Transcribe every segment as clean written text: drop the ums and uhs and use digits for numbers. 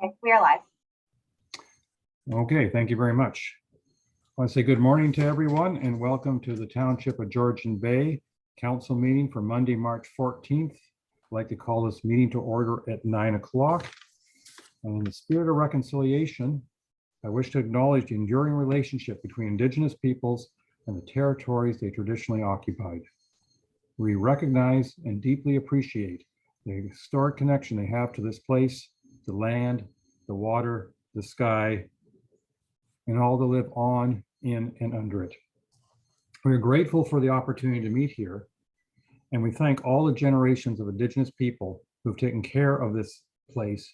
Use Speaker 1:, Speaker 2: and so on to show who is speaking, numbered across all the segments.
Speaker 1: Okay, we are live.
Speaker 2: Okay, thank you very much. I want to say good morning to everyone and welcome to the Township of Georgian Bay Council meeting for Monday, March 14th. I'd like to call this meeting to order at 9 o'clock. And in the spirit of reconciliation, I wish to acknowledge the enduring relationship between Indigenous peoples and the territories they traditionally occupied. We recognize and deeply appreciate the historic connection they have to this place, the land, the water, the sky, and all that live on, in, and under it. We are grateful for the opportunity to meet here, and we thank all the generations of Indigenous people who have taken care of this place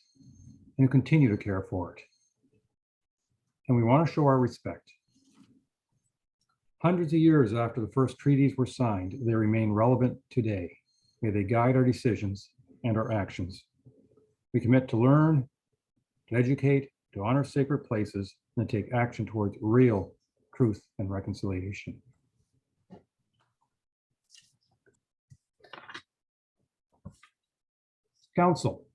Speaker 2: and who continue to care for it. And we want to show our respect. Hundreds of years after the first treaties were signed, they remain relevant today. May they guide our decisions and our actions. We commit to learn, to educate, to honor sacred places, and to take action towards real truth and reconciliation. Council,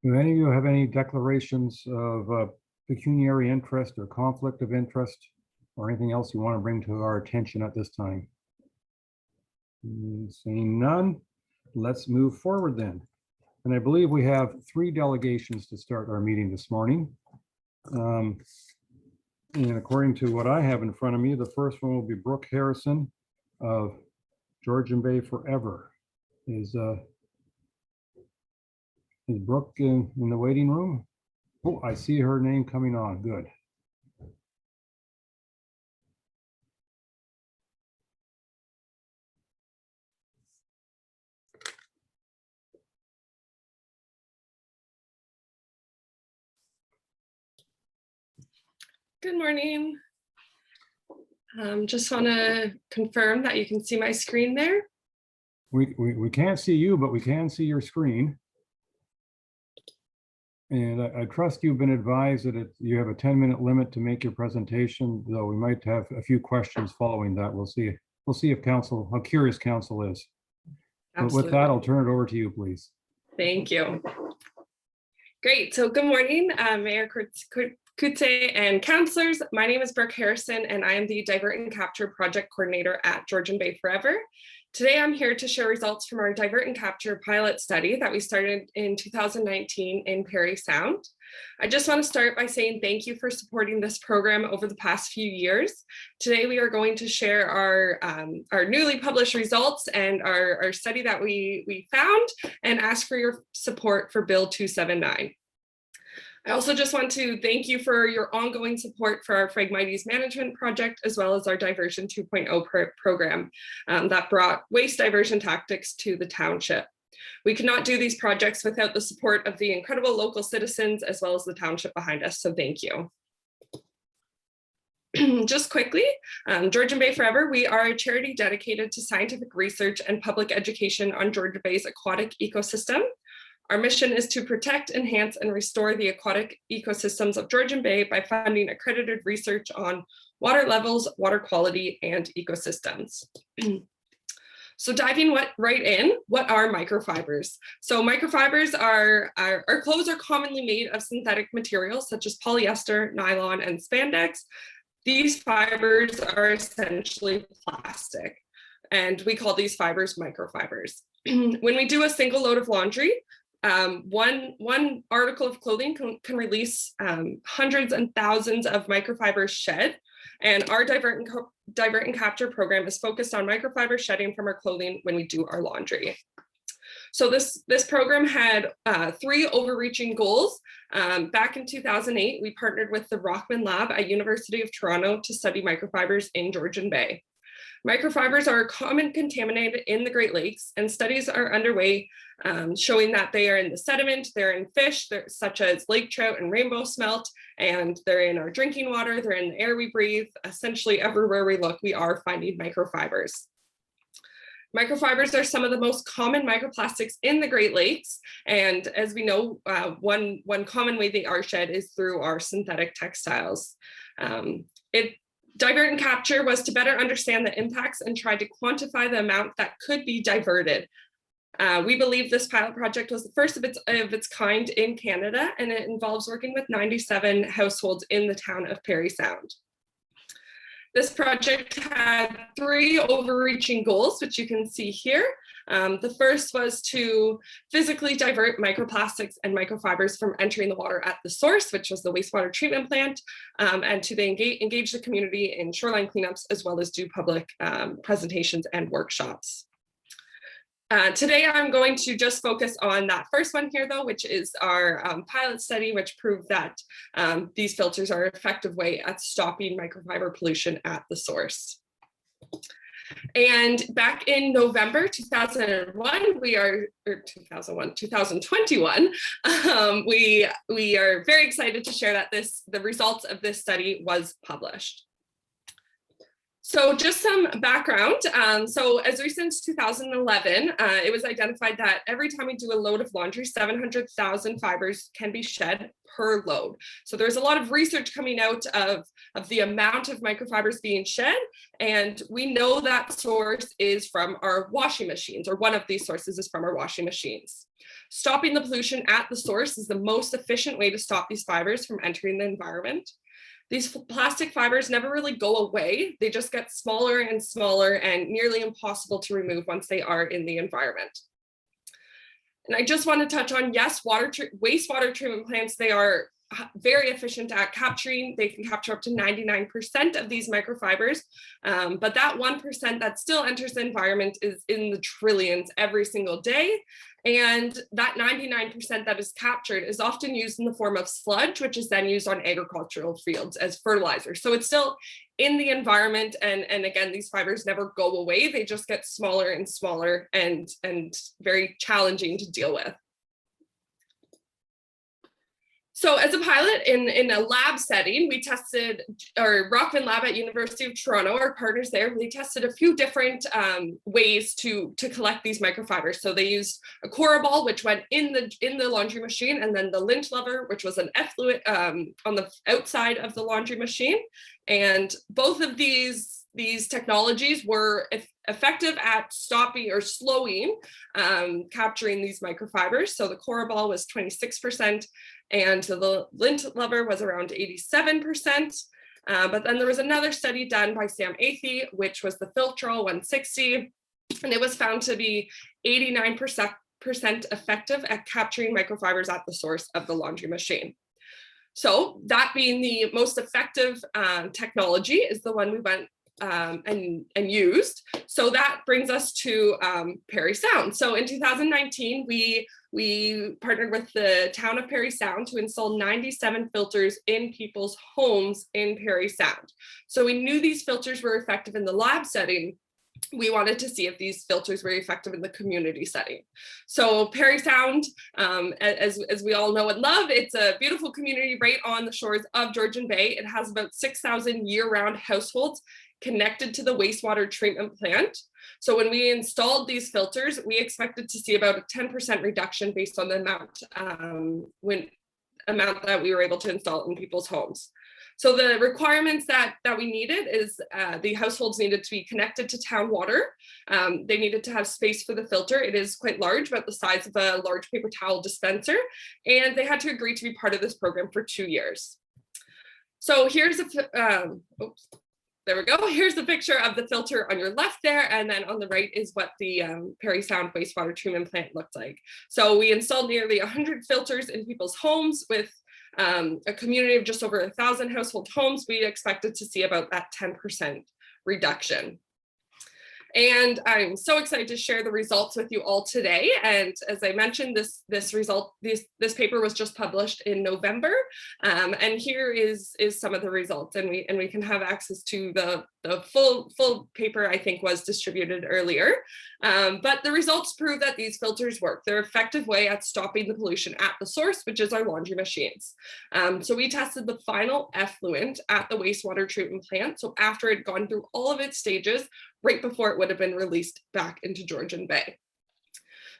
Speaker 2: do any of you have any declarations of pecuniary interest or conflict of interest or anything else you want to bring to our attention at this time? Seeing none, let's move forward then. And I believe we have 3 delegations to start our meeting this morning. And according to what I have in front of me, the first one will be Brooke Harrison of Georgian Bay Forever. Is Brooke in the waiting room? Oh, I see her name coming on. Good.
Speaker 3: Good morning. Just want to confirm that you can see my screen there.
Speaker 2: We can't see you, but we can see your screen. And I trust you've been advised that you have a 10-minute limit to make your presentation, though we might have a few questions following that. We'll see if council, how curious council is. But with that, I'll turn it over to you, please.
Speaker 3: Thank you. Great. So good morning, Mayor Kutse and councillors. My name is Brooke Harrison, and I am the Divert and Capture Project Coordinator at Georgian Bay Forever. Today, I'm here to share results from our Divert and Capture pilot study that we started in 2019 in Parry Sound. I just want to start by saying thank you for supporting this program over the past few years. Today, we are going to share our newly published results and our study that we found and ask for your support for Bill 279. I also just want to thank you for your ongoing support for our Phragmites management project, as well as our Diversion 2.0 program that brought waste diversion tactics to the township. We could not do these projects without the support of the incredible local citizens, as well as the township behind us, so thank you. Just quickly, Georgian Bay Forever, we are a charity dedicated to scientific research and public education on Georgian Bay's aquatic ecosystem. Our mission is to protect, enhance, and restore the aquatic ecosystems of Georgian Bay by funding accredited research on water levels, water quality, and ecosystems. So diving right in, what are microfibers? So microfibers our clothes are commonly made of synthetic materials such as polyester, nylon, and spandex. These fibers are essentially plastic, and we call these fibers microfibers. When we do a single load of laundry, one article of clothing can release hundreds and thousands of microfibers shed, and our Divert and Capture program is focused on microfiber shedding from our clothing when we do our laundry. So this program had 3 overreaching goals. Back in 2008, we partnered with the Rockman Lab at University of Toronto to study microfibers in Georgian Bay. Microfibers are a common contaminant in the Great Lakes, and studies are underway showing that they are in the sediment, they're in fish, such as lake trout and rainbow smelt, and they're in our drinking water, they're in the air we breathe. Essentially, everywhere we look, we are finding microfibers. Microfibers are some of the most common microplastics in the Great Lakes, and as we know, one common way they are shed is through our synthetic textiles. Divert and Capture was to better understand the impacts and try to quantify the amount that could be diverted. We believe this pilot project was the first of its kind in Canada, and it involves working with 97 households in the town of Parry Sound. This project had 3 overreaching goals, which you can see here. The first was to physically divert microplastics and microfibers from entering the water at the source, which was the wastewater treatment plant, and to engage the community in shoreline cleanups, as well as do public presentations and workshops. Today, I'm going to just focus on that first one here, though, which is our pilot study, which proved that these filters are an effective way at stopping microfiber pollution at the source. And back in November 2021, 2021, we are very excited to share that the results of this study was published. So just some background. So as recent as 2011, it was identified that every time we do a load of laundry, 700,000 fibers can be shed per load. So there's a lot of research coming out of the amount of microfibers being shed. And we know that source is from our washing machines, or one of these sources is from our washing machines. Stopping the pollution at the source is the most efficient way to stop these fibers from entering the environment. These plastic fibers never really go away. They just get smaller and smaller and nearly impossible to remove once they are in the environment. And I just want to touch on, yes, wastewater treatment plants, they are very efficient at capturing. They can capture up to 99% of these microfibers, but that 1% that still enters the environment is in the trillions every single day. And that 99% that is captured is often used in the form of sludge, which is then used on agricultural fields as fertilizer. So it's still in the environment. And again, these fibers never go away. They just get smaller and smaller and very challenging to deal with. So as a pilot in a lab setting, we tested, our Rockman Lab at University of Toronto, our partners there, we tested a few different ways to collect these microfibers. So they used a Cora ball, which went in the laundry machine, and then the lint lever, which was an effluent on the outside of the laundry machine. And both of these technologies were effective at stopping or slowing capturing these microfibers. So the Cora ball was 26%, and the lint lever was around 87%. But then there was another study done by Sam Athey, which was the Filtrol 160, and it was found to be 89% effective at capturing microfibers at the source of the laundry machine. So that being the most effective technology is the one we went and used. So that brings us to Parry Sound. So in 2019, we partnered with the town of Parry Sound to install 97 filters in people's homes in Parry Sound. So we knew these filters were effective in the lab setting. We wanted to see if these filters were effective in the community setting. So Parry Sound, as we all know and love, it's a beautiful community right on the shores of Georgian Bay. It has about 6,000 year-round households connected to the wastewater treatment plant. So when we installed these filters, we expected to see about a 10% reduction based on the amount that we were able to install in people's homes. So the requirements that we needed is the households needed to be connected to town water. They needed to have space for the filter. It is quite large, about the size of a large paper towel dispenser. And they had to agree to be part of this program for 2 years. So here's there we go. Here's the picture of the filter on your left there. And then on the right is what the Parry Sound wastewater treatment plant looked like. So we installed nearly 100 filters in people's homes with a community of just over 1,000 household homes. We expected to see about that 10% reduction. And I'm so excited to share the results with you all today. And as I mentioned, this paper was just published in November. And here is some of the results, and we can have access to the full paper, I think, was distributed earlier. But the results prove that these filters work. They're an effective way at stopping the pollution at the source, which is our laundry machines. So we tested the final effluent at the wastewater treatment plant. So after it had gone through all of its stages, right before it would have been released back into Georgian Bay.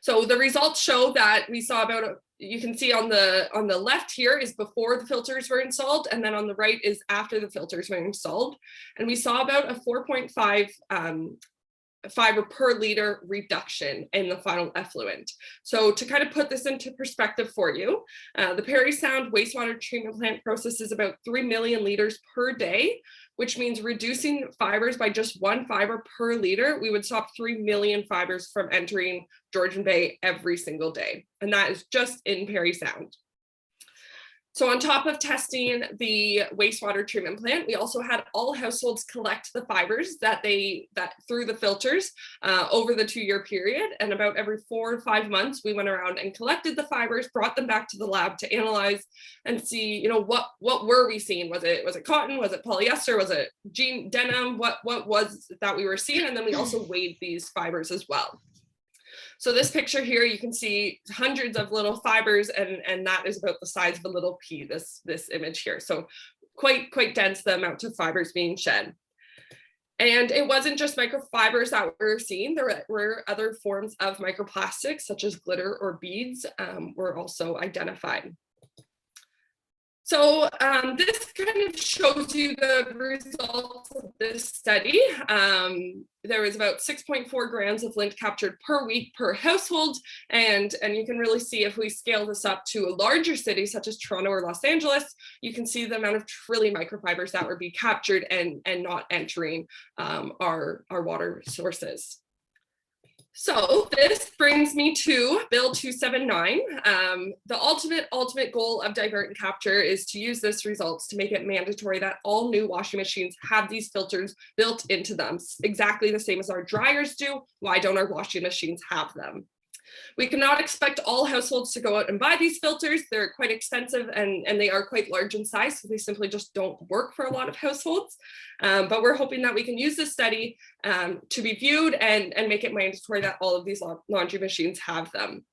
Speaker 3: So the results show that we saw about, you can see on the left here is before the filters were installed, and then on the right is after the filters were installed. And we saw about a 4.5 fiber per liter reduction in the final effluent. So to kind of put this into perspective for you, the Parry Sound wastewater treatment plant processes about 3 million liters per day, which means reducing fibers by just 1 fiber per liter, we would stop 3 million fibers from entering Georgian Bay every single day. And that is just in Parry Sound. So on top of testing the wastewater treatment plant, we also had all households collect the fibers that through the filters over the 2-year period. And about every 4 or 5 months, we went around and collected the fibers, brought them back to the lab to analyze and see, you know, what were we seeing? Was it cotton? Was it polyester? Was it jean denim? What was that we were seeing? And then we also weighed these fibers as well. So this picture here, you can see hundreds of little fibers, and that is about the size of a little pea, this image here. So quite dense, the amount of fibers being shed. And it wasn't just microfibers that we're seeing. There were other forms of microplastics, such as glitter or beads, were also identified. So this kind of shows you the results of this study. There was about 6.4 grams of lint captured per week per household. And you can really see if we scale this up to a larger city such as Toronto or Los Angeles, you can see the amount of trillion microfibers that would be captured and not entering our water sources. So this brings me to Bill 279. The ultimate goal of Divert and Capture is to use this results to make it mandatory that all new washing machines have these filters built into them, exactly the same as our dryers do. Why don't our washing machines have them? We cannot expect all households to go out and buy these filters. They're quite expensive and they are quite large in size, so they simply just don't work for a lot of households. But we're hoping that we can use this study to be viewed and make it mandatory that all of these laundry machines have them.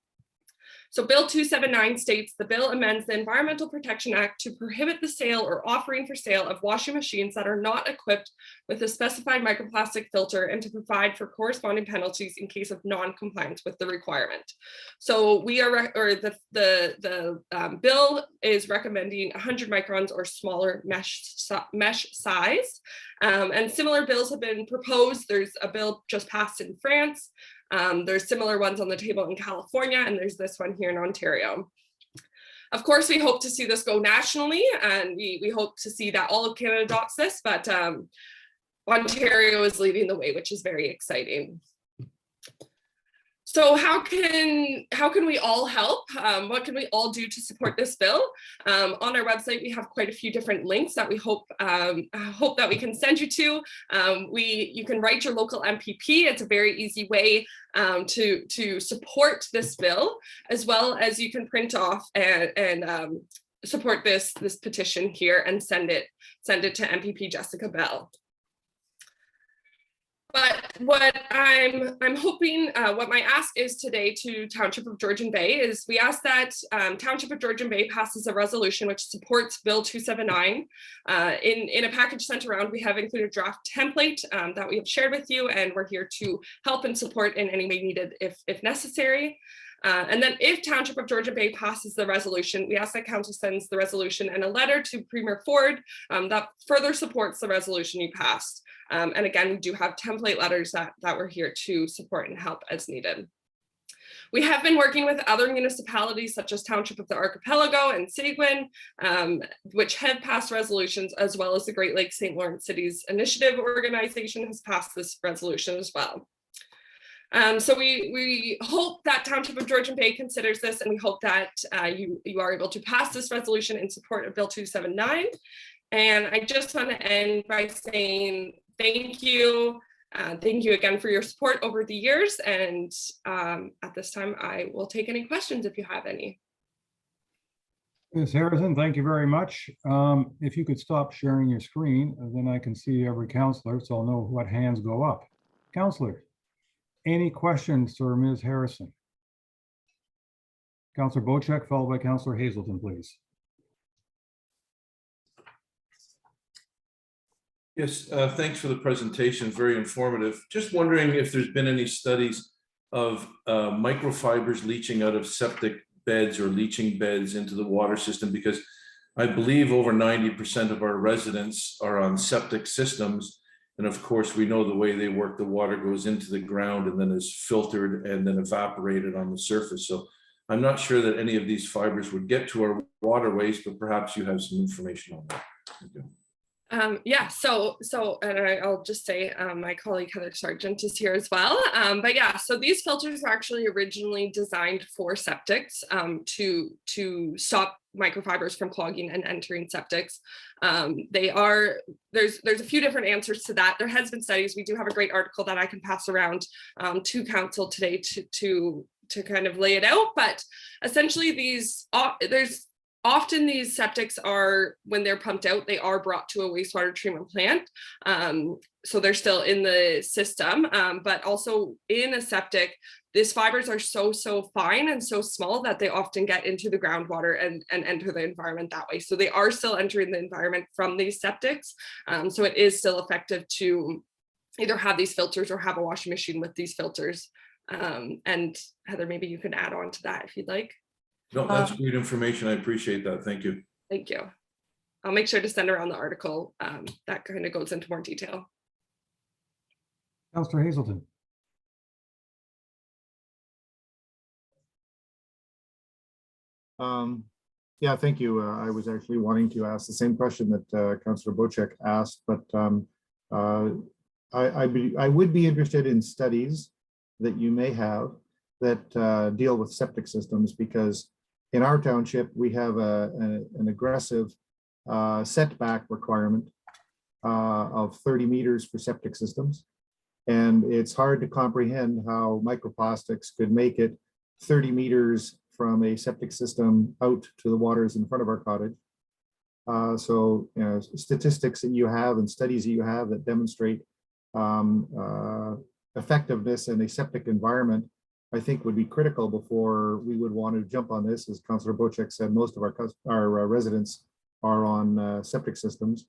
Speaker 3: So Bill 279 states the bill amends the Environmental Protection Act to prohibit the sale or offering for sale of washing machines that are not equipped with a specified microplastic filter and to provide for corresponding penalties in case of non-compliance with the requirement. So we are, the bill is recommending 100 microns or smaller mesh size. And similar bills have been proposed. There's a bill just passed in France. There's similar ones on the table in California, and there's this one here in Ontario. Of course, we hope to see this go nationally, and we hope to see that all of Canada adopts this, but Ontario is leading the way, which is very exciting. So how can we all help? What can we all do to support this bill? On our website, we have quite a few different links that we hope that we can send you to. You can write your local MPP. It's a very easy way to support this bill, as well as you can print off and support this petition here and send it to MPP Jessica Bell. But what I'm hoping, what my ask is today to Township of Georgian Bay is we ask that Township of Georgian Bay passes a resolution which supports Bill 279. In a package sent around, we have included a draft template that we have shared with you, and we're here to help and support in any way needed if necessary. And then if Township of Georgian Bay passes the resolution, we ask that Council sends the resolution and a letter to Premier Ford that further supports the resolution you passed. And again, we do have template letters that we're here to support and help as needed. We have been working with other municipalities such as Township of the Archipelago and Seguin, which have passed resolutions, as well as the Great Lakes St. Lawrence Cities Initiative organization has passed this resolution as well. So we hope that Township of Georgian Bay considers this, and we hope that you are able to pass this resolution in support of Bill 279. And I just want to end by saying thank you. Thank you again for your support over the years. And at this time, I will take any questions if you have any.
Speaker 2: Ms. Harrison, thank you very much. If you could stop sharing your screen, then I can see every counselor, so I'll know what hands go up. Counselor, any questions for Ms. Harrison? Counselor Bocek, followed by Counselor Hazelton, please.
Speaker 1: Yes, thanks for the presentation, very informative. Just wondering if there's been any studies of microfibers leaching out of septic beds or leaching beds into the water system, because I believe over 90% of our residents are on septic systems, And of course, we know the way they work, the water goes into the ground and then is filtered and then evaporated on the surface. So I'm not sure that any of these fibers would get to our waterways, but perhaps you have some information on that. Okay.
Speaker 3: Yeah, and I'll just say my colleague Heather Sargent is here as well. But yeah, so these filters were actually originally designed for septics to stop microfibers from clogging and entering septics. There's a few different answers to that. There has been studies. We do have a great article that I can pass around to council today to kind of lay it out. But essentially, often these septics are, when they're pumped out, they are brought to a wastewater treatment plant. So they're still in the system, but also in a septic, these fibers are so fine and so small that they often get into the groundwater and enter the environment that way. So they are still entering the environment from these septics. So it is still effective to either have these filters or have a washing machine with these filters. And Heather, maybe you can add on to that if you'd like.
Speaker 1: No, that's great information. I appreciate that. Thank you.
Speaker 3: Thank you. I'll make sure to send around the article that kind of goes into more detail.
Speaker 2: Councillor Hazelton.
Speaker 4: Yeah, thank you. I was actually wanting to ask the same question that Councillor Bocek asked, but I would be interested in studies that you may have that deal with septic systems, because in our township, we have an aggressive setback requirement of 30 meters for septic systems. And it's hard to comprehend how microplastics could make it 30 meters from a septic system out to the waters in front of our cottage. So, you know, statistics that you have and studies that you have that demonstrate effectiveness in a septic environment, I think would be critical before we would want to jump on this. As Councillor Bocek said, most of our residents are on septic systems.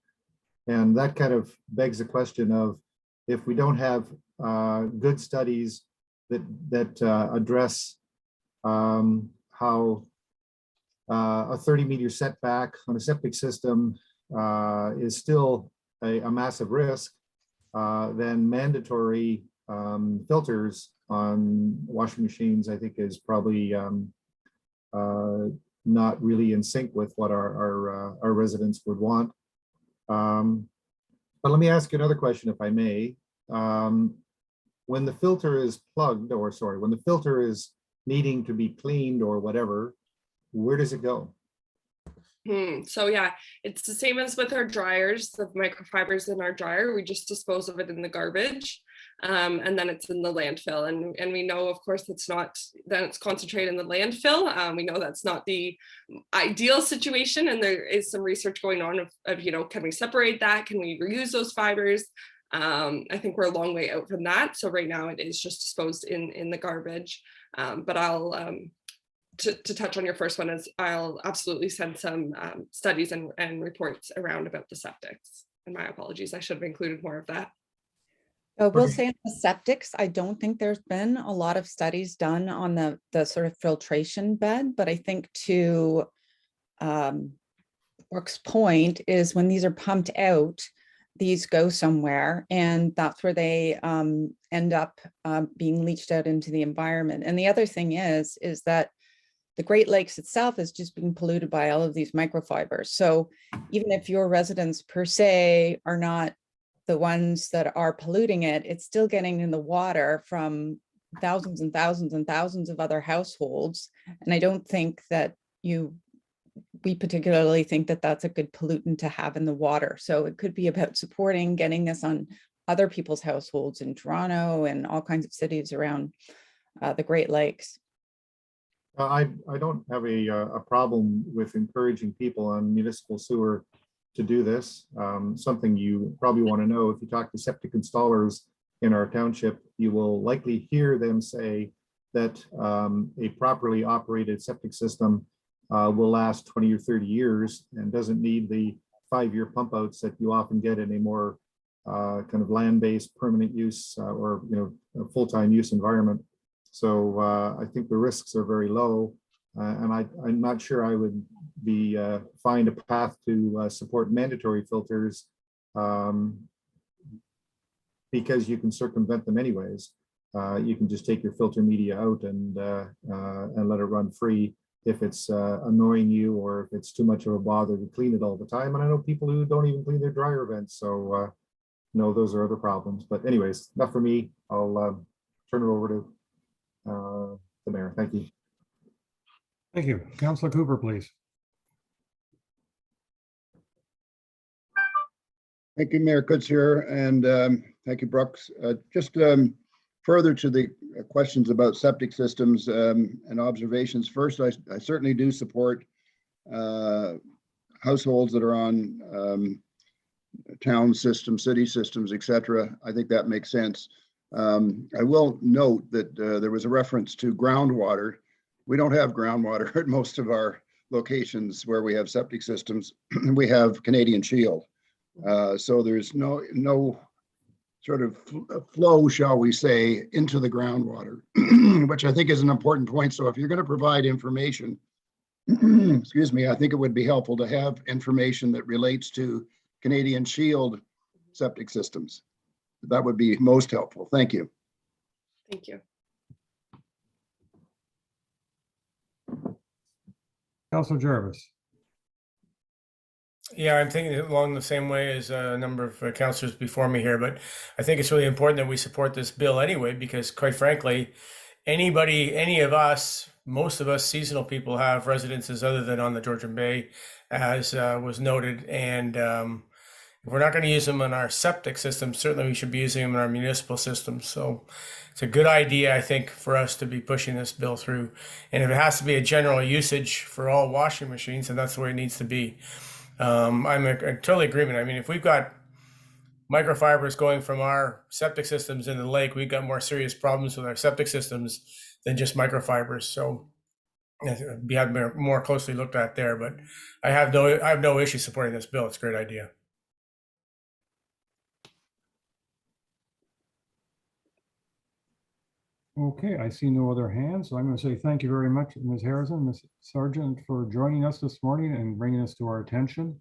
Speaker 4: And that kind of begs the question of, if we don't have good studies that address how a 30-meter setback on a septic system is still a massive risk, then mandatory filters on washing machines, I think, is probably not really in sync with what our residents would want. But let me ask you another question, if I may. When the filter is plugged, or sorry, when the filter is needing to be cleaned or whatever, where does it go?
Speaker 3: So yeah, it's the same as with our dryers, the microfibers in our dryer, we just dispose of it in the garbage. And then it's in the landfill. And we know, of course, it's not, then it's concentrated in the landfill. We know that's not the ideal situation. And there is some research going on of you know, can we separate that? Can we reuse those fibers? I think we're a long way out from that. So right now it is just disposed in the garbage. But I'll, to touch on your first one, is I'll absolutely send some studies and reports around about the septics. And my apologies, I should have included more of that.
Speaker 5: We'll say on the septics, I don't think there's been a lot of studies done on the sort of filtration bed, but I think to Brooke's point is when these are pumped out, these go somewhere, and that's where they end up being leached out into the environment. And the other thing is that the Great Lakes itself is just being polluted by all of these microfibers. So even if your residents per se are not the ones that are polluting it, it's still getting in the water from thousands and thousands and thousands of other households. And I don't think that we particularly think that that's a good pollutant to have in the water. So it could be about supporting getting this on other people's households in Toronto and all kinds of cities around the Great Lakes.
Speaker 4: I don't have a problem with encouraging people on municipal sewer to do this. Something you probably want to know, if you talk to septic installers in our township, you will likely hear them say that a properly operated septic system will last 20 or 30 years and doesn't need the 5-year pump outs that you often get in a more kind of land-based permanent use or a full-time use environment. So I think the risks are very low, and I'm not sure I would be find a path to support mandatory filters because you can circumvent them anyways. You can just take your filter media out and let it run free if it's annoying you, or if it's too much of a bother to clean it all the time. And I know people who don't even clean their dryer vents. So no, those are other problems. But anyways, enough for me. I'll turn it over to the mayor. Thank you.
Speaker 2: Thank you. Councillor Cooper, please.
Speaker 6: Thank you, Mayor Kutzer, and thank you, Brooks. Just further to the questions about septic systems and observations. First, I certainly do support households that are on town systems, city systems, etc. I think that makes sense. I will note that there was a reference to groundwater. We don't have groundwater at most of our locations where we have septic systems. We have Canadian Shield. So there's no sort of flow, shall we say, into the groundwater, which I think is an important point. So if you're going to provide information, excuse me, I think it would be helpful to have information that relates to Canadian Shield septic systems. That would be most helpful. Thank you.
Speaker 3: Thank you.
Speaker 2: Councillor Jarvis.
Speaker 7: Yeah, I'm thinking along the same way as a number of councillors before me here, but I think it's really important that we support this bill anyway, because quite frankly, any of us, most of us seasonal people have residences other than on the Georgian Bay, as was noted. And if we're not going to use them in our septic system, certainly we should be using them in our municipal systems. So it's a good idea, I think, for us to be pushing this bill through. And if it has to be a general usage for all washing machines, then that's the way it needs to be. I'm totally agreement. I mean, if we've got microfibers going from our septic systems into the lake, we've got more serious problems with our septic systems than just microfibers. So we have to be more closely looked at there. But I have no issue supporting this bill. It's a great idea.
Speaker 2: Okay, I see no other hands, so I'm going to say thank you very much, Ms. Harrison, Ms. Sargent, for joining us this morning and bringing this to our attention.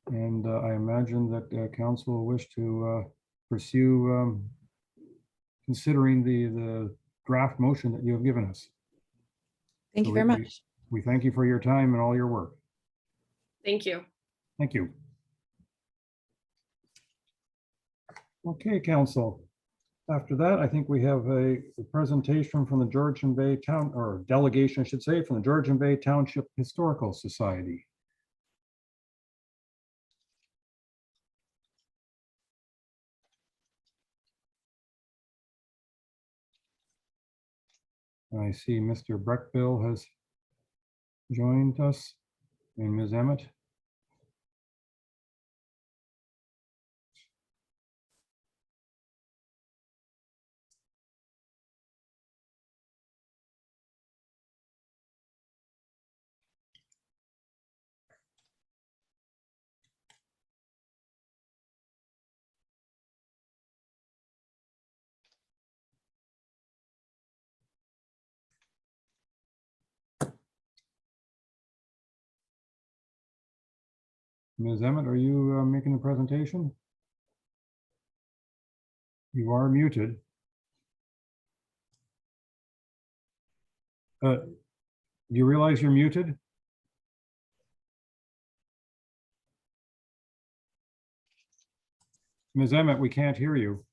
Speaker 2: And I imagine that council will wish to pursue considering the draft motion that you have given us.
Speaker 5: Thank
Speaker 2: So
Speaker 5: you very much.
Speaker 2: We thank you for your time and all your work.
Speaker 3: Thank you.
Speaker 2: Thank you. Okay, council. After that, I think we have a presentation from the Georgian Bay Town, or delegation, I should say, from the Georgian Bay Township Historical Society. I see Mr. Breckbill has joined us and Ms. Emmett. Ms. Emmett, are you making the presentation? You are muted. Do you realize you're muted? Ms. Emmett, we can't hear you.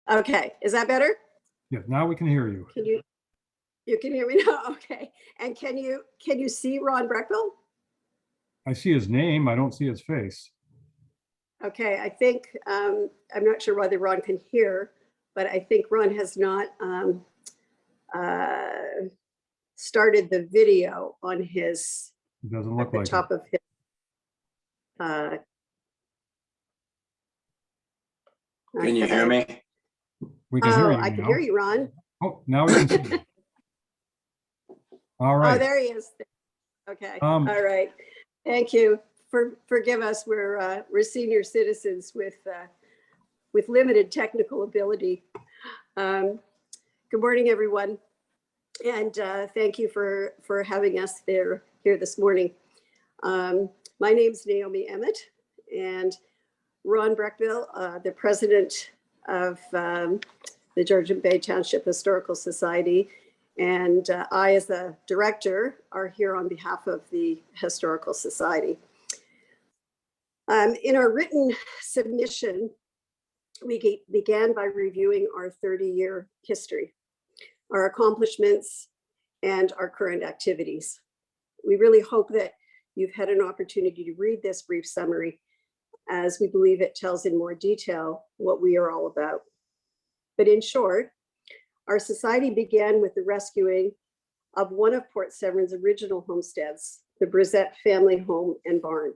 Speaker 8: Okay, is that better?
Speaker 2: Yeah, now we can hear you.
Speaker 8: Can you can hear me now? Okay. And can you see Ron Breckbill?
Speaker 2: I see his name. I don't see his face.
Speaker 8: Okay, I think I'm not sure whether Ron can hear, but I think Ron has not started the video on his
Speaker 2: It doesn't look
Speaker 8: at the
Speaker 2: like
Speaker 8: top
Speaker 2: it.
Speaker 8: of his
Speaker 9: Can you hear me?
Speaker 2: We can hear you
Speaker 8: I can
Speaker 2: now.
Speaker 8: hear you, Ron.
Speaker 2: Oh, now we can see you. All
Speaker 8: Oh,
Speaker 2: right.
Speaker 8: there he is. Okay.
Speaker 2: Um,
Speaker 8: All right. Thank you. Forgive us. We're senior citizens with limited technical ability. Good Good morning, everyone. And thank you for having us here this morning. My name's Naomi Emmett, and Ron Breckbill, the president of the Georgian Bay Township Historical Society, and I, as the director, are here on behalf of the Historical Society. In our written submission, we began by reviewing our 30-year history, our accomplishments, and our current activities. We really hope that you've had an opportunity to read this brief summary, as we believe it tells in more detail what we are all about. But in short, our society began with the rescuing of one of Port Severn's original homesteads, the Bressette family home and barn.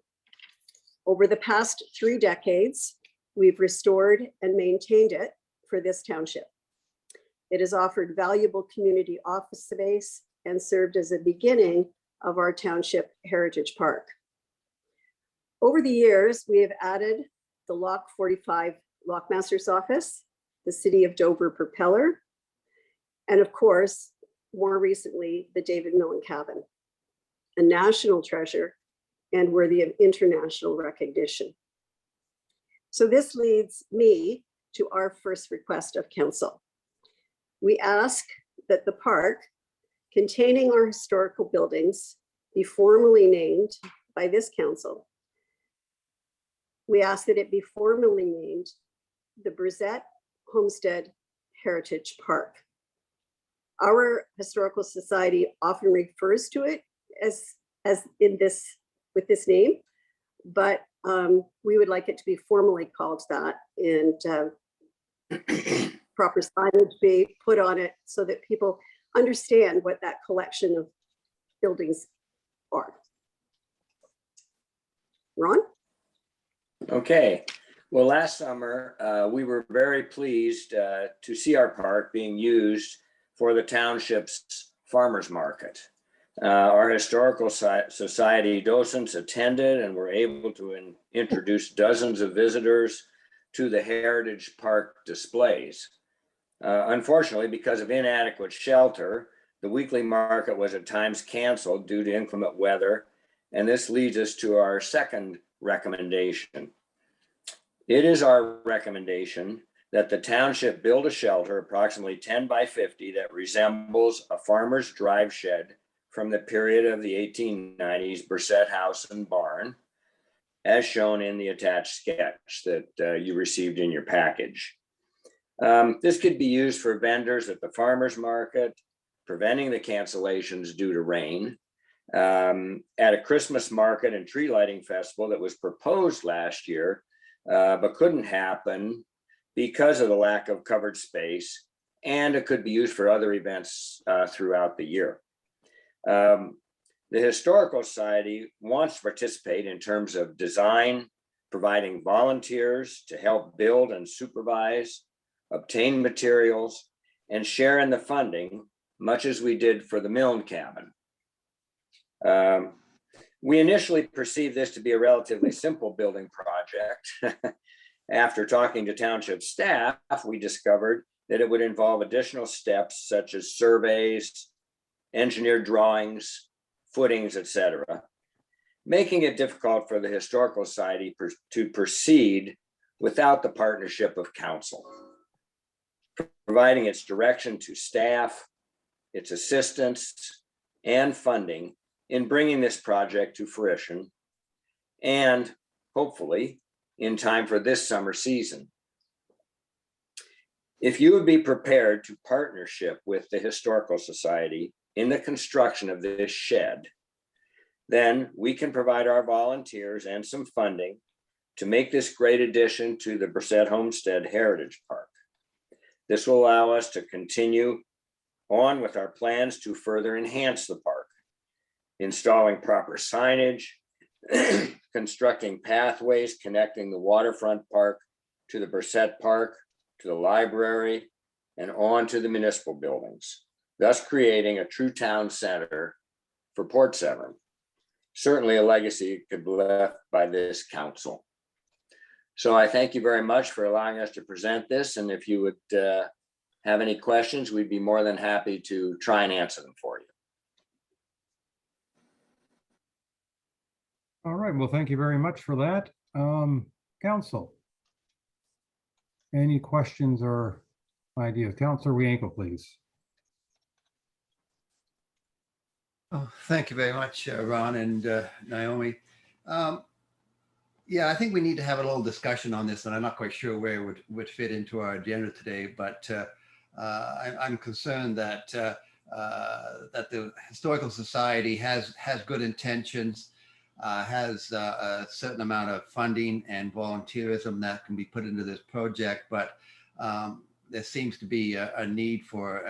Speaker 8: Over the past 3 decades, we've restored and maintained it for this township. It has offered valuable community office space and served as a beginning of our township heritage park. Over the years, we have added the Lock 45 Lockmaster's office, the City of Dover propeller, and of course, more recently, the David Millen cabin, a national treasure and worthy of international recognition. So this leads me to our first request of council. We ask that the park containing our historical buildings be formally named by this council. We ask that it be formally named the Bressette Homestead Heritage Park. Our historical society often refers to it as in this with this name, but we would like it to be formally called that, and proper signage be put on it so that people understand what that collection of buildings are. Ron?
Speaker 9: Okay. Well, last summer, we were very pleased to see our park being used for the township's farmers market. Our historical society docents attended and were able to introduce dozens of visitors to the Heritage Park displays. Unfortunately, because of inadequate shelter, the weekly market was at times canceled due to inclement weather, and this leads us to our second recommendation. It is our recommendation that the township build a shelter approximately 10 by 50 that resembles a farmer's drive shed from the period of the 1890s Bressette house and barn, as shown in the attached sketch that you received in your package. This could be used for vendors at the farmer's market, preventing the cancellations due to rain, at a Christmas market and tree lighting festival that was proposed last year, but couldn't happen because of the lack of covered space, and it could be used for other events throughout the year. The Historical Society wants to participate in terms of design, providing volunteers to help build and supervise, obtain materials, and share in the funding, much as we did for the Milne cabin. We initially perceived this to be a relatively simple building project. After talking to township staff, we discovered that it would involve additional steps such as surveys, engineered drawings, footings, etc., making it difficult for the Historical Society to proceed without the partnership of council, providing its direction to staff, its assistance, and funding in bringing this project to fruition, and hopefully in time for this summer season. If you would be prepared to partnership with the Historical Society in the construction of this shed, then we can provide our volunteers and some funding to make this great addition to the Bressette Homestead Heritage Park. This will allow us to continue on with our plans to further enhance the park, installing proper signage, constructing pathways connecting the Waterfront Park to the Bressette Park, to the library, and on to the municipal buildings, thus creating a true town center for Port Severn. Certainly a legacy could be left by this council. So I thank you very much for allowing us to present this, and if you would have any questions, we'd be more than happy to try and answer them for you.
Speaker 2: All right, well, thank you very much for that. Council. Any questions or ideas? Councilor Wienko, please.
Speaker 10: Oh, thank you very much, Ron and Naomi. Yeah, I think we need to have a little discussion on this, and I'm not quite sure where it would fit into our agenda today, but I'm concerned that that the Historical Society has good intentions, has a certain amount of funding and volunteerism that can be put into this project, but there seems to be a need for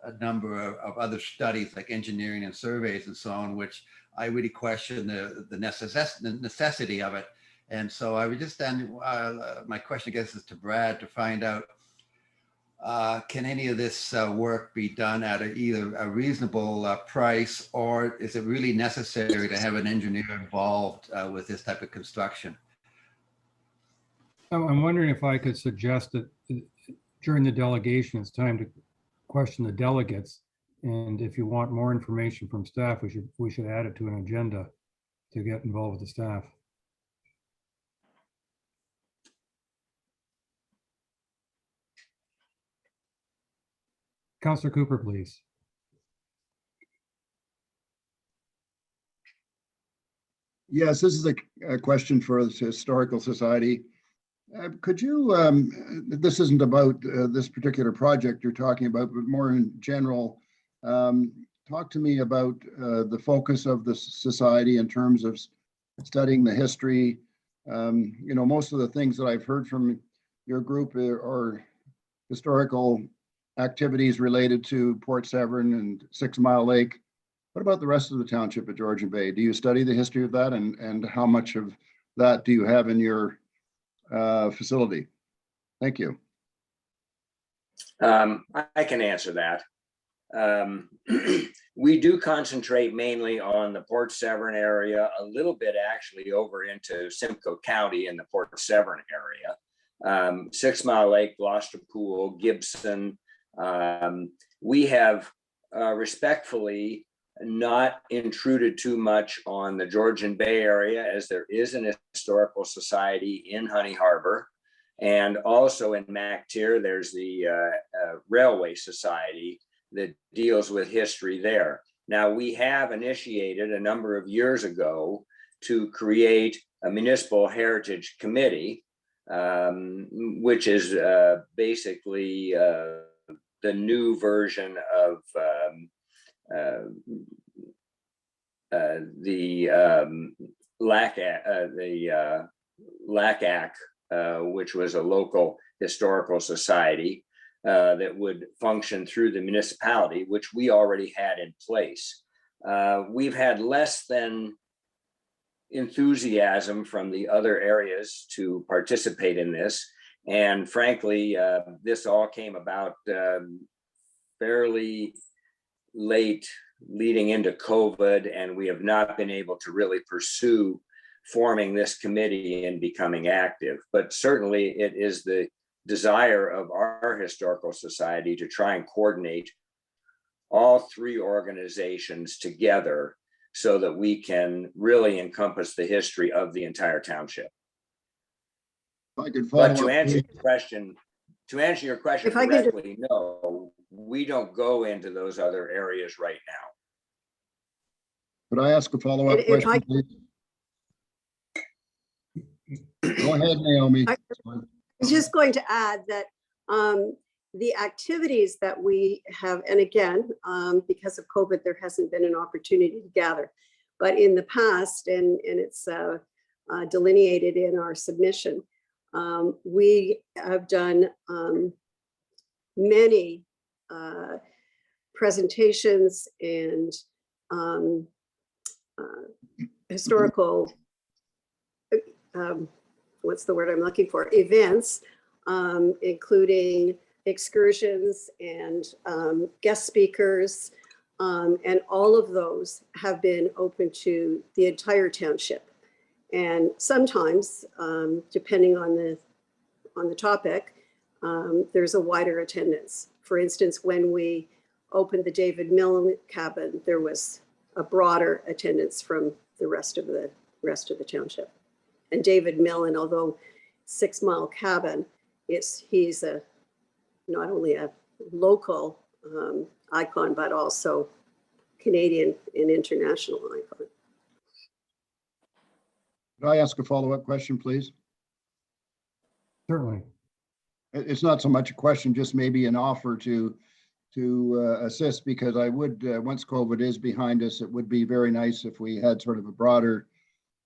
Speaker 10: a number of other studies like engineering and surveys and so on, which I really question the necessity of it. And so I would just my question, I guess, is to Brad to find out, can any of this work be done at either a reasonable price, or is it really necessary to have an engineer involved with this type of construction?
Speaker 2: I'm wondering if I could suggest that during the delegation, it's time to question the delegates. And if you want more information from staff, we should add it to an agenda to get involved with the staff. Councillor Cooper, please.
Speaker 6: Yes, this is a question for the Historical Society. Could you, this isn't about this particular project you're talking about, but more in general, talk to me about the focus of the society in terms of studying the history. You know, most of the things that I've heard from your group are historical activities related to Port Severn and 6 Mile Lake. What about the rest of the township of Georgian Bay? Do you study the history of that, and how much of that do you have in your facility? Thank you.
Speaker 9: I can answer that. We do concentrate mainly on the Port Severn area, a little bit actually over into Simcoe County in the Port Severn area. 6 Mile Lake, Gloucester Pool, Gibson. We have respectfully not intruded too much on the Georgian Bay area, as there is an historical society in Honey Harbour. And also in MacTier, there's the Railway Society that deals with history there. Now, we have initiated a number of years ago to create a municipal heritage committee, which is basically the new version of the LACAC, which was a local historical society that would function through the municipality, which we already had in place. We've had less than enthusiasm from the other areas to participate in this. And frankly, this all came about fairly late, leading into COVID, and we have not been able to really pursue forming this committee and becoming active. But certainly it is the desire of our historical society to try and coordinate all three organizations together so that we can really encompass the history of the entire township.
Speaker 6: If I could follow
Speaker 9: But to
Speaker 6: up,
Speaker 9: answer
Speaker 6: please.
Speaker 9: your question,
Speaker 8: If I could
Speaker 9: directly, no, we don't go into those other areas right now.
Speaker 6: Could I ask a follow-up
Speaker 8: And if
Speaker 6: question, please? Go ahead, Naomi.
Speaker 8: I was just going to add that the activities that we have, and again, because of COVID, there hasn't been an opportunity to gather, but in the past, and it's delineated in our submission, we have done many presentations and historical, what's the word I'm looking for, events, including excursions and guest speakers, and all of those have been open to the entire township. And sometimes, depending on the topic, there's a wider attendance. For instance, when we opened the David Mill cabin, there was a broader attendance from the rest of the township. And David Millen, although 6 Mile cabin, he's not only a local icon, but also Canadian and international icon.
Speaker 6: Could I ask a follow-up question, please?
Speaker 2: Certainly.
Speaker 6: It's not so much a question, just maybe an offer to assist, because I would, once COVID is behind us, it would be very nice if we had sort of a broader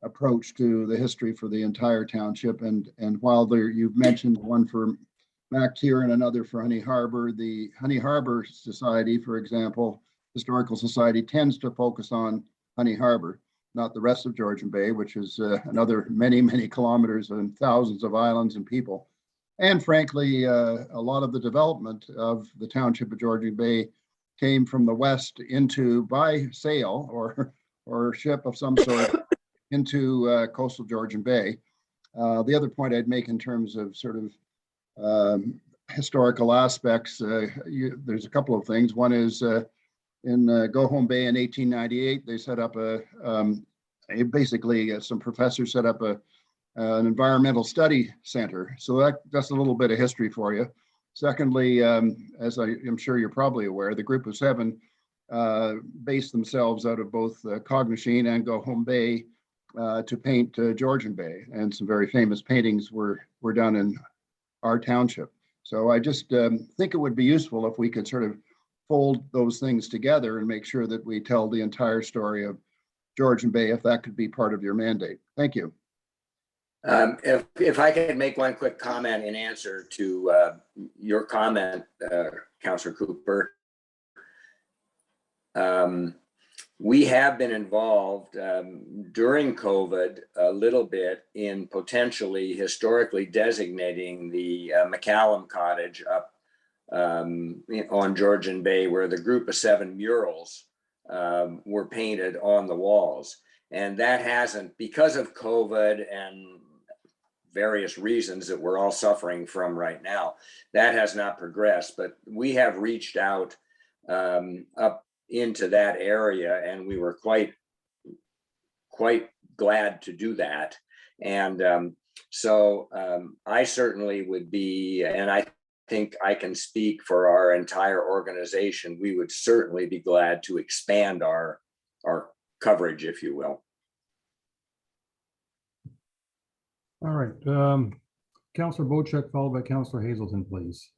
Speaker 6: approach to the history for the entire township. And while you've mentioned one for Mactier and another for Honey Harbour, the Honey Harbour Society, for example, Historical Society, tends to focus on Honey Harbour, not the rest of Georgian Bay, which is another many, many kilometers and thousands of islands and people. And frankly, a lot of the development of the township of Georgian Bay came from the west into by sail or ship of some sort into coastal Georgian Bay. The other point I'd make in terms of sort of historical aspects, there's a couple of things. One is in Go Home Bay in 1898, they set up basically some professors set up an environmental study center. So that's a little bit of history for you. Secondly, as I'm sure you're probably aware, the group of 7 based themselves out of both Cognachine and Go Home Bay to paint Georgian Bay, and some very famous paintings were done in our township. So I just think it would be useful if we could sort of fold those things together and make sure that we tell the entire story of Georgian Bay, if that could be part of your mandate. Thank you.
Speaker 9: If I could make one quick comment in answer to your comment, Councillor Cooper. We have been involved during COVID a little bit in potentially historically designating the McCallum Cottage up on Georgian Bay, where the group of 7 murals were painted on the walls. And that hasn't, because of COVID and various reasons that we're all suffering from right now, that has not progressed. But we have reached out up into that area, and we were quite glad to do that. And so I certainly would be, and I think I can speak for our entire organization, we would certainly be glad to expand our coverage, if you will.
Speaker 2: All right. Councillor Bochek, followed by Councillor Hazelton, please.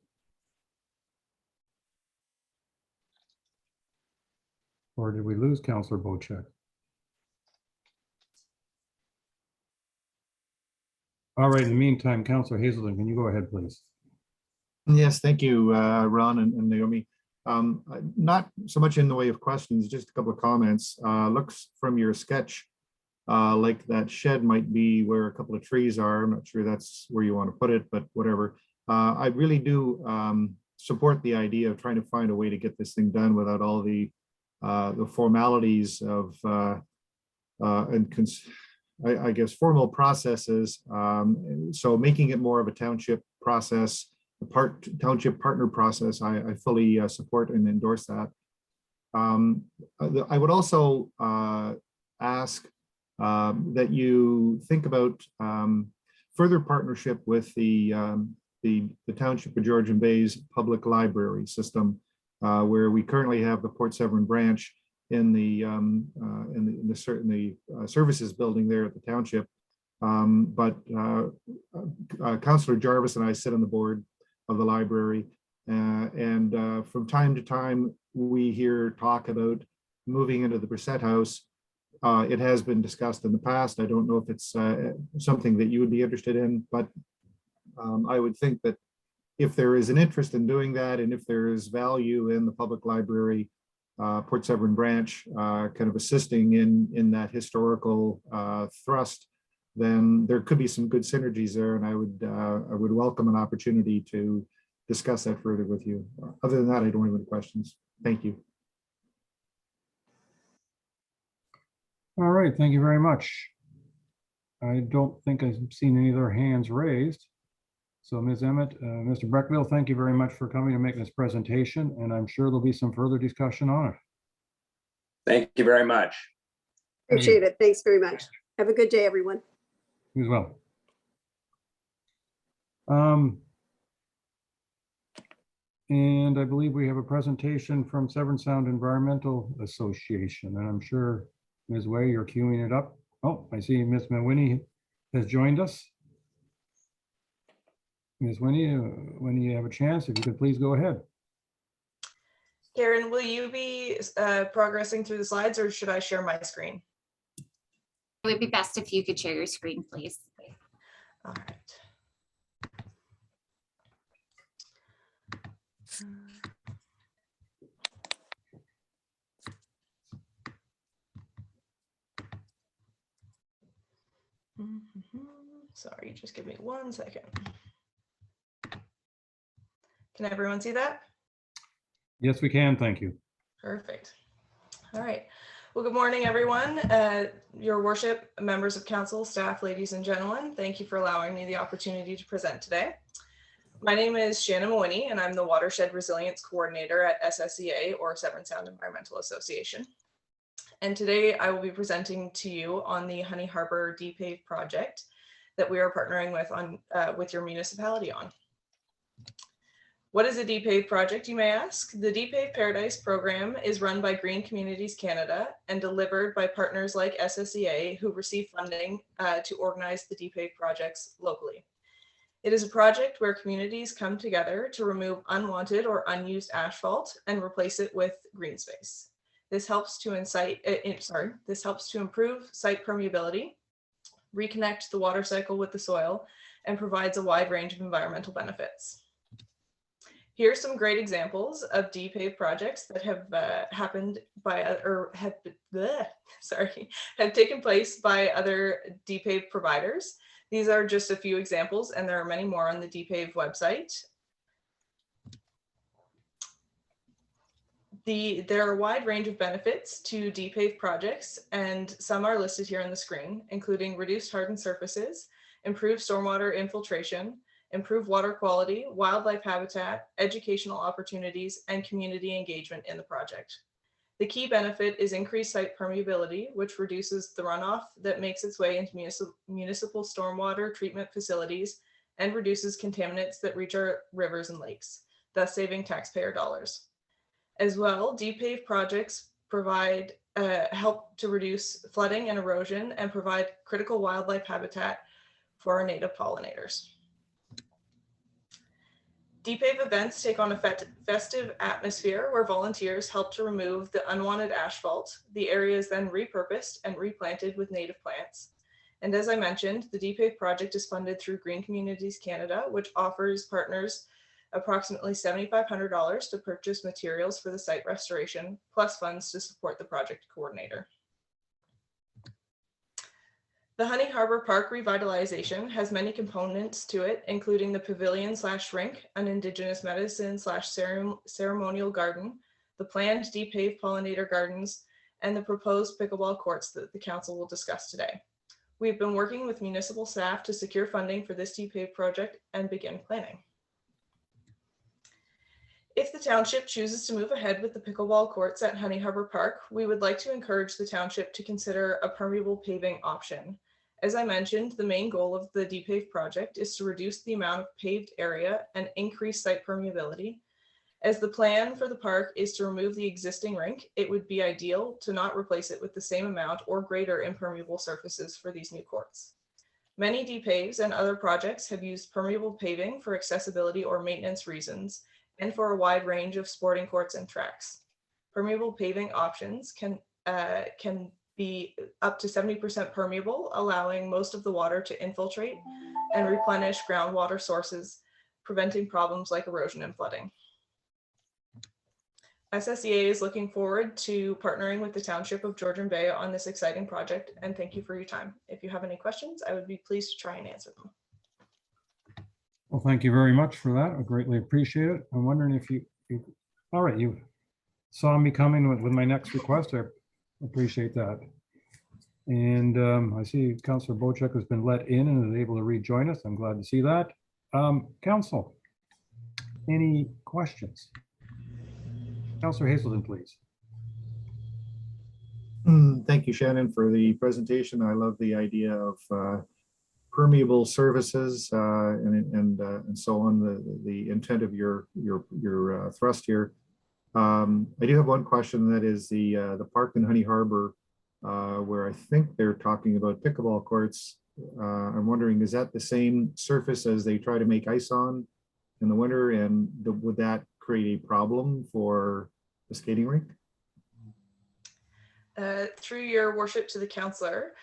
Speaker 2: Or did we lose Councillor Bochek? All right, in the meantime, Councillor Hazelton, can you go ahead, please?
Speaker 4: Yes, thank you, Ron and Naomi. Not so much in the way of questions, just a couple of comments. Looks from your sketch like that shed might be where a couple of trees are. I'm not sure that's where you want to put it, but whatever. I really do support the idea of trying to find a way to get this thing done without all the formalities of I guess formal processes. So making it more of a township process, township partner process, I fully support and endorse that. I would also ask that you think about further partnership with the Township of Georgian Bay's public library system, where we currently have the Port Severn branch in the services building there at the township. But Councillor Jarvis and I sit on the board of the library, and from time to time we hear talk about moving into the Bressette house. It has been discussed in the past. I don't know if it's something that you would be interested in, but I would think that if there is an interest in doing that, and if there is value in the public library Port Severn branch kind of assisting in that historical thrust, then there could be some good synergies there, and I would welcome an opportunity to discuss that further with you. Other than that, I don't have any questions. Thank you.
Speaker 2: All right, thank you very much. I don't think I've seen any other hands raised. So Ms. Emmett, Mr. Breckbill, thank you very much for coming and making this presentation, and I'm sure there'll be some further discussion on it.
Speaker 9: Thank you very much.
Speaker 8: Appreciate it. Thanks very much. Have a good day, everyone.
Speaker 2: You as well. And I believe we have a presentation from Severn Sound Environmental Association, and I'm sure Ms. Way, you're queuing it up. Oh, I see Ms. Mawhinney has joined us. Ms. Mawhinney, when you have a chance, if you could please go ahead.
Speaker 11: Karen, will you be progressing through the slides, or should I share my screen?
Speaker 12: It would be best if you could share your screen, please.
Speaker 11: All right. Sorry, just give me 1 second. Can everyone see that?
Speaker 2: Yes, we can. Thank you.
Speaker 11: Perfect. All right. Well, good morning, everyone. Your worship, members of council, staff, ladies and gentlemen, thank you for allowing me the opportunity to present today. My name is Shannon Mawhinney, and I'm the Watershed Resilience Coordinator at SSEA, or Severn Sound Environmental Association. And today I will be presenting to you on the Honey Harbour Depave project that we are partnering with your municipality on. What is a Depave project, you may ask? The Depave Paradise program is run by Green Communities Canada and delivered by partners like SSEA, who receive funding to organize the Depave projects locally. It is a project where communities come together to remove unwanted or unused asphalt and replace it with green space. This helps to improve site permeability, reconnect the water cycle with the soil, and provides a wide range of environmental benefits. Here are some great examples of Depave projects that have happened by or have taken place by other Depave providers. These are just a few examples, and there are many more on the Depave website. There are a wide range of benefits to Depave projects, and some are listed here on the screen, including reduced hardened surfaces, improved stormwater infiltration, improved water quality, wildlife habitat, educational opportunities, and community engagement in the project. The key benefit is increased site permeability, which reduces the runoff that makes its way into municipal stormwater treatment facilities and reduces contaminants that reach our rivers and lakes, thus saving taxpayer dollars. As well, Depave projects provide help to reduce flooding and erosion and provide critical wildlife habitat for our native pollinators. Depave events take on a festive atmosphere where volunteers help to remove the unwanted asphalt. The area is then repurposed and replanted with native plants. And as I mentioned, the Depave project is funded through Green Communities Canada, which offers partners approximately $7,500 to purchase materials for the site restoration, plus funds to support the project coordinator. The Honey Harbour Park Revitalization has many components to it, including the pavilion/rink, an Indigenous medicine/ceremonial garden, the planned Depave pollinator gardens, and the proposed pickleball courts that the council will discuss today. We've been working with municipal staff to secure funding for this Depave project and begin planning. If the township chooses to move ahead with the pickleball courts at Honey Harbour Park, we would like to encourage the township to consider a permeable paving option. As I mentioned, the main goal of the Depave project is to reduce the amount of paved area and increase site permeability. As the plan for the park is to remove the existing rink, it would be ideal to not replace it with the same amount or greater impermeable surfaces for these new courts. Many Depaves and other projects have used permeable paving for accessibility or maintenance reasons, and for a wide range of sporting courts and tracks. Permeable paving options can be up to 70% permeable, allowing most of the water to infiltrate and replenish groundwater sources, preventing problems like erosion and flooding. SSEA is looking forward to partnering with the Township of Georgian Bay on this exciting project, and thank you for your time. If you have any questions, I would be pleased to try and answer them.
Speaker 2: Well, thank you very much for that. I greatly appreciate it. I'm wondering if you all right, you saw me coming with my next request. I appreciate that. And I see Councillor Bochek has been let in and is able to rejoin us. I'm glad to see that. Council, any questions? Councillor Hazelton, please.
Speaker 4: Thank you, Shannon, for the presentation. I love the idea of permeable services and so on. The intent of your thrust here. I do have one question. That is the park in Honey Harbour, where I think they're talking about pickleball courts. I'm wondering, is that the same surface as they try to make ice on in the winter, and would that create a problem for the skating rink?
Speaker 11: Through your worship to the councillor.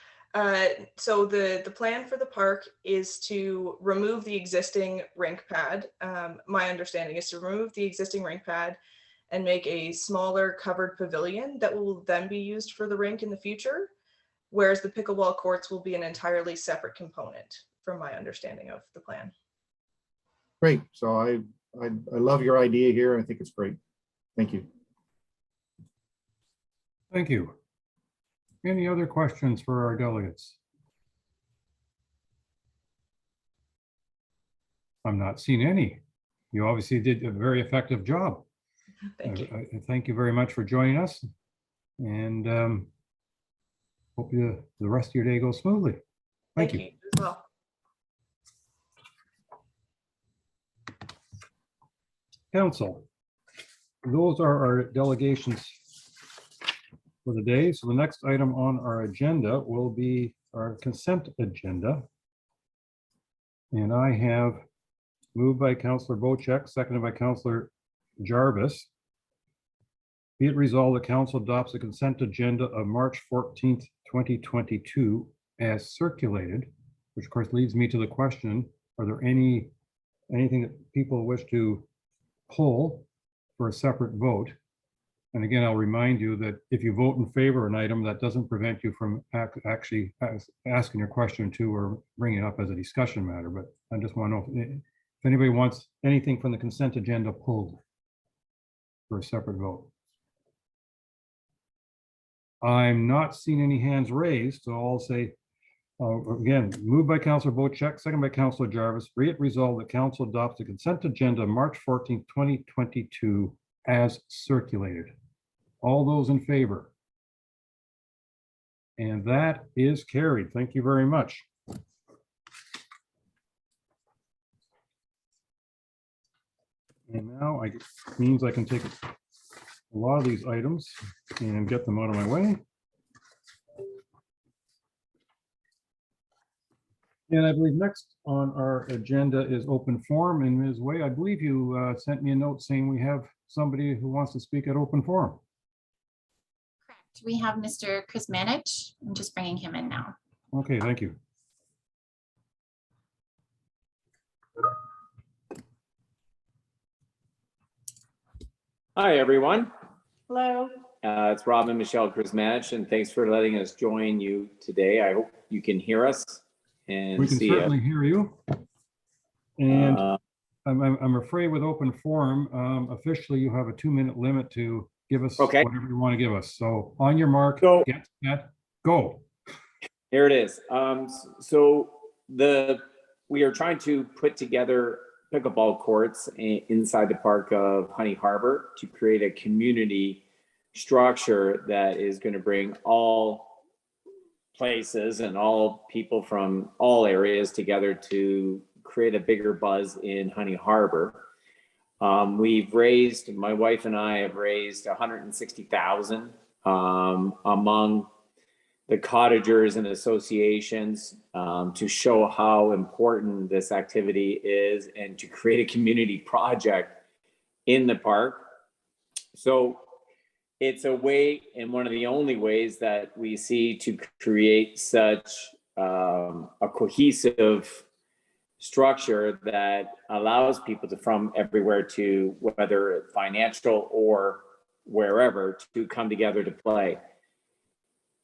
Speaker 11: So the plan for the park is to remove the existing rink pad. My understanding is to remove the existing rink pad and make a smaller covered pavilion that will then be used for the rink in the future, whereas the pickleball courts will be an entirely separate component from my understanding of the plan.
Speaker 4: Great. So I love your idea here. I think it's great. Thank you.
Speaker 2: Thank you. Any other questions for our delegates? I'm not seeing any. You obviously did a very effective job.
Speaker 11: Thank you.
Speaker 2: Thank you very much for joining us, and hope the rest of your day goes smoothly. Thank you.
Speaker 11: As well.
Speaker 2: Council, those are our delegations for the day. So the next item on our agenda will be our consent agenda. And I have moved by Councillor Bocek, seconded by Councillor Jarvis. Be it resolved, the council adopts the consent agenda of March 14th, 2022 as circulated, which of course leads me to the question, are there anything that people wish to pull for a separate vote? And again, I'll remind you that if you vote in favor of an item, that doesn't prevent you from actually asking your question to or bringing it up as a discussion matter. But I just want to know if anybody wants anything from the consent agenda pulled for a separate vote. I'm not seeing any hands raised, so I'll say, again, moved by Councillor Bocek, second by Councillor Jarvis. Be it resolved that council adopts the consent agenda March 14th, 2022 as circulated. All those in favor? And that is carried. Thank you very much. And now it means I can take a lot of these items and get them out of my way. And I believe next on our agenda is open forum. And Ms. Way, I believe you sent me a note saying we have somebody who wants to speak at open forum.
Speaker 12: Correct. We have Mr. Kuzmanich. I'm just bringing him in now.
Speaker 2: Okay, thank you.
Speaker 13: Hi, everyone.
Speaker 11: Hello.
Speaker 13: It's Rob and Michelle Kuzmanich, and thanks for letting us join you today. I hope you can hear us and
Speaker 2: we can
Speaker 13: see
Speaker 2: certainly hear you. And I'm afraid with open forum, officially you have a 2-minute limit to give us whatever you want to give us. So on your mark, get set, go.
Speaker 13: Here it is. So we are trying to put together pickleball courts inside the park of Honey Harbour to create a community structure that is going to bring all places and all people from all areas together to create a bigger buzz in Honey Harbour. My wife and I have raised $160,000 among the cottagers and associations to show how important this activity is and to create a community project in the park. So it's a way, and one of the only ways that we see to create such a cohesive structure that allows people from everywhere to, whether financial or wherever, to come together to play.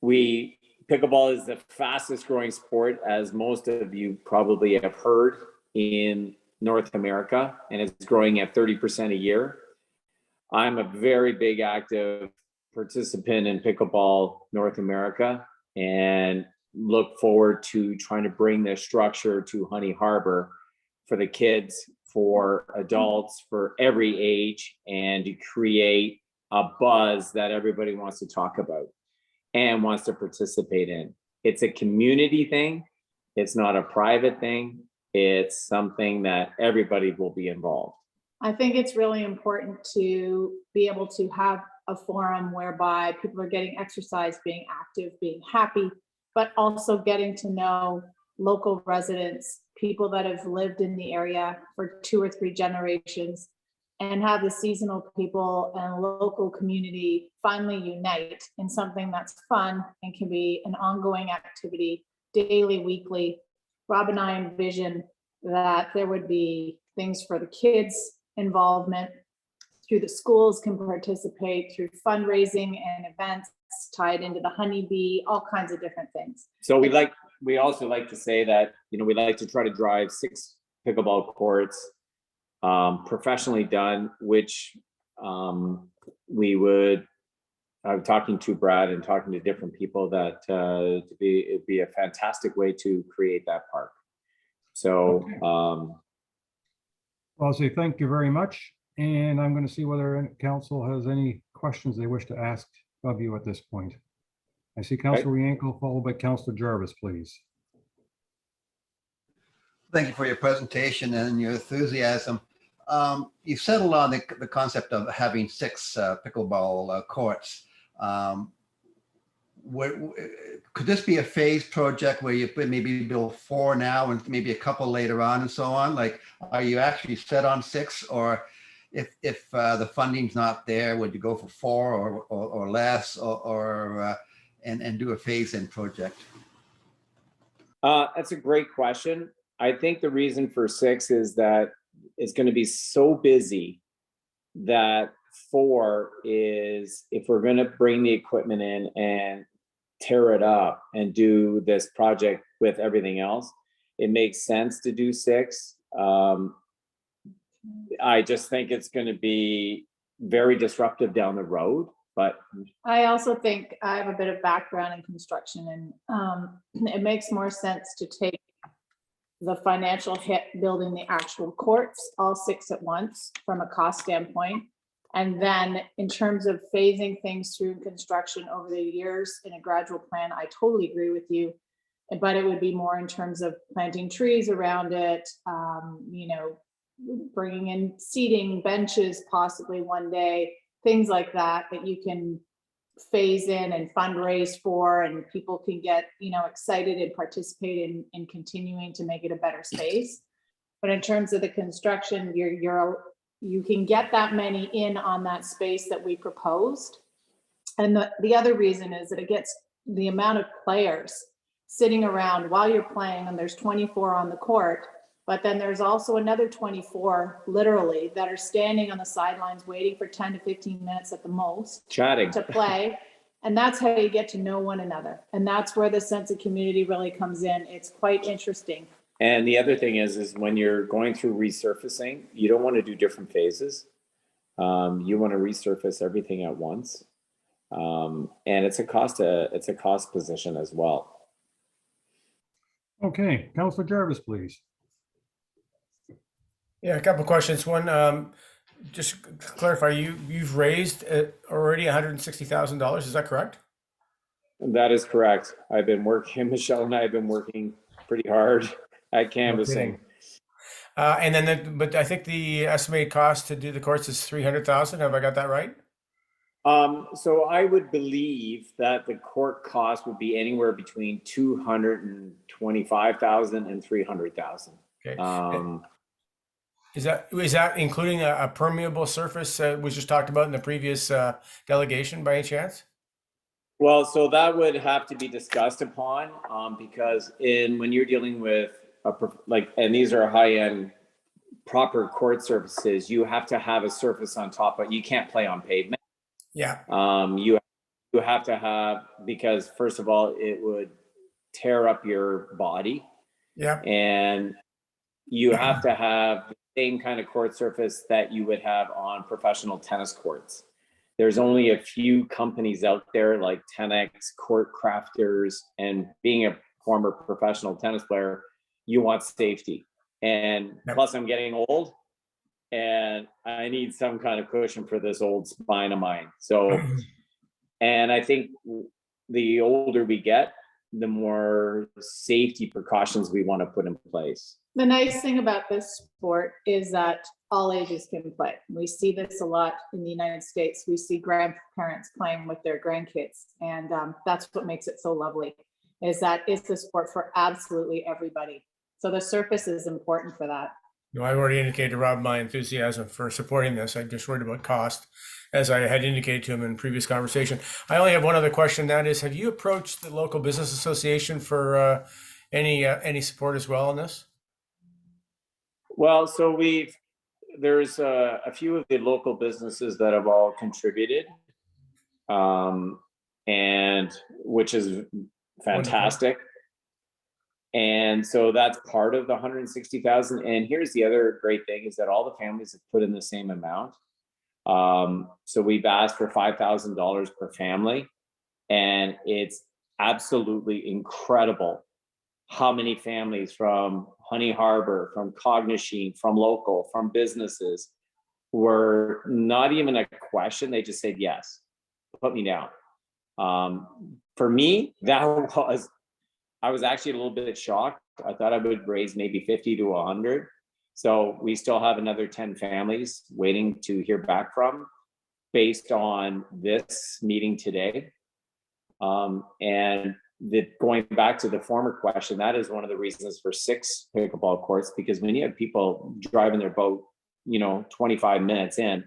Speaker 13: Pickleball is the fastest growing sport, as most of you probably have heard, in North America, and it's growing at 30% a year. I'm a very big active participant in pickleball North America and look forward to trying to bring this structure to Honey Harbour for the kids, for adults, for every age, and to create a buzz that everybody wants to talk about and wants to participate in. It's a community thing. It's not a private thing. It's something that everybody will be involved.
Speaker 14: I think it's really important to be able to have a forum whereby people are getting exercise, being active, being happy, but also getting to know local residents, people that have lived in the area for 2 or 3 generations, and have the seasonal people and local community finally unite in something that's fun and can be an ongoing activity, daily, weekly. Rob and I envision that there would be things for the kids' involvement, through the schools can participate, through fundraising and events tied into the honeybee, all kinds of different things.
Speaker 13: So we also like to say that, we like to try to drive 6 pickleball courts professionally done, which I'm talking to Brad and talking to different people that it'd be a fantastic way to create that park. So
Speaker 2: Well, I'll say thank you very much. And I'm going to see whether council has any questions they wish to ask of you at this point. I see Councilor Yanko followed by Councilor Jarvis, please.
Speaker 10: Thank you for your presentation and your enthusiasm. You settled on the concept of having 6 pickleball courts. Could this be a phased project where you maybe build 4 now and maybe a couple later on and so on? Like, are you actually set on 6, or if the funding's not there, would you go for 4 or less, and do a phase-in project?
Speaker 13: That's a great question. I think the reason for 6 is that it's going to be so busy that 4 is, if we're going to bring the equipment in and tear it up and do this project with everything else, it makes sense to do 6. I just think it's going to be very disruptive down the road. But
Speaker 14: I also think I have a bit of background in construction, and it makes more sense to take the financial hit building the actual courts, all 6 at once from a cost standpoint. And then in terms of phasing things through construction over the years in a gradual plan, I totally agree with you. But it would be more in terms of planting trees around it, bringing in seating, benches, possibly one day, things like that, that you can phase in and fundraise for, and people can get, excited and participate in continuing to make it a better space. But in terms of the construction, you can get that many in on that space that we proposed. And the other reason is that it gets the amount of players sitting around while you're playing, and there's 24 on the court, but then there's also another 24 literally that are standing on the sidelines waiting for 10 to 15 minutes at the most
Speaker 13: chatting
Speaker 14: to play. And that's how you get to know one another. And that's where the sense of community really comes in. It's quite interesting.
Speaker 13: And the other thing is when you're going through resurfacing, you don't want to do different phases. You want to resurface everything at once. And it's a cost position as well.
Speaker 2: Okay, Councilor Jarvis, please.
Speaker 7: Yeah, a couple of questions. One, just clarify, you've raised already $160,000. Is that correct?
Speaker 13: That is correct. I've been working, Michelle and I have been working pretty hard at canvassing.
Speaker 7: And then, but I think the estimated cost to do the courts is $300,000. Have I got that right?
Speaker 13: So I would believe that the court cost would be anywhere between $225,000 and $300,000.
Speaker 7: Okay. Is that including a permeable surface was just talked about in the previous delegation by any chance?
Speaker 13: Well, so that would have to be discussed upon because when you're dealing with and these are high-end proper court surfaces, you have to have a surface on top, but you can't play on pavement.
Speaker 7: Yeah.
Speaker 13: You have to have, because first of all, it would tear up your body.
Speaker 7: Yeah.
Speaker 13: And you have to have the same kind of court surface that you would have on professional tennis courts. There's only a few companies out there like 10X, Court Crafters, and being a former professional tennis player, you want safety. And plus I'm getting old and I need some kind of cushion for this old spine of mine. So, and I think the older we get, the more safety precautions we want to put in place.
Speaker 14: The nice thing about this sport is that all ages can play. We see this a lot in the United States. We see grandparents playing with their grandkids, and that's what makes it so lovely, is that it's a sport for absolutely everybody. So the surface is important for that.
Speaker 7: No, I've already indicated to Rob my enthusiasm for supporting this. I'm just worried about cost, as I had indicated to him in previous conversation. I only have one other question. That is, have you approached the local business association for any support as well on this?
Speaker 13: Well, so there's a few of the local businesses that have all contributed, and which is fantastic. Wonderful. And so that's part of the 160,000. And here's the other great thing is that all the families have put in the same amount. So we've asked for $5,000 per family, and it's absolutely incredible how many families from Honey Harbour, from Cognishine, from local, from businesses were not even a question. They just said, yes, put me down. For me, I was actually a little bit shocked. I thought I would raise maybe 50 to 100. So we still have another 10 families waiting to hear back from based on this meeting today. And going back to the former question, that is one of the reasons for 6 pickleball courts, because when you have people driving their boat, 25 minutes in,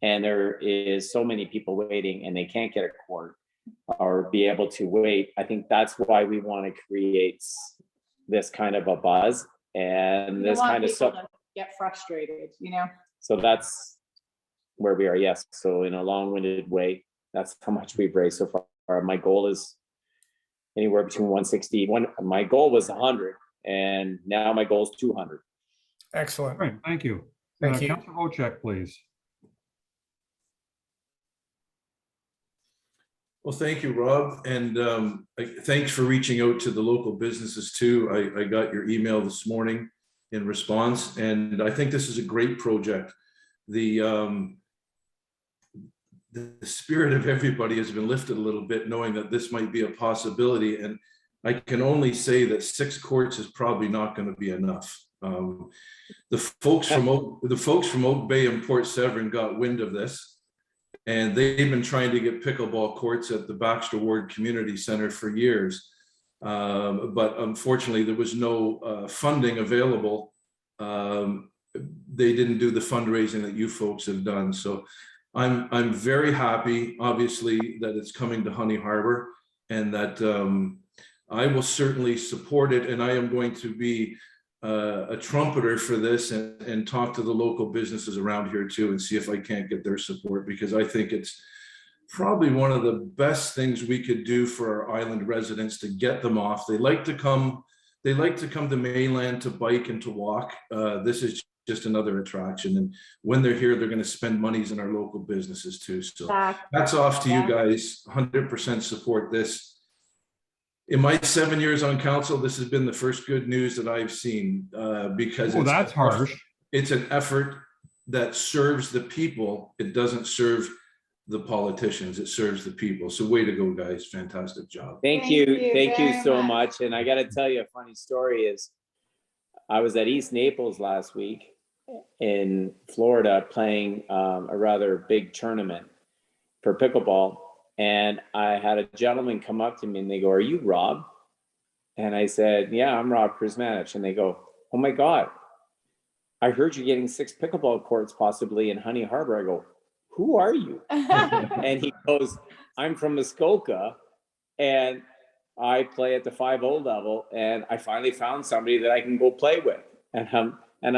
Speaker 13: and there is so many people waiting and they can't get a court or be able to wait, I think that's why we want to create this kind of a buzz and this kind of stuff.
Speaker 14: Get frustrated,
Speaker 13: So that's where we are. Yes. So in a long-winded way, that's how much we've raised so far. My goal is anywhere between 160. My goal was 100, and now my goal is 200.
Speaker 7: Excellent.
Speaker 2: All right, thank you.
Speaker 7: Thank you.
Speaker 2: Councilor Wojcik, please.
Speaker 1: Well, thank you, Rob. And thanks for reaching out to the local businesses too. I got your email this morning in response, and I think this is a great project. The spirit of everybody has been lifted a little bit, knowing that this might be a possibility. And I can only say that 6 courts is probably not going to be enough. The folks from Oak Bay and Port Severn got wind of this, and they've been trying to get pickleball courts at the Baxter Ward Community Center for years. But unfortunately, there was no funding available. They didn't do the fundraising that you folks have done. So I'm very happy, obviously, that it's coming to Honey Harbour, and that I will certainly support it. And I am going to be a trumpeter for this and talk to the local businesses around here too, and see if I can't get their support, because I think it's probably one of the best things we could do for our island residents to get them off. They like to come to mainland to bike and to walk. This is just another attraction, and when they're here, they're going to spend monies in our local businesses too. So that's off to you guys. 100% support this. In my 7 years on council, this has been the first good news that I've seen, because
Speaker 2: that's harsh.
Speaker 1: It's an effort that serves the people. It doesn't serve the politicians. It serves the people. So way to go, guys. Fantastic job.
Speaker 13: Thank you so much. And I got to tell you a funny story is I was at East Naples last week in Florida playing a rather big tournament for pickleball. And I had a gentleman come up to me and they go, "Are you Rob?" And I said, "Yeah, I'm Rob Prismanich." And they go, "Oh my God, I heard you're getting 6 pickleball courts possibly in Honey Harbour." I go, "Who are you?" And he goes, "I'm from Muskoka and I play at the 5-0 level, and I finally found somebody that I can go play with." And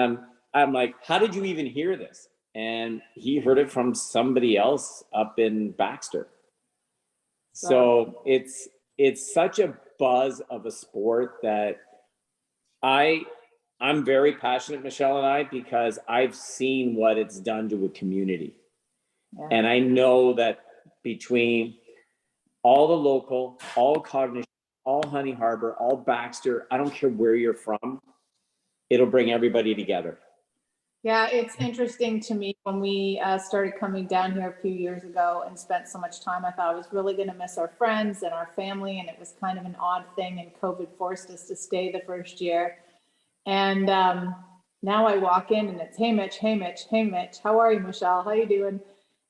Speaker 13: I'm like, "How did you even hear this?" And he heard it from somebody else up in Baxter. So it's such a buzz of a sport that I'm very passionate, Michelle and I, because I've seen what it's done to a community. Yeah. And I know that between all the local, all Cognition, all Honey Harbour, all Baxter, I don't care where you're from, it'll bring everybody together.
Speaker 14: Yeah, it's interesting to me when we started coming down here a few years ago and spent so much time. I thought I was really going to miss our friends and our family, and it was kind of an odd thing, and COVID forced us to stay the first year. And now I walk in and it's, hey Mitch, hey Mitch, hey Mitch, how are you, Michelle? How you doing?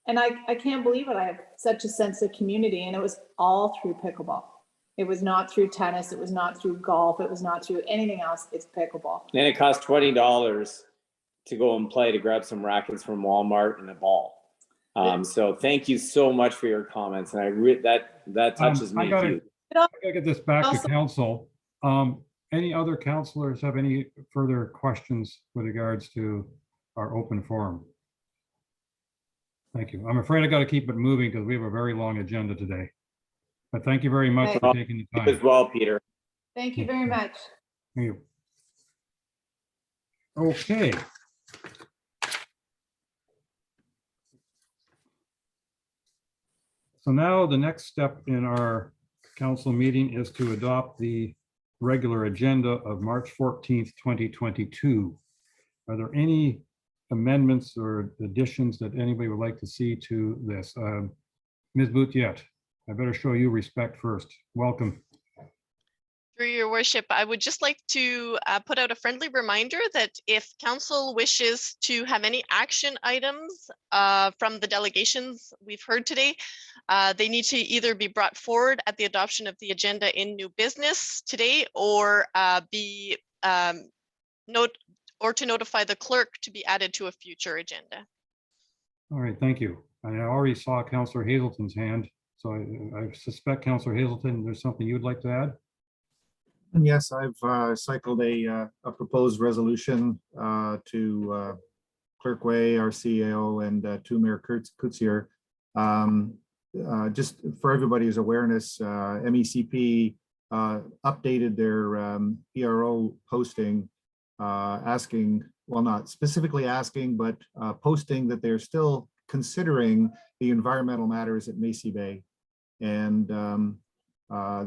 Speaker 14: And I can't believe it. I have such a sense of community, and it was all through pickleball. It was not through tennis. It was not through golf. It was not through anything else. It's pickleball.
Speaker 13: And it costs $20 to go and play, to grab some rackets from Walmart and a ball. So thank you so much for your comments. And that touches me too.
Speaker 2: I gotta get this back to council. Any other councilors have any further questions with regards to our open forum? Thank you. I'm afraid I got to keep it moving because we have a very long agenda today. But thank you very much for taking the time.
Speaker 13: As well, Peter.
Speaker 14: Thank you very much.
Speaker 2: Thank you. Okay. So now the next step in our council meeting is to adopt the regular agenda of March 14th, 2022. Are there any amendments or additions that anybody would like to see to this? Ms. Boutiette, I better show you respect first. Welcome.
Speaker 15: Through your worship, I would just like to put out a friendly reminder that if council wishes to have any action items from the delegations we've heard today, they need to either be brought forward at the adoption of the agenda in new business today, or to notify the clerk to be added to a future agenda.
Speaker 2: All right, thank you. I already saw Councillor Hazelton's hand, so I suspect Councillor Hazelton, there's something you'd like to add?
Speaker 4: Yes, I've cycled a proposed resolution to Clerk Way, our CEO, and to Mayor Kutsier. Just for everybody's awareness, MECP updated their ERO posting, asking, well, not specifically asking, but posting that they're still considering the environmental matters at Macy Bay. And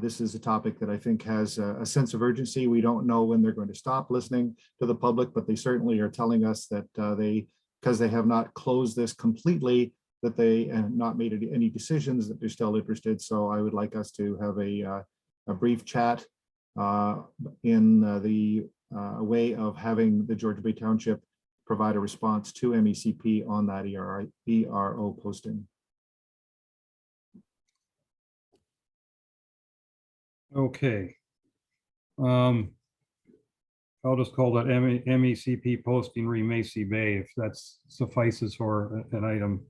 Speaker 4: this is a topic that I think has a sense of urgency. We don't know when they're going to stop listening to the public, but they certainly are telling us that because they have not closed this completely, that they have not made any decisions, that they're still interested. So I would like us to have a brief chat in the way of having the Georgian Bay Township provide a response to MECP on that ERO posting.
Speaker 2: Okay. I'll just call that MECP posting Macy Bay, if that suffices for an item.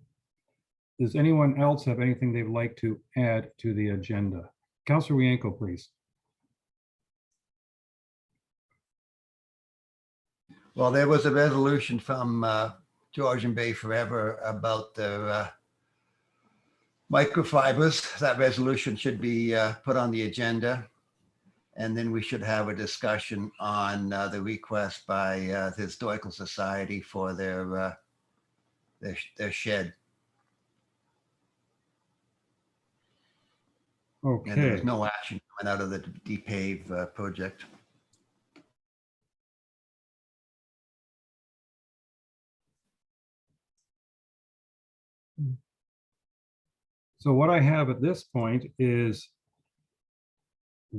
Speaker 2: Does anyone else have anything they'd like to add to the agenda? Councillor Wienko, please.
Speaker 10: Well, there was a resolution from Georgian Bay Forever about the microfibers. That resolution should be put on the agenda. And then we should have a discussion on the request by the Historical Society for their shed.
Speaker 2: Okay.
Speaker 10: And there was no action coming out of the Depave project.
Speaker 2: So what I have at this point is,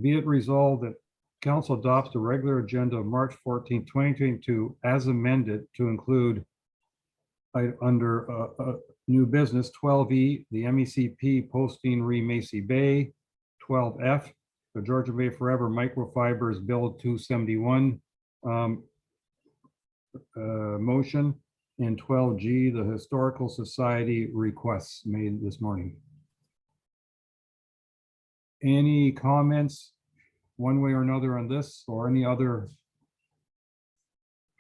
Speaker 2: be it resolved that council adopts the regular agenda of March 14, 2022 as amended to include under new business 12E, the MECP posting Macy Bay, 12F, the Georgian Bay Forever Microfibers Bill 271 motion, and 12G, the Historical Society requests made this morning. Any comments one way or another on this, or any other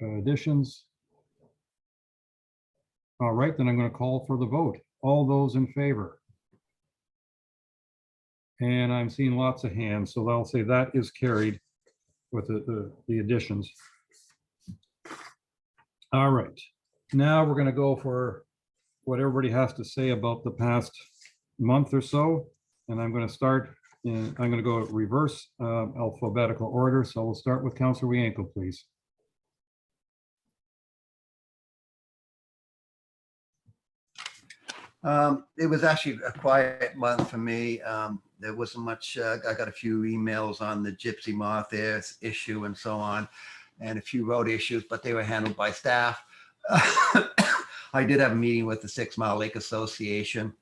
Speaker 2: additions? All right, then I'm going to call for the vote. All those in favor? And I'm seeing lots of hands, so I'll say that is carried with the additions. All right, now we're going to go for what everybody has to say about the past month or so, and I'm going to start. And I'm going to go reverse alphabetical order. So we'll start with Councillor Wienko, please.
Speaker 10: It was actually a quiet month for me. There wasn't much. I got a few emails on the gypsy moth issue and so on, and a few road issues, but they were handled by staff. I did have a meeting with the 6 Mile Lake Association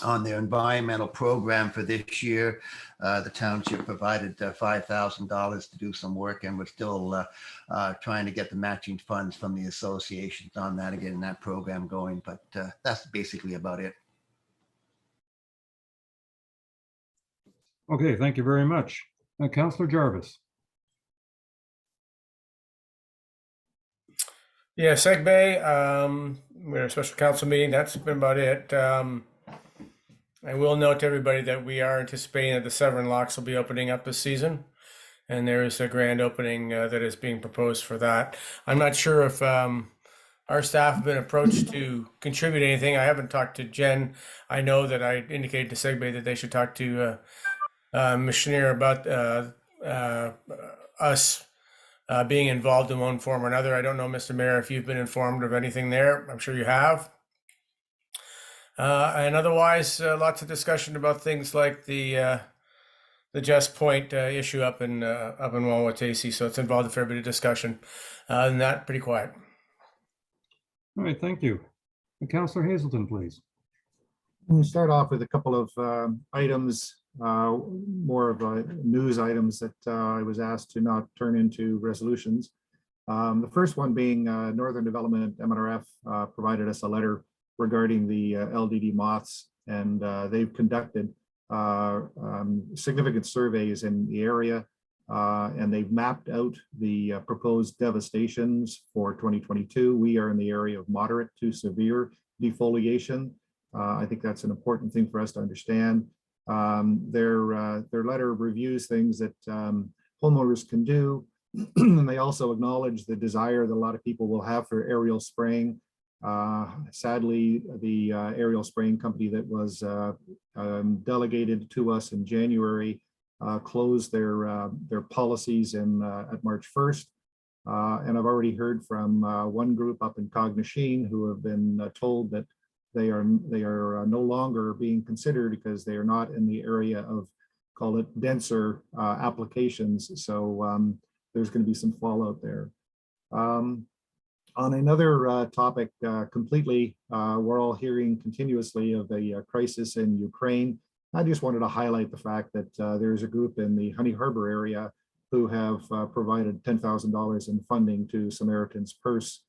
Speaker 10: on their environmental program for this year. The township provided $5,000 to do some work, and we're still trying to get the matching funds from the associations on that and getting that program going. But that's basically about it.
Speaker 2: Okay, thank you very much. Councillor Jarvis.
Speaker 7: Yeah, Seg Bay, we had a special council meeting. That's been about it. I will note to everybody that we are anticipating that the Severn locks will be opening up this season. And there is a grand opening that is being proposed for that. I'm not sure if our staff have been approached to contribute anything. I haven't talked to Jen. I know that I indicated to Seg Bay that they should talk to Mawhinney about us being involved in one form or another. I don't know, Mr. Mayor, if you've been informed of anything there. I'm sure you have. And otherwise, lots of discussion about things like the Just Point issue up in Wawatasi. So it's involved a fair bit of discussion. Other than that, pretty quiet.
Speaker 2: All right, thank you. Councillor Hazelton, please.
Speaker 4: We'll start off with a couple of items, more of news items that I was asked to not turn into resolutions. The first one being Northern Development MNRF provided us a letter regarding the LDD moths, and they've conducted significant surveys in the area, and they've mapped out the proposed devastations for 2022. We are in the area of moderate to severe defoliation. I think that's an important thing for us to understand. Their letter reviews things that homeowners can do, and they also acknowledge the desire that a lot of people will have for aerial spraying. Sadly, the aerial spraying company that was delegated to us in January closed their policies at March 1st. And I've already heard from one group up in Cognisheen who have been told that they are no longer being considered because they are not in the area of, call it, denser applications. So there's going to be some fallout there. On another topic completely, we're all hearing continuously of the crisis in Ukraine. I just wanted to highlight the fact that there's a group in the Honey Harbour area who have provided $10,000 in funding to Samaritan's Purse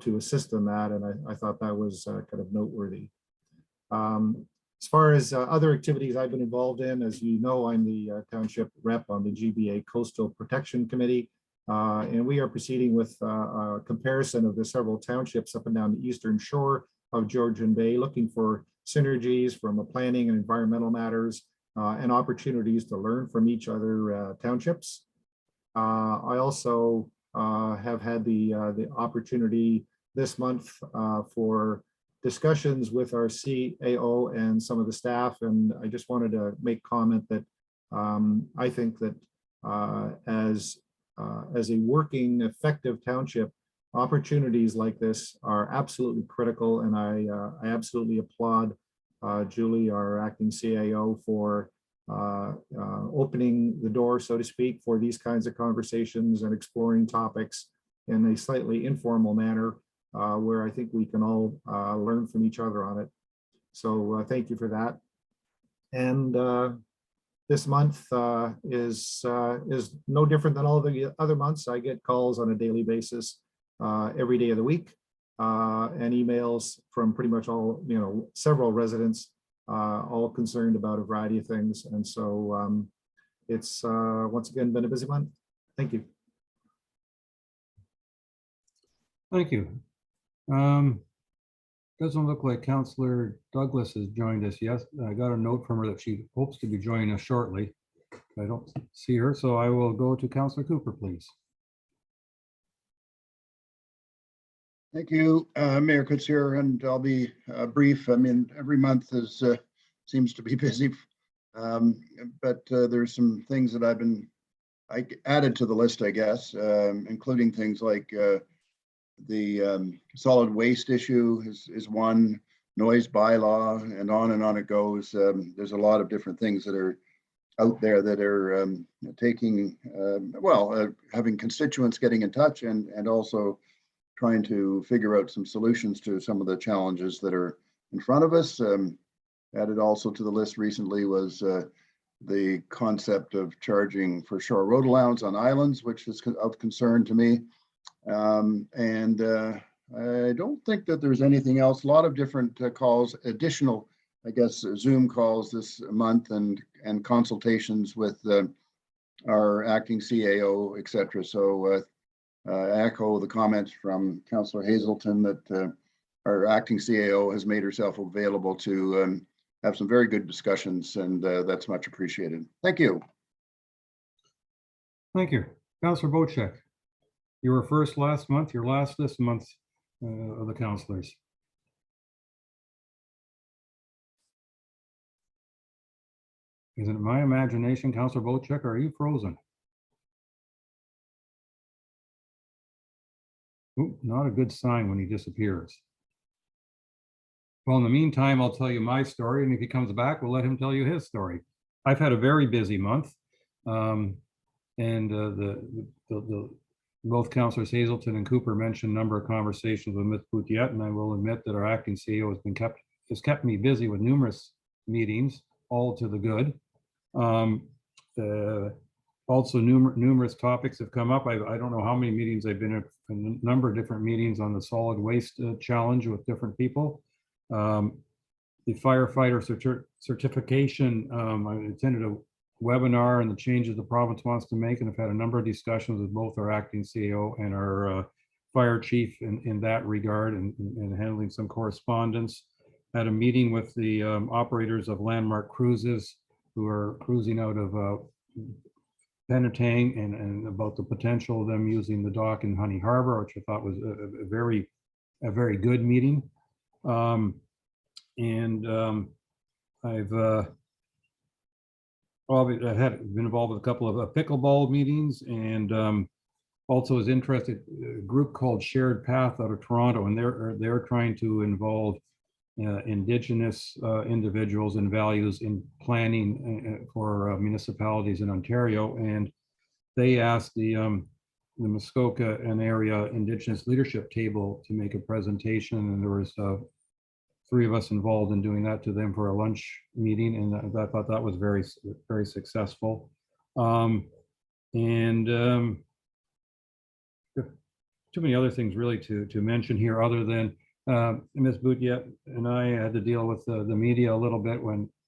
Speaker 4: to assist in that, and I thought that was kind of noteworthy. As far as other activities I've been involved in, as you know, I'm the township rep on the GBA Coastal Protection Committee. And we are proceeding with a comparison of the several townships up and down the eastern shore of Georgian Bay, looking for synergies from a planning and environmental matters and opportunities to learn from each other townships. I also have had the opportunity this month for discussions with our CAO and some of the staff, and I just wanted to make comment that I think that as a working, effective township, opportunities like this are absolutely critical, and I absolutely applaud Julie, our acting CAO, for opening the door, so to speak, for these kinds of conversations and exploring topics in a slightly informal manner, where I think we can all learn from each other on it. So thank you for that. And this month is no different than all the other months. I get calls on a daily basis, every day of the week, and emails from pretty much all, several residents, all concerned about a variety of things. And so it's once again been a busy month. Thank you.
Speaker 2: Thank you. Doesn't look like Councillor Douglas has joined us yet. I got a note from her that she hopes to be joining us shortly. I don't see her, so I will go to Councillor Cooper, please.
Speaker 6: Thank you, Mayor Kutsir, and I'll be brief. I mean, every month seems to be busy, but there's some things that I added to the list, I guess, including things like the solid waste issue is one. noise bylaw, and on it goes. There's a lot of different things that are out there that are taking, having constituents getting in touch and also trying to figure out some solutions to some of the challenges that are in front of us. Added also to the list recently was the concept of charging for shore road allowance on islands, which is of concern to me. I don't think that there's anything else. A lot of different calls, additional, I guess, Zoom calls this month and consultations with our acting CAO, et cetera. So echo the comments from Councillor Hazelton that our acting CAO has made herself available to have some very good discussions, and that's much appreciated. Thank you.
Speaker 2: Thank you. Councillor Bocek, you were first last month, you're last this month of the councillors. Is it my imagination, Councillor Bocek, or are you frozen? Ooh, not a good sign when he disappears. Well, in the meantime, I'll tell you my story, and if he comes back, we'll let him tell you his story. I've had a very busy month, and both Councillors Hazelton and Cooper mentioned a number of conversations with Ms. Boutiette, and I will admit that our acting CEO has kept me busy with numerous meetings, all to the good. Also, numerous topics have come up. I don't know how many meetings I've been at, a number of different meetings on the solid waste challenge with different people. The firefighter certification, I attended a webinar on the changes the province wants to make, and I've had a number of discussions with both our acting CEO and our fire chief in that regard, and handling some correspondence. Had a meeting with the operators of Landmark Cruises who are cruising out of Penetang, and about the potential of them using the dock in Honey Harbour, which I thought was a very good meeting. I've been involved with a couple of pickleball meetings, and also was interested in a group called Shared Path out of Toronto, and they're trying to involve Indigenous individuals and values in planning for municipalities in Ontario, and they asked the Muskoka and area Indigenous leadership table to make a presentation, and there was 3 of us involved in doing that to them for a lunch meeting, and I thought that was very successful. Too many other things really to mention here, other than Ms. Boutiette and I had to deal with the media a little bit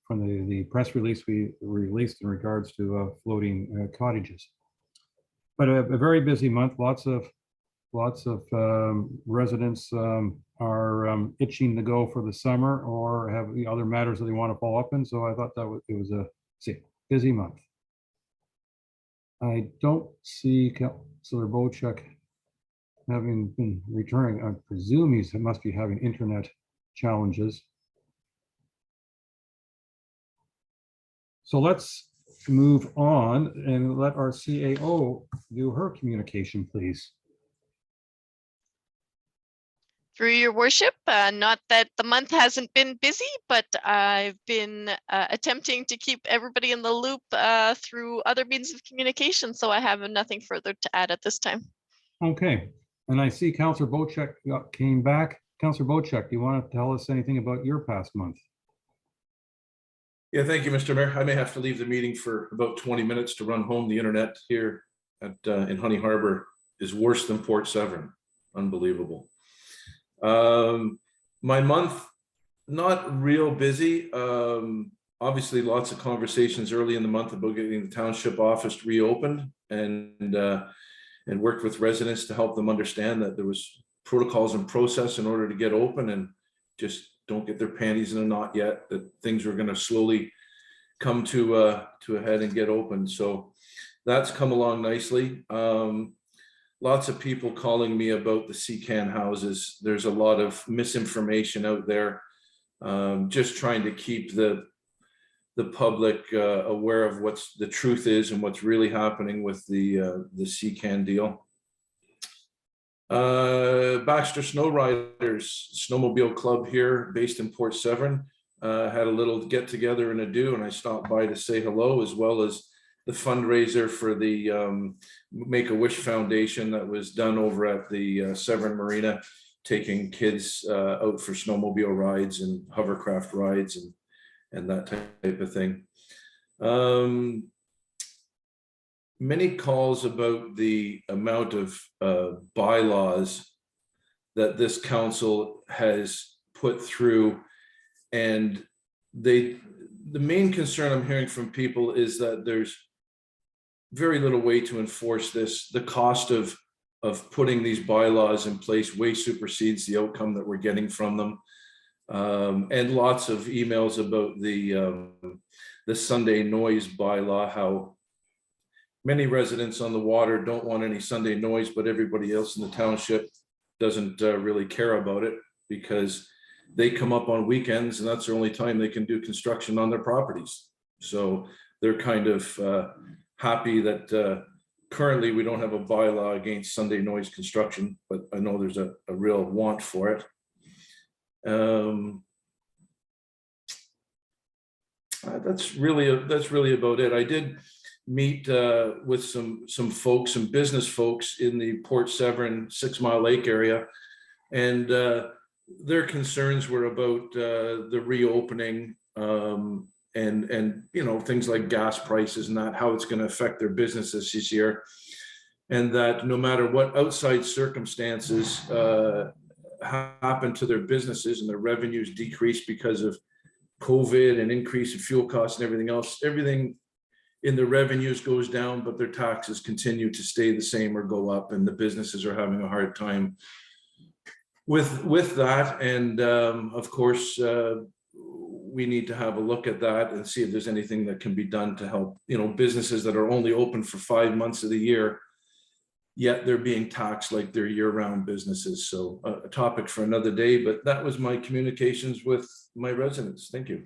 Speaker 2: from the press release we released in regards to floating cottages. But a very busy month. Lots of residents are itching to go for the summer or have other matters that they want to follow up in. So I thought that it was a busy month. I don't see Councillor Bocek having been returning. I presume he must be having internet challenges. So let's move on and let our CAO do her communication, please.
Speaker 15: Through your worship, not that the month hasn't been busy, but I've been attempting to keep everybody in the loop through other means of communication, so I have nothing further to add at this time.
Speaker 2: Okay, and I see Councillor Bocek came back. Councillor Bocek, do you want to tell us anything about your past month?
Speaker 1: Yeah, thank you, Mr. Mayor. I may have to leave the meeting for about 20 minutes to run home. The internet here in Honey Harbour is worse than Port Severn. Unbelievable. My month, not real busy. Obviously, lots of conversations early in the month about getting the township office reopened, and worked with residents to help them understand that there was protocols in process in order to get open, and just don't get their panties in a knot yet, that things were going to slowly come to a head and get open. So that's come along nicely. Lots of people calling me about the CCAN houses. There's a lot of misinformation out there. Just trying to keep the public aware of what's the truth is and what's really happening with the CCAN deal. the Baxter Snow Riders Snowmobile Club here based in Port Severn had a little get together and a do, and I stopped by to say hello, as well as the fundraiser for the Make-A-Wish Foundation that was done over at the Severn Marina, taking kids out for snowmobile rides and hovercraft rides and that type of thing. Many calls about the amount of bylaws that this council has put through, and the main concern I'm hearing from people is that there's very little way to enforce this. The cost of putting these bylaws in place way supersedes the outcome that we're getting from them. And lots of emails about the Sunday noise bylaw, how many residents on the water don't want any Sunday noise, but everybody else in the township doesn't really care about it because they come up on weekends and that's the only time they can do construction on their properties. So they're kind of happy that currently we don't have a bylaw against Sunday noise construction, but I know there's a real want for it. That's really about it. I did meet with some folks, some business folks in the Port Severn 6 Mile Lake area, and their concerns were about the reopening and you know, things like gas prices and that, how it's going to affect their businesses this year, and that no matter what outside circumstances happen to their businesses and their revenues decrease because of COVID and increase in fuel costs and everything else, everything in the revenues goes down, but their taxes continue to stay the same or go up, and the businesses are having a hard time with that. And of course, we need to have a look at that and see if there's anything that can be done to help, you know, businesses that are only open for 5 months of the year, yet they're being taxed like they're year-round businesses. So a topic for another day, but that was my communications with my residents. Thank you.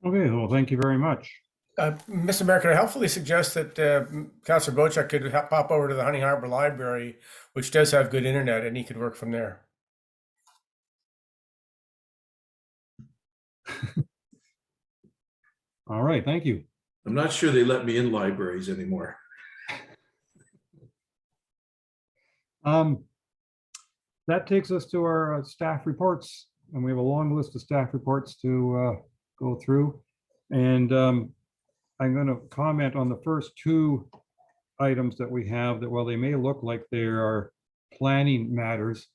Speaker 2: Okay, well, thank you very much.
Speaker 7: Mr. Mayor, could I helpfully suggest that Councillor Bochuk could pop over to the Honey Harbour Library, which does have good internet, and he could work from there.
Speaker 2: All right, thank you.
Speaker 1: I'm not sure they let me in libraries anymore.
Speaker 2: That takes us to our staff reports, and we have a long list of staff reports to go through. And I'm going to comment on the first two items that we have, that while they may look like they are planning matters,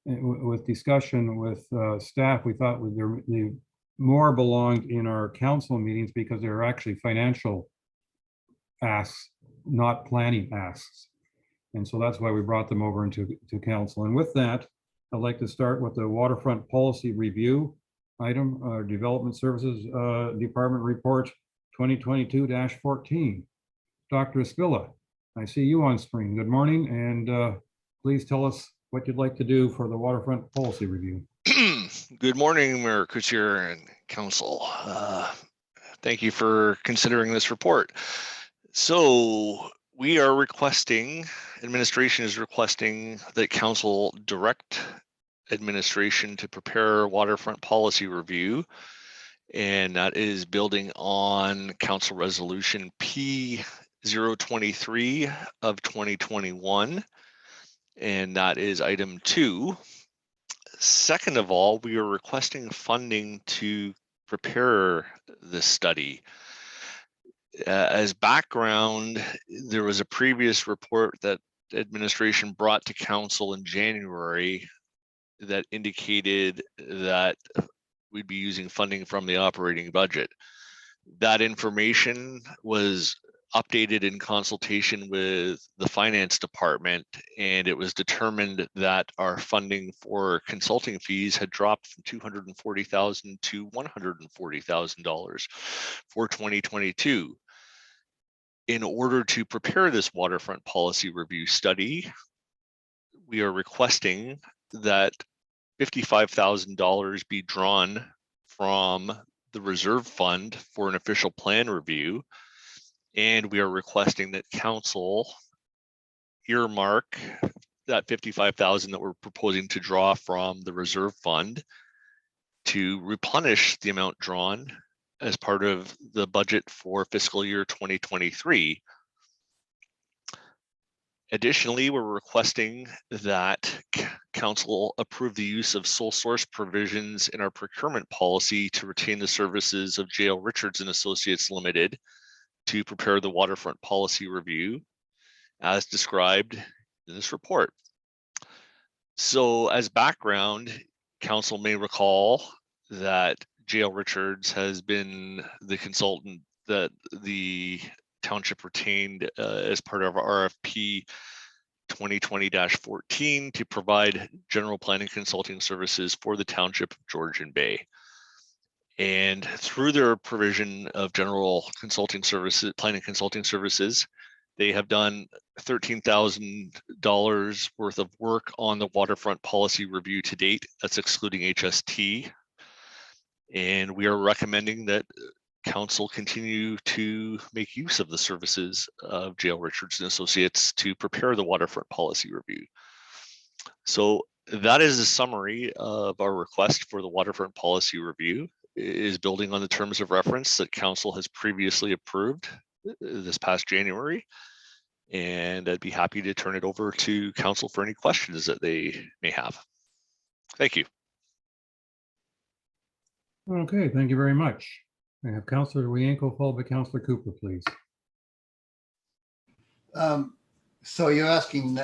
Speaker 2: with discussion with staff, we thought they more belonged in our council meetings because they're actually financial asks, not planning asks. And so that's why we brought them over into council. And with that, I'd like to start with the Waterfront Policy Review item, Development Services Department Report 2022-14. Dr. Espilla, I see you on screen. Good morning, and please tell us what you'd like to do for the Waterfront Policy Review.
Speaker 16: Good morning, Mayor Couture and Council. Thank you for considering this report. So we are requesting, administration is requesting that Council direct administration to prepare Waterfront Policy Review, and that is building on Council Resolution P023 of 2021, and that is item 2. Second of all, we are requesting funding to prepare this study. As background, there was a previous report that administration brought to council in January that indicated that we'd be using funding from the operating budget. That information was updated in consultation with the finance department, and it was determined that our funding for consulting fees had dropped from $240,000 to $140,000 for 2022. In order to prepare this Waterfront Policy Review study, we are requesting that $55,000 be drawn from the reserve fund for an official plan review, and we are requesting that council earmark that 55,000 that we're proposing to draw from the reserve fund to replenish the amount drawn as part of the budget for fiscal year 2023. Additionally, we're requesting that council approve the use of sole source provisions in our procurement policy to retain the services of J.L. Richards and Associates Limited to prepare the waterfront policy review as described in this report. So as background, council may recall that J.L. Richards has been the consultant that the township retained as part of our RFP 2020-14 to provide general planning consulting services for the township of Georgian Bay. And through their provision of general consulting services, planning consulting services, they have done $13,000 worth of work on the waterfront policy review to date. That's excluding HST. And we are recommending that council continue to make use of the services of J.L. Richards and Associates to prepare the waterfront policy review. So that is a summary of our request for the waterfront policy review. It is building on the terms of reference that council has previously approved this past January. And I'd be happy to turn it over to council for any questions that they may have. Thank you.
Speaker 2: Okay, thank you very much. I have Councillor Wienko followed by Councillor Cooper, please.
Speaker 10: So you're asking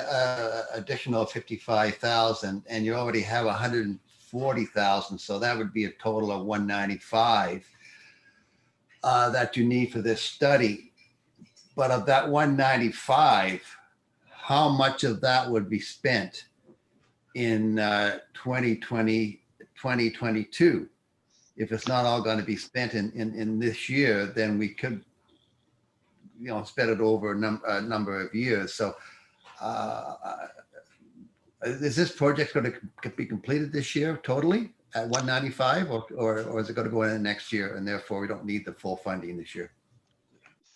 Speaker 10: additional 55,000 and you already have 140,000. So that would be a total of 195 that you need for this study. But of that 195, how much of that would be spent in 2022? If it's not all going to be spent in this year, then we could, spread it over a number of years. So is this project going to be completed this year totally at 195 or is it going to go in next year and therefore we don't need the full funding this year?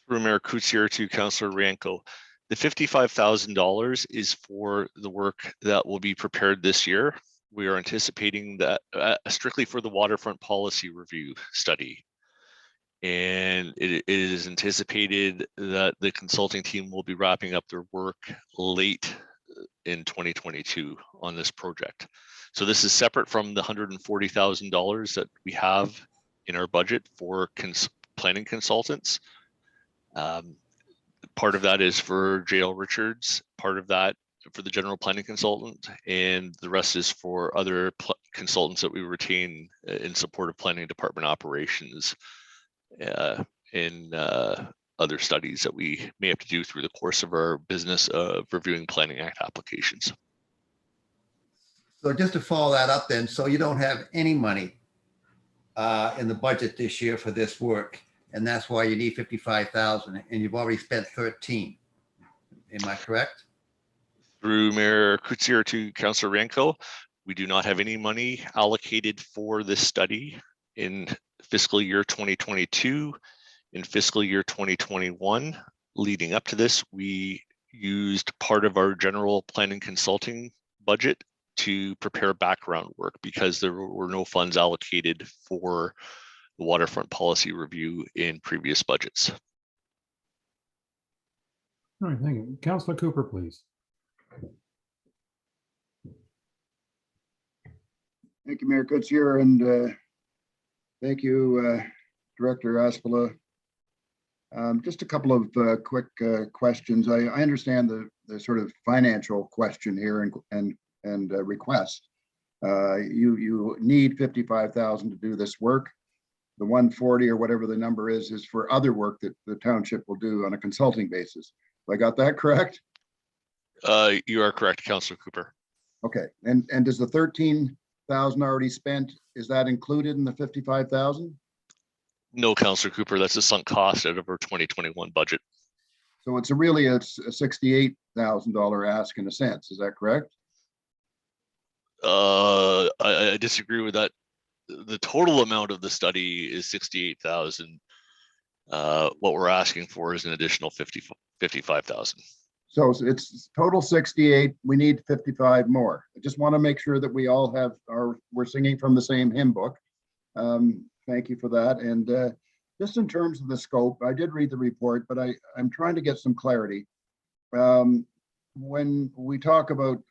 Speaker 16: Through Mayor Coutier to Councillor Rienko, the $55,000 is for the work that will be prepared this year. We are anticipating that strictly for the waterfront policy review study. And it is anticipated that the consulting team will be wrapping up their work late in 2022 on this project. So this is separate from the $140,000 that we have in our budget for planning consultants. Part of that is for J.L. Richards, part of that for the general planning consultant, and the rest is for other consultants that we retain in support of planning department operations in other studies that we may have to do through the course of our business of reviewing Planning Act applications.
Speaker 10: So just to follow that up then, so you don't have any money in the budget this year for this work, and that's why you need 55,000 and you've already spent 13. Am I correct?
Speaker 16: Through Mayor Coutier to Councillor Rienko, we do not have any money allocated for this study in fiscal year 2022. In fiscal year 2021, leading up to this, we used part of our general planning consulting budget to prepare background work because there were no funds allocated for the waterfront policy review in previous budgets.
Speaker 2: All right, thank you. Councillor Cooper, please.
Speaker 6: Thank you, Mayor Coutier, and thank you, Director Aspola. Just a couple of quick questions. I understand the sort of financial question here and request. You need 55,000 to do this work. The 140 or whatever the number is for other work that the township will do on a consulting basis. Have I got that correct?
Speaker 16: You are correct, Councillor Cooper.
Speaker 6: Okay, and does the 13,000 already spent, is that included in the 55,000?
Speaker 16: No, Councillor Cooper, that's a sunk cost out of our 2021 budget.
Speaker 6: So it's really a $68,000 ask in a sense, is that correct?
Speaker 16: I disagree with that. The total amount of the study is 68,000. What we're asking for is an additional 55,000.
Speaker 6: So it's total 68. We need 55 more. I just want to make sure that we all we're singing from the same hymn book. Thank you for that. And just in terms of the scope, I did read the report, but I'm trying to get some clarity. When we talk about,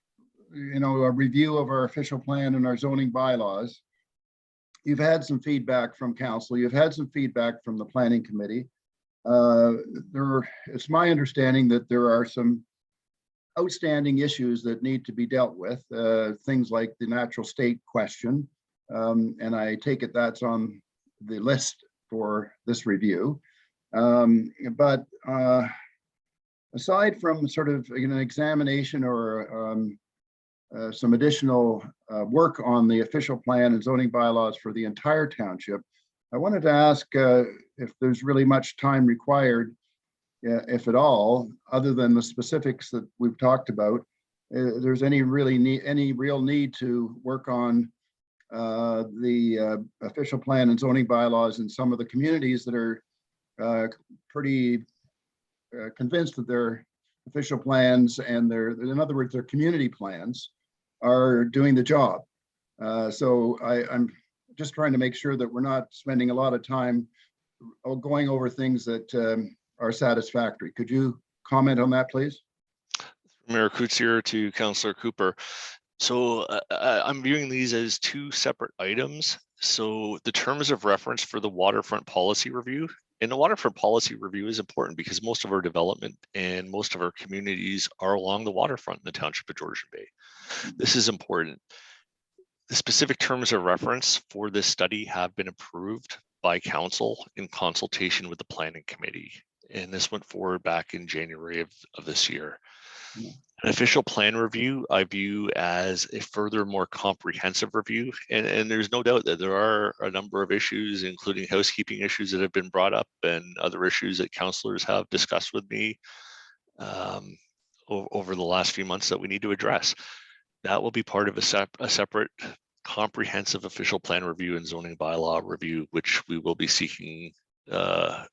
Speaker 6: a review of our official plan and our zoning bylaws, you've had some feedback from council, you've had some feedback from the planning committee. It's my understanding that there are some outstanding issues that need to be dealt with, things like the natural state question. And I take it that's on the list for this review. But aside from sort of an examination or some additional work on the official plan and zoning bylaws for the entire township, I wanted to ask if there's really much time required, if at all, other than the specifics that we've talked about, there's any real need to work on the official plan and zoning bylaws in some of the communities that are pretty convinced that their official plans and in other words, their community plans are doing the job. So I'm just trying to make sure that we're not spending a lot of time going over things that are satisfactory. Could you comment on that, please?
Speaker 16: Mayor Coetzee to Councillor Cooper. So I'm viewing these as two separate items. So the terms of reference for the waterfront policy review, and the waterfront policy review is important because most of our development and most of our communities are along the waterfront in the Township of Georgian Bay. This is important. The specific terms of reference for this study have been approved by council in consultation with the planning committee. And this went forward back in January of this year. An official plan review I view as a further, more comprehensive review. And there's no doubt that there are a number of issues, including housekeeping issues that have been brought up and other issues that councillors have discussed with me over the last few months that we need to address. That will be part of a separate comprehensive official plan review and zoning bylaw review, which we will be seeking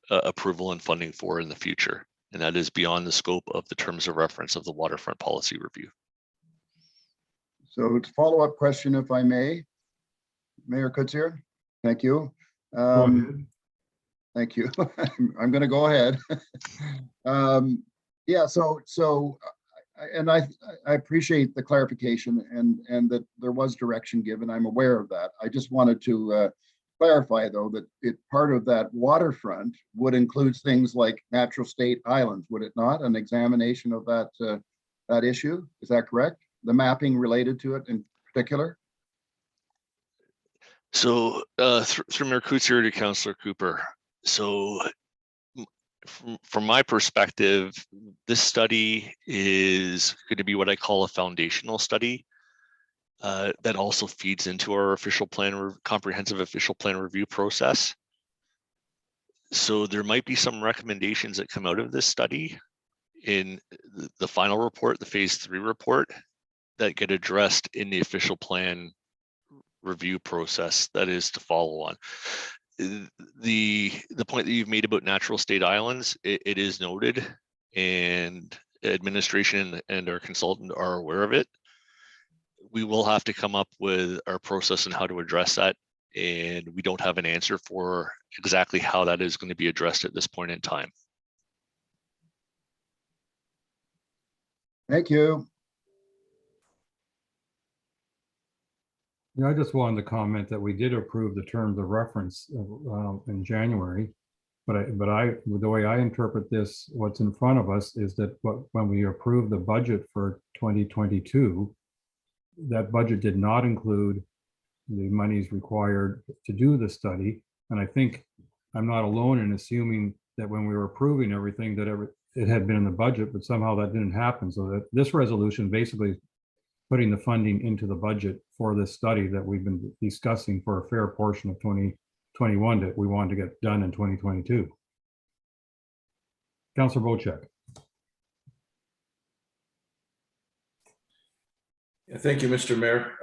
Speaker 16: approval and funding for in the future. And that is beyond the scope of the terms of reference of the waterfront policy review.
Speaker 6: So it's a follow-up question, if I may. Mayor Coetzee, thank you. Thank you. I'm going to go ahead. Yeah, and I appreciate the clarification and that there was direction given. I'm aware of that. I just wanted to clarify, though, that part of that waterfront would include things like natural state islands, would it not? An examination of that issue, is that correct? The mapping related to it in particular?
Speaker 16: So through Mayor Coetzee to Councillor Cooper. So from my perspective, this study is going to be what I call a foundational study. That also feeds into our official plan, comprehensive official plan review process. So there might be some recommendations that come out of this study in the final report, the phase 3 report, that get addressed in the official plan review process that is to follow on. The point that you've made about natural state islands, it is noted, and administration and our consultant are aware of it. We will have to come up with our process and how to address that. And we don't have an answer for exactly how that is going to be addressed at this point in time.
Speaker 6: Thank you.
Speaker 2: Yeah, I just wanted to comment that we did approve the terms of reference in January. But the way I interpret this, what's in front of us is that when we approved the budget for 2022, that budget did not include the monies required to do the study. And I think I'm not alone in assuming that when we were approving everything that it had been in the budget, but somehow that didn't happen. So that this resolution basically putting the funding into the budget for this study that we've been discussing for a fair portion of 2021 that we wanted to get done in 2022. Councillor Wojcik.
Speaker 1: Thank you, Mr. Mayor.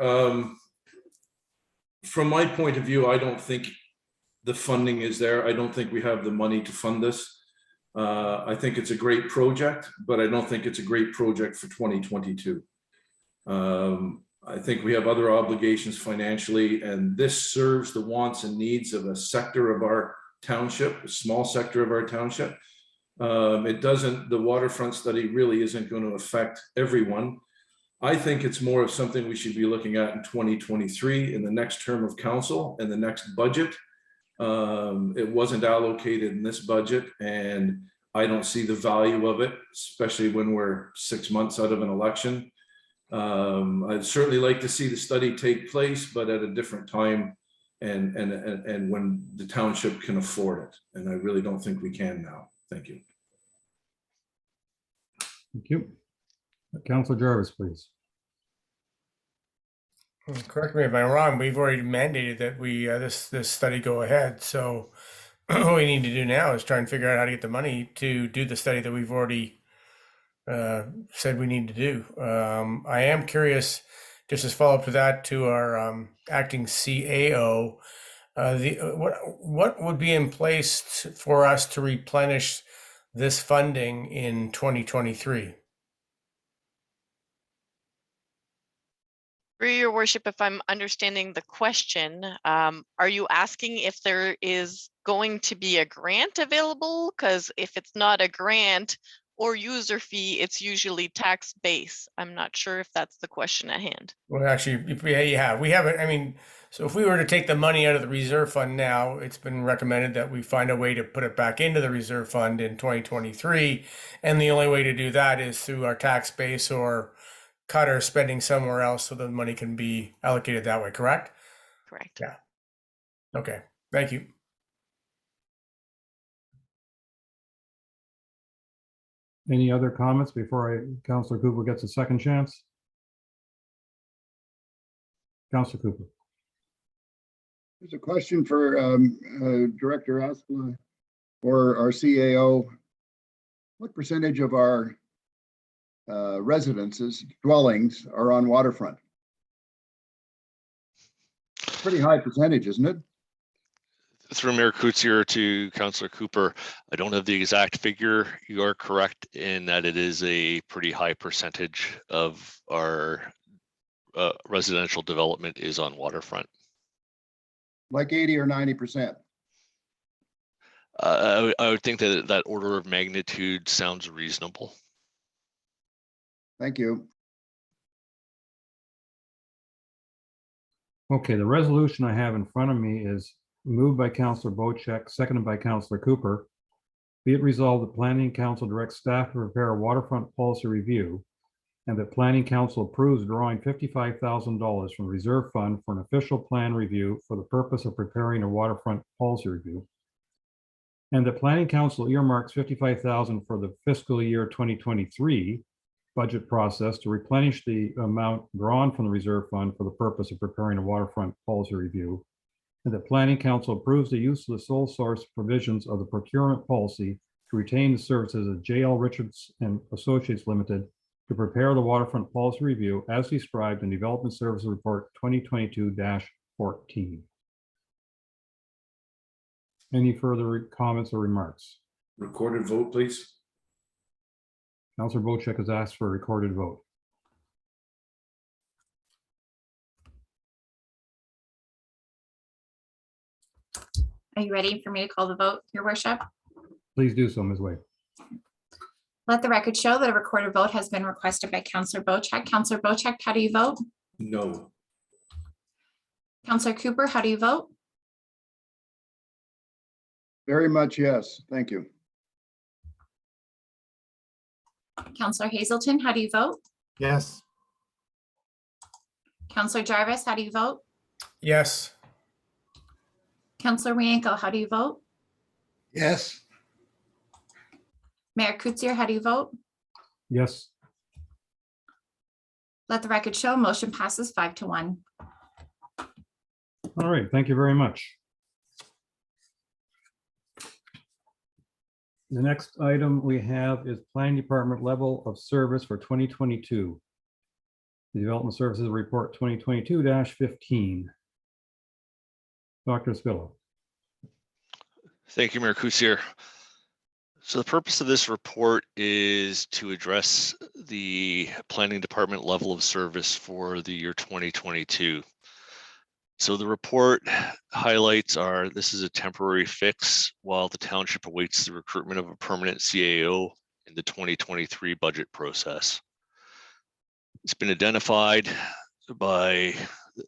Speaker 1: From my point of view, I don't think the funding is there. I don't think we have the money to fund this. I think it's a great project, but I don't think it's a great project for 2022. I think we have other obligations financially, and this serves the wants and needs of a sector of our township, a small sector of our township. It doesn't, the waterfront study really isn't going to affect everyone. I think it's more of something we should be looking at in 2023 in the next term of council and the next budget. It wasn't allocated in this budget, and I don't see the value of it, especially when we're 6 months out of an election. I'd certainly like to see the study take place, but at a different time and when the township can afford it. And I really don't think we can now. Thank you.
Speaker 2: Thank you. Councilor Jarvis, please.
Speaker 7: Correct me if I'm wrong, we've already mandated that we, this study go ahead. So what we need to do now is try and figure out how to get the money to do the study that we've already said we need to do. I am curious, just as follow up to that, to our acting CAO, what would be in place for us to replenish this funding in 2023?
Speaker 15: Through your worship, if I'm understanding the question, are you asking if there is going to be a grant available? Because if it's not a grant or user fee, it's usually tax base. I'm not sure if that's the question at hand.
Speaker 7: Well, actually, we haven't, I mean, so if we were to take the money out of the reserve fund now, it's been recommended that we find a way to put it back into the reserve fund in 2023. And the only way to do that is through our tax base or cut our spending somewhere else so the money can be allocated that way, correct?
Speaker 15: Correct.
Speaker 7: Yeah. Okay, thank you.
Speaker 2: Any other comments before Councilor Cooper gets a second chance? Councilor Cooper.
Speaker 6: There's a question for Director Aspla or our CAO. What percentage of our residences, dwellings are on waterfront? Pretty high percentage, isn't it?
Speaker 16: Through Mayor Coetzee to Councillor Cooper, I don't have the exact figure. You are correct in that it is a pretty high percentage of our residential development is on waterfront.
Speaker 6: Like 80 or 90%.
Speaker 16: I would think that that order of magnitude sounds reasonable.
Speaker 6: Thank you.
Speaker 2: Okay, the resolution I have in front of me is moved by Councilor Bocek, seconded by Councilor Cooper. Be it resolved that Planning Council directs staff to prepare a waterfront policy review, and that Planning Council approves drawing $55,000 from the reserve fund for an official plan review for the purpose of preparing a waterfront policy review. And that Planning Council earmarks $55,000 for the fiscal year 2023 budget process to replenish the amount drawn from the reserve fund for the purpose of preparing a waterfront policy review. And that Planning Council approves the use of the sole source provisions of the procurement policy to retain the services of J.L. Richards and Associates Limited to prepare the waterfront policy review as described in Development Services Report 2022-14. Any further comments or remarks?
Speaker 1: Recorded vote, please.
Speaker 2: Councilor Bocek has asked for a recorded vote.
Speaker 12: Are you ready for me to call the vote, Your Worship?
Speaker 2: Please do so, Ms. Wade.
Speaker 12: Let the record show that a recorded vote has been requested by Councilor Bocek. Councilor Bocek, how do you vote?
Speaker 1: No.
Speaker 12: Councilor Cooper, how do you vote?
Speaker 6: Very much yes. Thank you.
Speaker 12: Councilor Hazelton, how do you vote?
Speaker 4: Yes.
Speaker 12: Councilor Jarvis, how do you vote?
Speaker 7: Yes.
Speaker 12: Councilor Wienko, how do you vote?
Speaker 10: Yes.
Speaker 12: Mayor Coetzee, how do you vote?
Speaker 2: Yes.
Speaker 12: Let the record show motion passes 5-1.
Speaker 2: All right, thank you very much. The next item we have is Planning Department level of service for 2022. The Development Services Report 2022-15. Dr. Spillo.
Speaker 16: Thank you, Mayor Coetzee. So the purpose of this report is to address the planning department level of service for the year 2022. So the report highlights this is a temporary fix while the township awaits the recruitment of a permanent CAO in the 2023 budget process. It's been identified by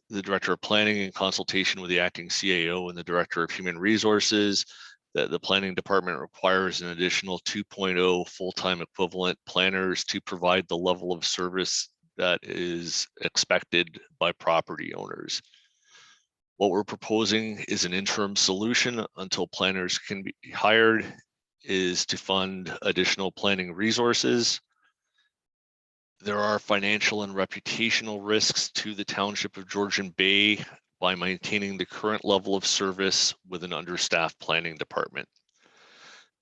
Speaker 16: the Director of Planning in consultation with the acting CAO and the Director of Human Resources that the planning department requires an additional 2.0 full-time equivalent planners to provide the level of service that is expected by property owners. What we're proposing is an interim solution until planners can be hired, is to fund additional planning resources. There are financial and reputational risks to the Township of Georgian Bay by maintaining the current level of service with an understaffed planning department.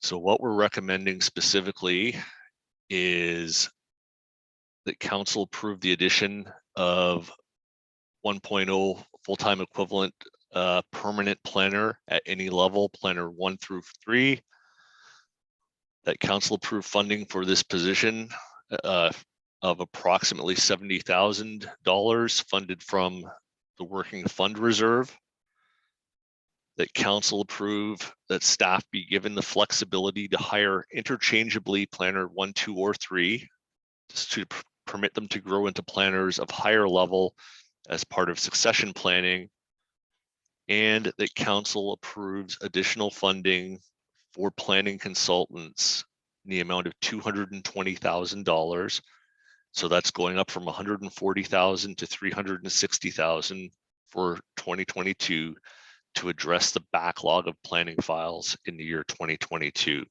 Speaker 16: So what we're recommending specifically is that council approve the addition of 1.0 full-time equivalent permanent planner at any level, planner 1 through 3. That council approve funding for this position of approximately $70,000 funded from the working fund reserve. That council approve that staff be given the flexibility to hire interchangeably planner 1, 2, or 3, just to permit them to grow into planners of higher level as part of succession planning, and that council approves additional funding for planning consultants in the amount of $220,000. So that's going up from $140,000 to $360,000 for 2022 to address the backlog of planning files in the year 2022.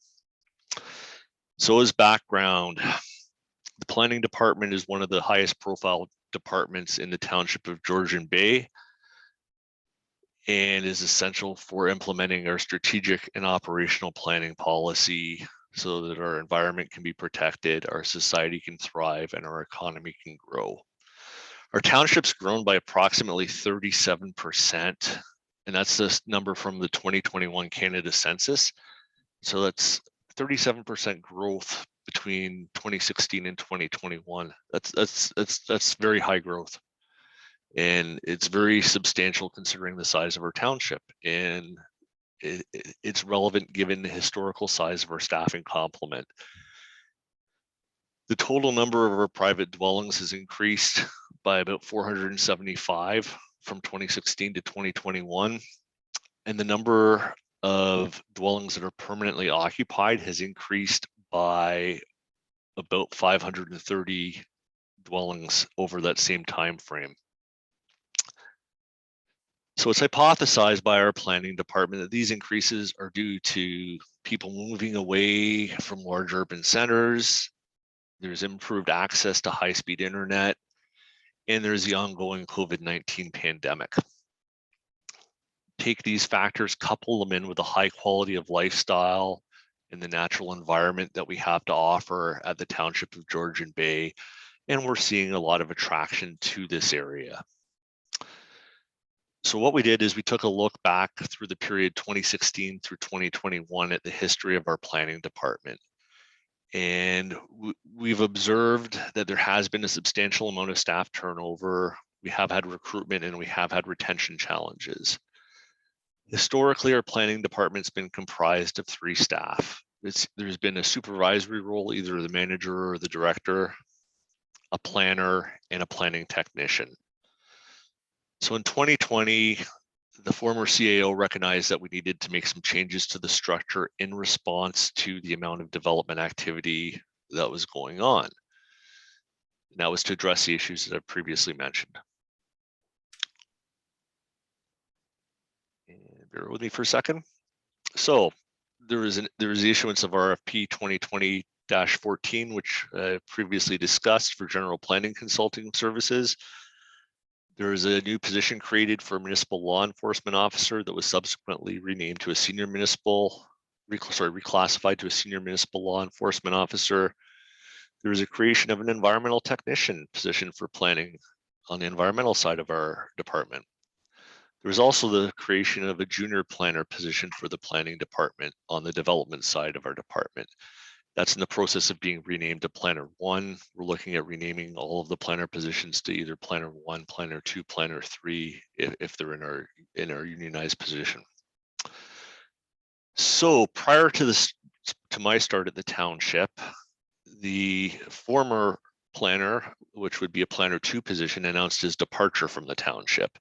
Speaker 16: So as background, the planning department is one of the highest profile departments in the Township of Georgian Bay and is essential for implementing our strategic and operational planning policy so that our environment can be protected, our society can thrive, and our economy can grow. Our township's grown by approximately 37%, and that's this number from the 2021 Canada Census. So that's 37% growth between 2016 and 2021. That's very high growth. And it's very substantial considering the size of our township. And it's relevant given the historical size of our staffing complement. The total number of our private dwellings has increased by about 475 from 2016 to 2021. And the number of dwellings that are permanently occupied has increased by about 530 dwellings over that same time frame. So it's hypothesized by our planning department that these increases are due to people moving away from large urban centers. There's improved access to high-speed internet, and there's the ongoing COVID-19 pandemic. Take these factors, couple them in with a high quality of lifestyle and the natural environment that we have to offer at the Township of Georgian Bay, and we're seeing a lot of attraction to this area. So what we did is we took a look back through the period 2016 through 2021 at the history of our planning department. And we've observed that there has been a substantial amount of staff turnover. We have had recruitment and we have had retention challenges. Historically, our planning department's been comprised of 3 staff. There's been a supervisory role, either the manager or the director, a planner, and a planning technician. So in 2020, the former CAO recognized that we needed to make some changes to the structure in response to the amount of development activity that was going on. And that was to address the issues that I've previously mentioned. And bear with me for a second. So there was the issuance of RFP 2020-14, which I previously discussed for general planning consulting services. There is a new position created for a municipal law enforcement officer that was subsequently renamed to a senior municipal, reclassified to a senior municipal law enforcement officer. There is a creation of an environmental technician position for planning on the environmental side of our department. There was also the creation of a junior planner position for the planning department on the development side of our department. That's in the process of being renamed to Planner 1. We're looking at renaming all of the planner positions to either Planner 1, Planner 2, Planner 3, if they're in our unionized position. So prior to this, to my start at the township, the former planner, which would be a Planner 2 position, announced his departure from the township.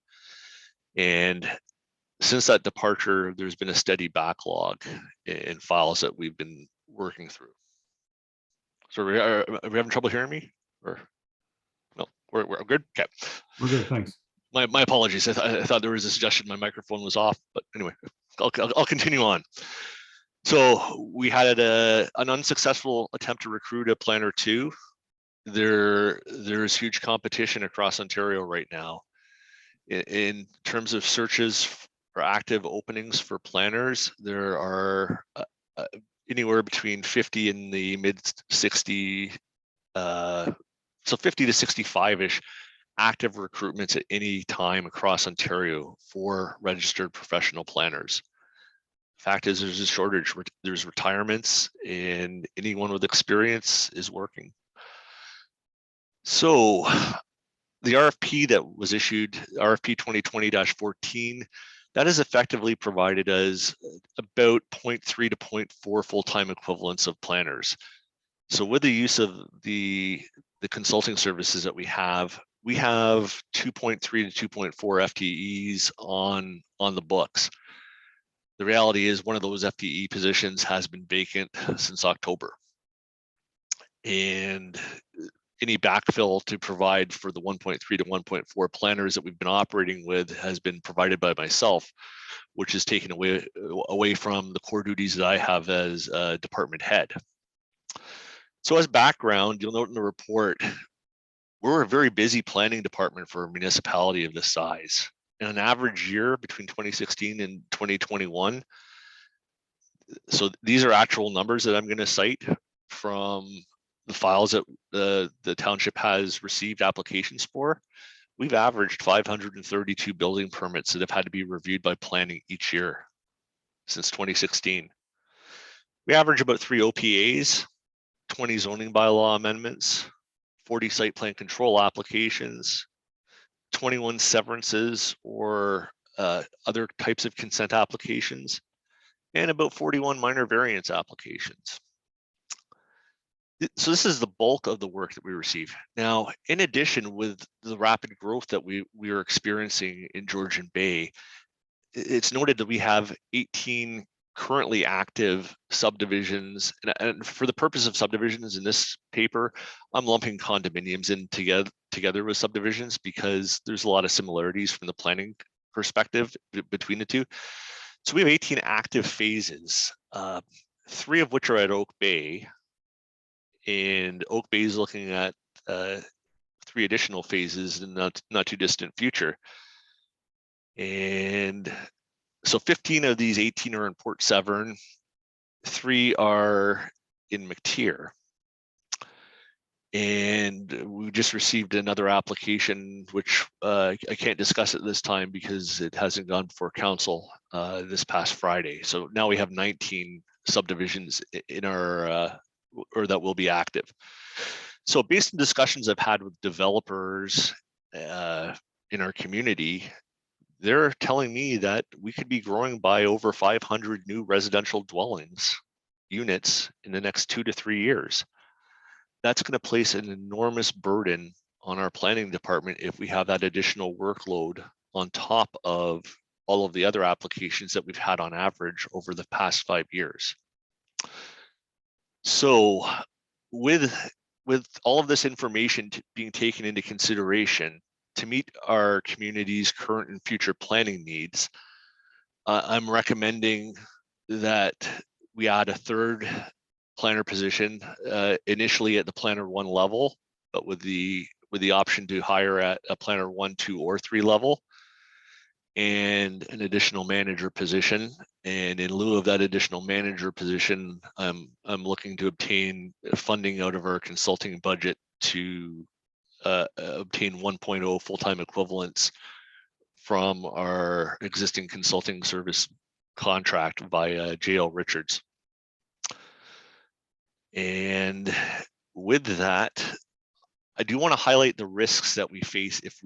Speaker 16: And since that departure, there's been a steady backlog in files that we've been working through. So are we having trouble hearing me? Or no, we're good. Okay,
Speaker 2: We're good, thanks.
Speaker 16: My apologies. I thought there was a suggestion my microphone was off, but anyway, I'll continue on. So we had an unsuccessful attempt to recruit a Planner 2. There's huge competition across Ontario right now in terms of searches for active openings for planners. There are anywhere between 50 and the mid 60, so 50 to 65-ish active recruitments at any time across Ontario for registered professional planners. Fact is, there's a shortage. There's retirements, and anyone with experience is working. So the RFP that was issued, RFP 2020-14, that is effectively provided as about 0.3 to 0.4 full-time equivalents of planners. So with the use of the consulting services that we have 2.3 to 2.4 FTEs on the books. The reality is one of those FTE positions has been vacant since October. And any backfill to provide for the 1.3 to 1.4 planners that we've been operating with has been provided by myself, which is taken away from the core duties that I have as a department head. So as background, you'll note in the report, we're a very busy planning department for a municipality of this size. In an average year between 2016 and 2021, so these are actual numbers that I'm going to cite from the files that the township has received applications for. We've averaged 532 building permits that have had to be reviewed by planning each year since 2016. We average about 3 OPAs, 20 zoning bylaw amendments, 40 site plan control applications, 21 severances or other types of consent applications, and about 41 minor variance applications. So this is the bulk of the work that we receive. Now, in addition, with the rapid growth that we are experiencing in Georgian Bay, it's noted that we have 18 currently active subdivisions. And for the purpose of subdivisions in this paper, I'm lumping condominiums in together with subdivisions because there's a lot of similarities from the planning perspective between the two. So we have 18 active phases, 3 of which are at Oak Bay. And Oak Bay is looking at 3 additional phases in the not too distant future. And so 15 of these 18 are in Port Severn, 3 are in McTier. And we just received another application, which I can't discuss at this time because it hasn't gone before council this past Friday. So now we have 19 subdivisions in our or that will be active. So based on discussions I've had with developers in our community, they're telling me that we could be growing by over 500 new residential dwellings units in the next 2 to 3 years. That's going to place an enormous burden on our planning department if we have that additional workload on top of all of the other applications that we've had on average over the past 5 years. So with all of this information being taken into consideration to meet our community's current and future planning needs, I'm recommending that we add a 3rd planner position, initially at the Planner 1 level, but with the option to hire at a Planner 1, 2, or 3 level, and an additional manager position. And in lieu of that additional manager position, I'm looking to obtain funding out of our consulting budget to obtain 1.0 full-time equivalents from our existing consulting service contract via JL Richards. And with that, I do want to highlight the risks that we face if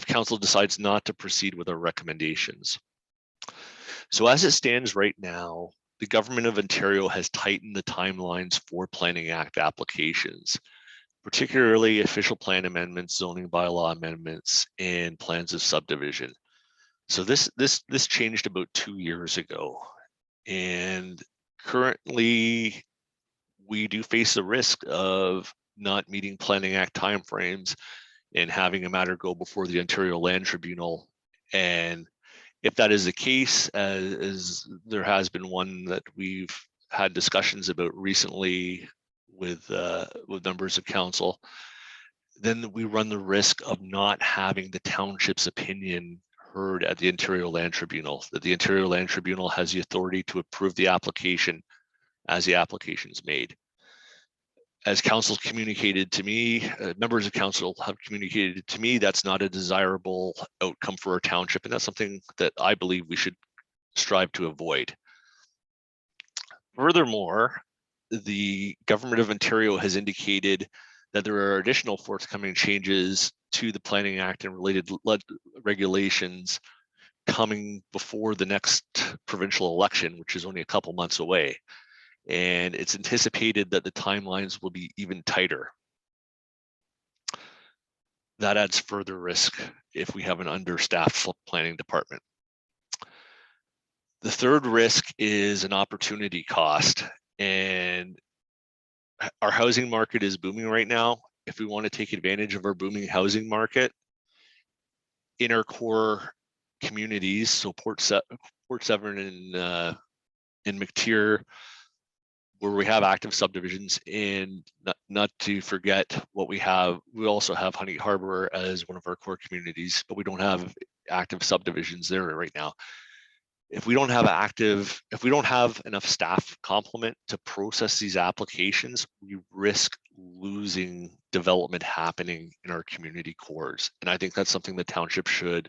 Speaker 16: council decides not to proceed with our recommendations. So as it stands right now, the Government of Ontario has tightened the timelines for Planning Act applications, particularly official plan amendments, zoning bylaw amendments, and plans of subdivision. So this changed about 2 years ago. And currently, we do face the risk of not meeting Planning Act timeframes and having a matter go before the Ontario Land Tribunal. And if that is the case, as there has been one that we've had discussions about recently with members of council, then we run the risk of not having the township's opinion heard at the Ontario Land Tribunal, that the Ontario Land Tribunal has the authority to approve the application as the application is made. As council communicated to me, members of council have communicated to me, that's not a desirable outcome for our township, and that's something that I believe we should strive to avoid. Furthermore, the Government of Ontario has indicated that there are additional forthcoming changes to the Planning Act and related regulations coming before the next provincial election, which is only a couple months away. And it's anticipated that the timelines will be even tighter. That adds further risk if we have an understaffed planning department. The third risk is an opportunity cost, and our housing market is booming right now. If we want to take advantage of our booming housing market in our core communities, so Port Severn and McTier, where we have active subdivisions, and not to forget what we have, we also have Harbour as one of our core communities, but we don't have active subdivisions there right now. If we don't have enough staff complement to process these applications, we risk losing development happening in our community cores. And I think that's something the township should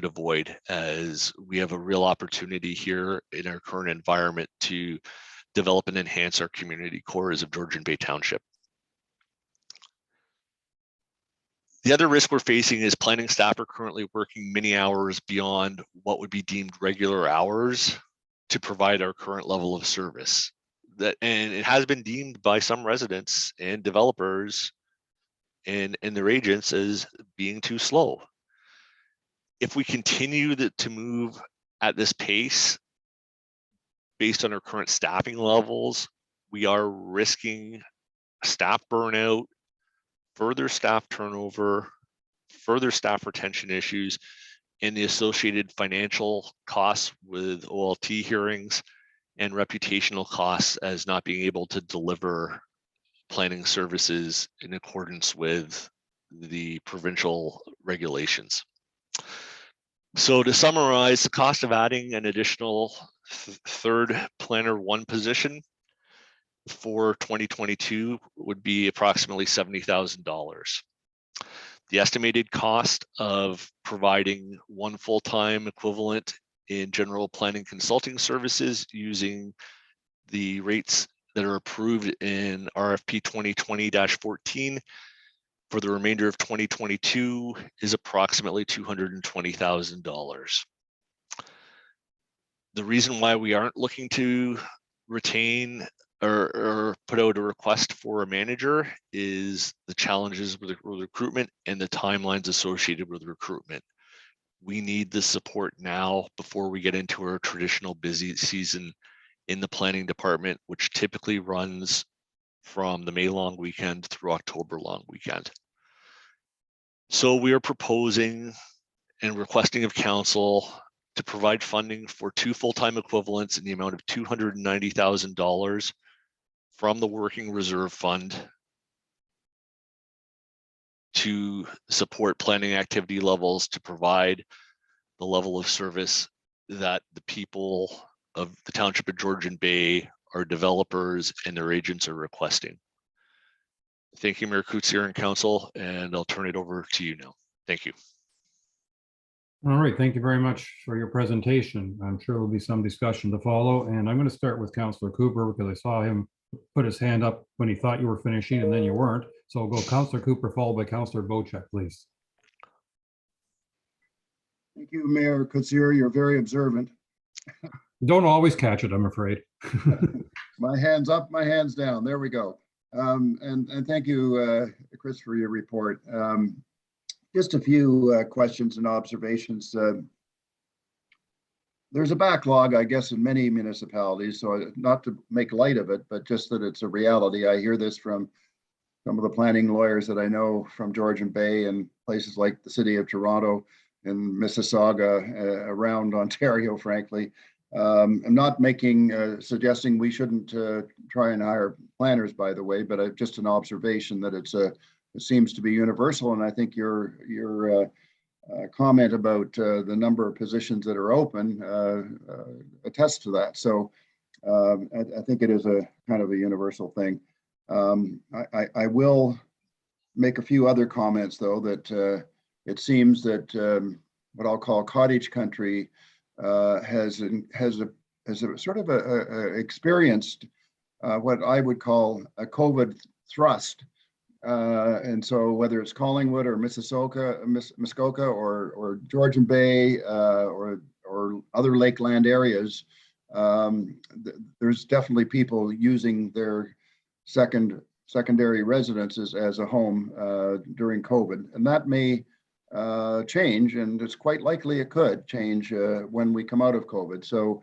Speaker 16: avoid, as we have a real opportunity here in our current environment to develop and enhance our community cores of Georgian Bay Township. The other risk we're facing is planning staff are currently working many hours beyond what would be deemed regular hours to provide our current level of service. And it has been deemed by some residents and developers and their agents as being too slow. If we continue to move at this pace, based on our current staffing levels, we are risking staff burnout, further staff turnover, further staff retention issues, and the associated financial costs with OLT hearings and reputational costs as not being able to deliver planning services in accordance with the provincial regulations. So to summarize, the cost of adding an additional third planner one position for 2022 would be approximately $70,000. The estimated cost of providing one full-time equivalent in general planning consulting services using the rates that are approved in RFP 2020-14 for the remainder of 2022 is approximately $220,000. The reason why we aren't looking to retain or put out a request for a manager is the challenges with recruitment and the timelines associated with recruitment. We need the support now before we get into our traditional busy season in the planning department, which typically runs from the May long weekend through October long weekend. So we are proposing and requesting of council to provide funding for 2 full-time equivalents in the amount of $290,000 from the Working Reserve Fund to support planning activity levels to provide the level of service that the people of the Township of Georgian Bay, our developers and their agents are requesting. Thank you, Mayor Coetzee and Council, and I'll turn it over to you now. Thank you.
Speaker 2: All right, thank you very much for your presentation. I'm sure there'll be some discussion to follow, and I'm going to start with Councillor Cooper because I saw him put his hand up when he thought you were finishing and then you weren't. So we'll go Councillor Cooper followed by Councillor Bochek, please.
Speaker 6: Thank you, Mayor Kutsir. You're very observant.
Speaker 2: Don't always catch it, I'm afraid.
Speaker 6: My hands up, my hands down. There we go. And thank you, Chris, for your report. Just a few questions and observations. There's a backlog, I guess, in many municipalities, so not to make light of it, but just that it's a reality. I hear this from some of the planning lawyers that I know from Georgian Bay and places like the city of Toronto and Mississauga, around Ontario, frankly. I'm not suggesting we shouldn't try and hire planners, by the way, but just an observation that it seems to be universal. And I think your comment about the number of positions that are open attests to that. So I think it is a kind of a universal thing. I will make a few other comments, though, that it seems that what I'll call cottage country has experienced what I would call a COVID thrust. And so whether it's Collingwood or Muskoka or Georgian Bay or other lakeland areas, there's definitely people using their secondary residences as a home during COVID. And that may change, and it's quite likely it could change when we come out of COVID. So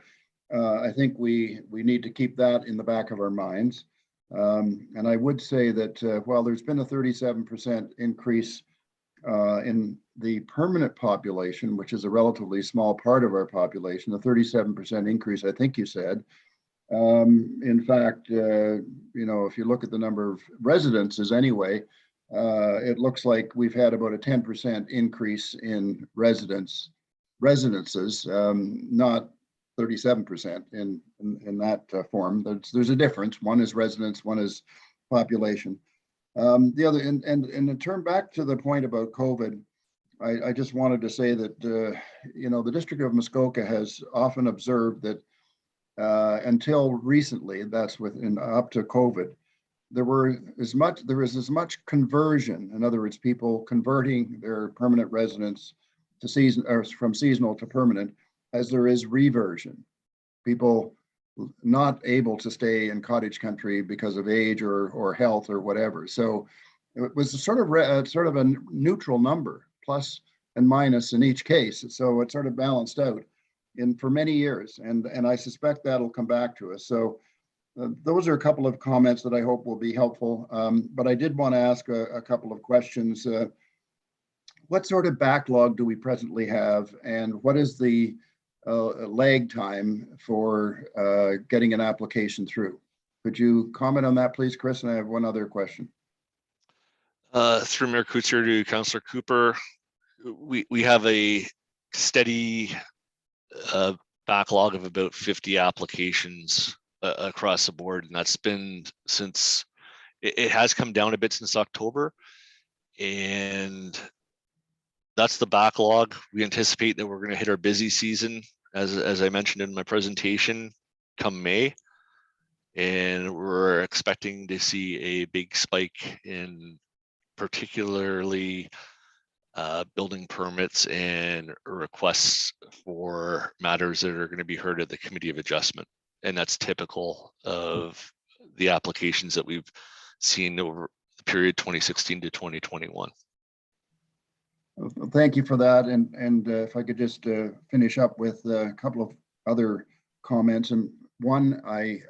Speaker 6: I think we need to keep that in the back of our minds. And I would say that while there's been a 37% increase in the permanent population, which is a relatively small part of our population, a 37% increase, I think you said. In fact, if you look at the number of residences anyway, it looks like we've had about a 10% increase in residences, not 37% in that form. There's a difference. One is residents, one is population. The other, and to turn back to the point about COVID, I just wanted to say that the District of Muskoka has often observed that until recently, that's up to COVID, there was as much conversion. In other words, people converting their permanent residence to from seasonal to permanent, as there is reversion. People not able to stay in cottage country because of age or health or whatever. So it was sort of a neutral number, plus and minus in each case. So it sort of balanced out for many years, and I suspect that'll come back to us. So those are a couple of comments that I hope will be helpful. But I did want to ask a couple of questions. What sort of backlog do we presently have, and what is the lag time for getting an application through? Could you comment on that, please, Chris? And I have one other question.
Speaker 16: Through Mayor Kutsir to Councillor Cooper, we have a steady backlog of about 50 applications across the board, and that's been since it has come down a bit since October, and that's the backlog. We anticipate that we're going to hit our busy season, as I mentioned in my presentation, come May, and we're expecting to see a big spike in particularly building permits and requests for matters that are going to be heard at the Committee of Adjustment. And that's typical of the applications that we've seen over the period 2016 to 2021.
Speaker 6: Thank you for that. And if I could just finish up with a couple of other comments. And one, I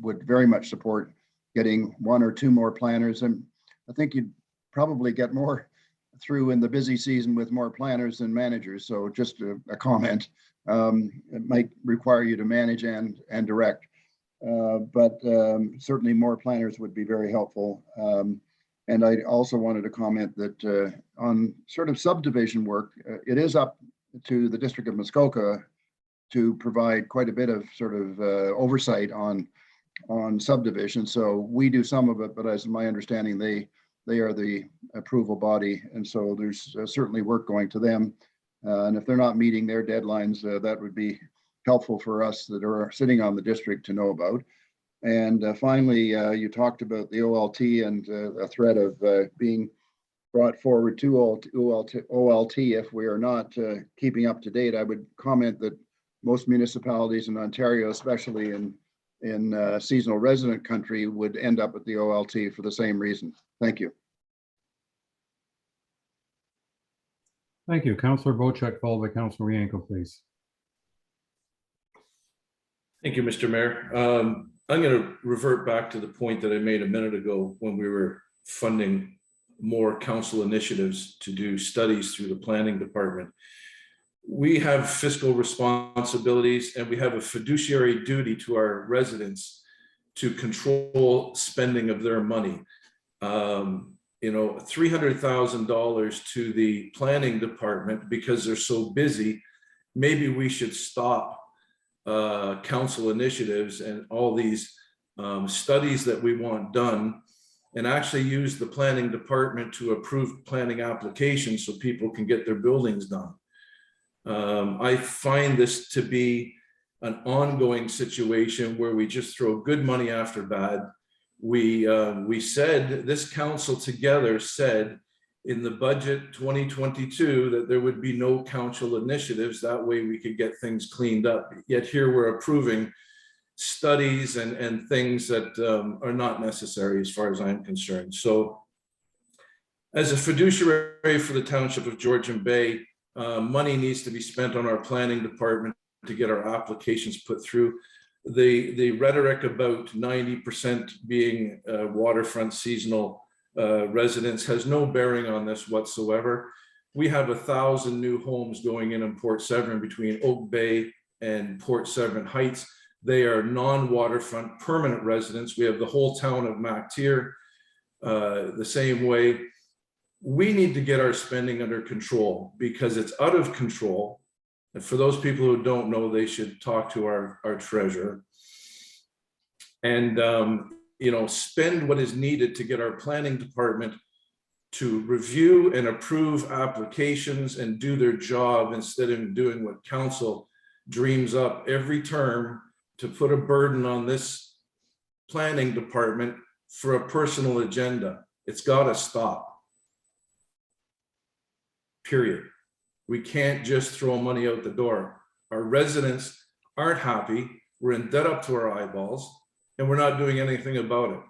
Speaker 6: would very much support getting one or two more planners. And I think you'd probably get more through in the busy season with more planners than managers. So just a comment. It might require you to manage and direct, but certainly more planners would be very helpful. And I also wanted to comment that on sort of subdivision work, it is up to the District of Muskoka to provide quite a bit of sort of oversight on subdivision. So we do some of it, but as my understanding, they are the approval body. And so there's certainly work going to them. And if they're not meeting their deadlines, that would be helpful for us that are sitting on the district to know about. And finally, you talked about the OLT and a threat of being brought forward to OLT if we are not keeping up to date. I would comment that most municipalities in Ontario, especially in seasonal resident country, would end up at the OLT for the same reason. Thank you.
Speaker 2: Thank you. Councillor Bocheck, followed by Councillor Rienko, please.
Speaker 1: Thank you, Mr. Mayor. I'm going to revert back to the point that I made a minute ago when we were funding more council initiatives to do studies through the planning department. We have fiscal responsibilities and we have a fiduciary duty to our residents to control spending of their money. You know, $300,000 to the planning department because they're so busy. Maybe we should stop council initiatives and all these studies that we want done and actually use the planning department to approve planning applications so people can get their buildings done. I find this to be an ongoing situation where we just throw good money after bad. We said, this council together said in the budget 2022 that there would be no council initiatives. That way we could get things cleaned up. Yet here we're approving studies and things that are not necessary as far as I'm concerned. So as a fiduciary for the Township of Georgian Bay, money needs to be spent on our planning department to get our applications put through. The rhetoric about 90% being waterfront seasonal residents has no bearing on this whatsoever. We have 1,000 new homes going in Port Severn between Oak Bay and Port Severn Heights. They are non-waterfront permanent residents. We have the whole town of Mactier the same way. We need to get our spending under control because it's out of control. And for those people who don't know, they should talk to our treasurer. And you know, spend what is needed to get our planning department to review and approve applications and do their job instead of doing what council dreams up every term to put a burden on this planning department for a personal agenda. It's got to stop. Period. We can't just throw money out the door. Our residents aren't happy. We're in debt up to our eyeballs and we're not doing anything about it.